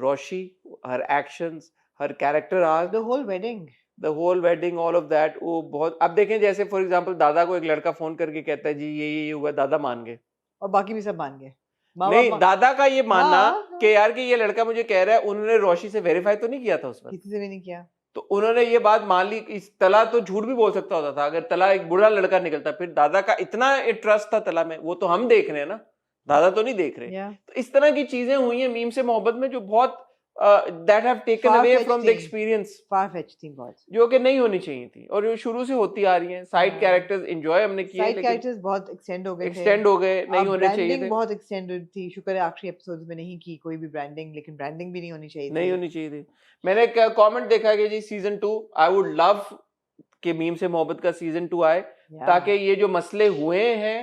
A: Roshi, her actions, her character arc,
B: the whole wedding,
A: all of that. वो बहुत, अब देखें जैसे for example दादा को एक लड़का phone करके कहता है जी ये हुआ, दादा मान गए,
B: और बाकी भी सब मान गए.
A: नहीं, दादा का ये मानना कि यार कि ये लड़का मुझे कह रहा है, उन्होंने रोशी से वेरीफाई तो नहीं किया था, उस वक्त
B: किसी से भी नहीं किया,
A: तो उन्होंने ये बात मान ली. इस तला तो झूठ भी बोल सकता होता था, अगर तला एक बुरा लड़का निकलता. फिर दादा का इतना ट्रस्ट था तला में, वो तो हम देख रहे हैं ना, दादा तो नहीं देख रहे. तो इस तरह की चीजें हुई हैं मीम से मोहब्बत में, जो बहुत
F: that have taken away from the experience.
B: Far-fetched थी बहुत,
F: जो कि नहीं होनी चाहिए थी और जो शुरू से होती आ रही हैं. साइड कैरेक्टर्स एंजॉय हमने किए,
B: साइड कैरेक्टर्स बहुत एक्सटेंड हो गए थे,
F: एक्सटेंड हो गए, नहीं होने चाहिए थे.
B: बहुत एक्सटेंडेड थी. शुक्र है आखिरी एपिसोड्स में नहीं की कोई भी ब्रांडिंग, लेकिन ब्रांडिंग भी नहीं होनी चाहिए थी.
F: नहीं होनी चाहिए थी. मैंने एक कमेंट देखा कि जी सीजन 2 आई वुड लव कि मीम से मोहब्बत का सीजन 2 आए, ताकि ये जो मसले हुए हैं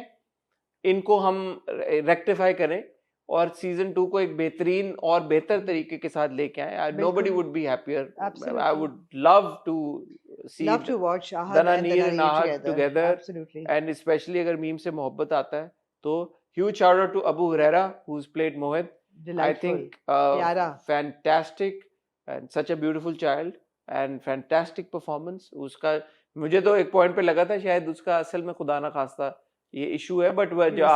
F: इनको हम रेक्टिफाई करें और सीजन 2 को एक बेहतरीन और बेहतर तरीके के साथ लेके आए. Nobody would be happier. I would love to see
B: watch
F: Dananeer and Ahat together, and especially अगर मीम से मोहब्बत आता है तो huge shout out to Abu Huraira who has played Mohit. I think fantastic and such a beautiful child and fantastic performance. उसका मुझे तो एक point पे लगा था शायद उसका असल में खुदा ना खास्ता ये इशू है, बट जो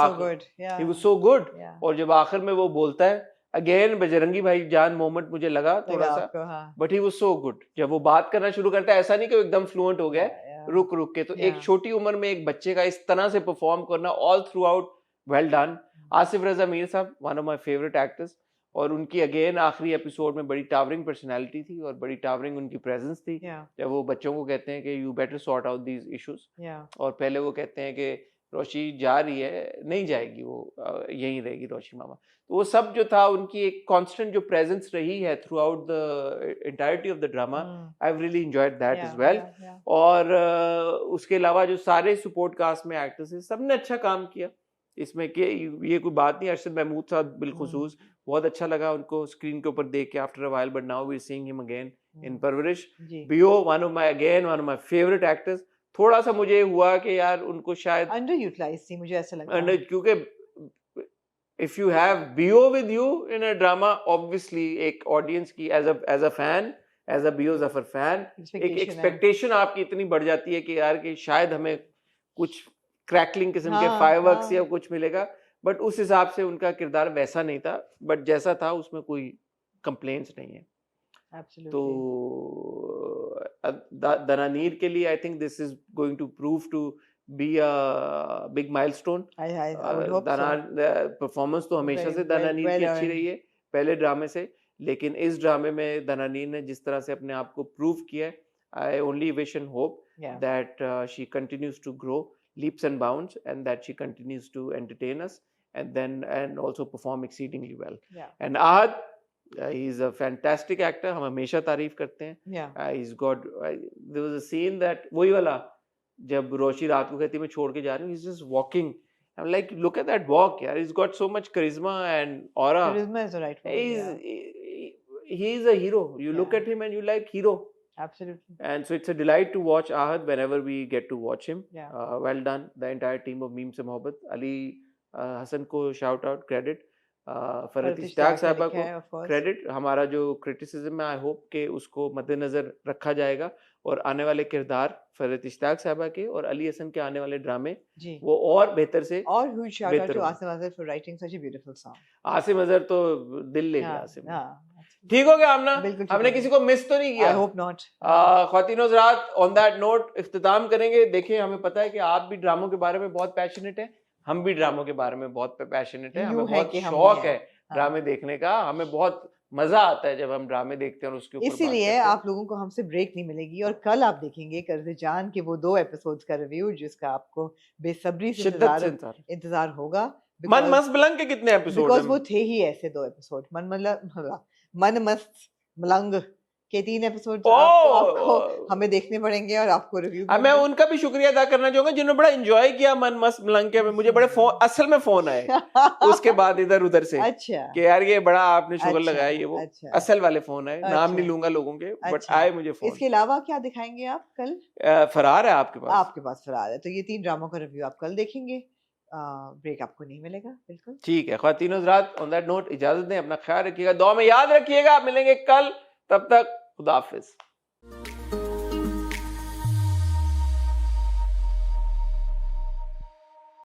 F: he was so good. और जब आखिर में वो बोलता है अगेन बजरंगी भाई जान मोमेंट मुझे लगा थोड़ा सा, but he was so good. जब वो बात करना शुरू करता है, ऐसा नहीं कि एकदम फ्लुएंट हो गया, रुक रुक के. तो एक छोटी उम्र में एक बच्चे का इस तरह से परफॉर्म करना all through out, well done. Asif रजा मीर साहब one of my favourite actors, और उनकी अगेन आखिरी एपिसोड में बड़ी टावरिंग पर्सनालिटी थी और बड़ी टावरिंग उनकी प्रेजेंस थी. जब वो बच्चों को कहते हैं कि you better sort out these issues, और पहले वो कहते हैं कि रोशी जा रही है, नहीं जाएगी, वो यहीं रहेगी रोशी मामा. तो वो सब जो था उनकी एक कांस्टेंट जो प्रेजेंस रही है throughout the entirety of the drama. I have really enjoyed that as well. और उसके अलावा जो सारे सपोर्ट कास्ट में एक्टर्स हैं सबने अच्छा काम किया इसमें, कि ये कोई बात नहीं. अरशद महमूद साहब बिलखुसूस बहुत अच्छा लगा उनको स्क्रीन के ऊपर देख के after a while, but now we are seeing him again in Parwarish. Beo one of my favourite actors. थोड़ा सा मुझे हुआ कि यार उनको शायद
B: अंडर यूटिलाइज थी, मुझे ऐसा लगा.
F: क्योंकि if you have Beo with you in a drama, obviously एक ऑडियंस की as a fan, as a Beo Zafar fan, एक एक्सपेक्टेशन आपकी इतनी बढ़ जाती है कि यार कि शायद हमें कुछ क्रैकलिंग किस्म के फायरवर्क्स या कुछ मिलेगा. बट उस हिसाब से उनका किरदार वैसा नहीं था, बट जैसा था उसमें कोई कंप्लेंट्स नहीं है. तो दनानीर के लिए I think this is going to prove to be a big milestone. Performance तो हमेशा से दनानीर की अच्छी रही है पहले ड्रामे से, लेकिन इस ड्रामे में दनानीर ने जिस तरह से अपने आप को प्रूव किया है, I only wish and hope that she continues to grow leaps and bounds, and that she continues to entertain us and also perform exceedingly well. And Ahad, he's a fantastic actor. हम हमेशा तारीफ करते हैं. He's got there was a scene that वही वाला जब रोशी रात को कहती है मैं छोड़ के जा रही हूँ, he's just walking. I'm like, look at that walk, yaar. He's got so much charisma and aura.
B: Charisma is the right word.
F: He's a hero. You look at him and you like hero.
B: Absolutely.
F: And so it's a delight to watch Ahad whenever we get to watch him. Well done, the entire team of Meem Se Mohabbat. Ali Hassan को shout out, credit. Farhat Ishtiyaq साहबा को credit. हमारा जो criticism है I hope कि उसको मद्देनजर रखा जाएगा, और आने वाले किरदार फरहत इश्तियाक साहबा के और अली हसन के आने वाले ड्रामे वो और बेहतर से.
B: और huge shout out to Asim Azhar for writing such a beautiful song.
F: Asim Azhar तो दिल ले गया आसिम. ठीक हो गया आमना, हमने किसी को मिस तो नहीं किया.
B: I hope not.
F: ख्वातीन Hazrat, on that note इख्तिताम करेंगे. देखिए हमें पता है कि आप भी ड्रामों के बारे में बहुत पैशनेट है, हम भी ड्रामों के बारे में बहुत पैशनेट है. हमें बहुत शौक है ड्रामे देखने का, हमें बहुत मजा आता है जब हम ड्रामे देखते हैं और उसके ऊपर.
B: इसीलिए आप लोगों को हमसे ब्रेक नहीं मिलेगी, और कल आप देखेंगे कर्ज़े जान के वो 2 एपिसोड्स का रिव्यू, जिसका आपको बेसब्री से इंतजार होगा.
F: मन मस्त मलंग के कितने एपिसोड?
B: बिकॉज़ वो थे ही ऐसे 2 एपिसोड. मन मस्त मलंग के 3 एपिसोड आपको हमें देखने पड़ेंगे और आपको रिव्यू.
F: मैं उनका भी शुक्रिया अदा करना चाहूंगा जिन्होंने बड़ा एंजॉय किया मन मस्त मलंग के. मुझे बड़े असल में फोन आए उसके बाद इधर उधर से.
B: अच्छा.
F: कि यार ये बड़ा आपने शुगर लगाया, ये वो असल वाले फोन आए. नाम नहीं लूंगा लोगों के, बट आए मुझे फोन.
B: इसके अलावा क्या दिखाएंगे आप कल?
F: फरार है आपके पास?
B: आपके पास फरार है, तो ये 3 ड्रामों का रिव्यू आप कल देखेंगे. ब्रेक आपको नहीं मिलेगा. बिल्कुल
F: ठीक है. ख्वातीन हज़रात, ऑन दैट नोट इजाजत दें, अपना ख्याल रखिएगा, दुआ में याद रखिएगा. मिलेंगे कल, तब तक खुदा हाफिज.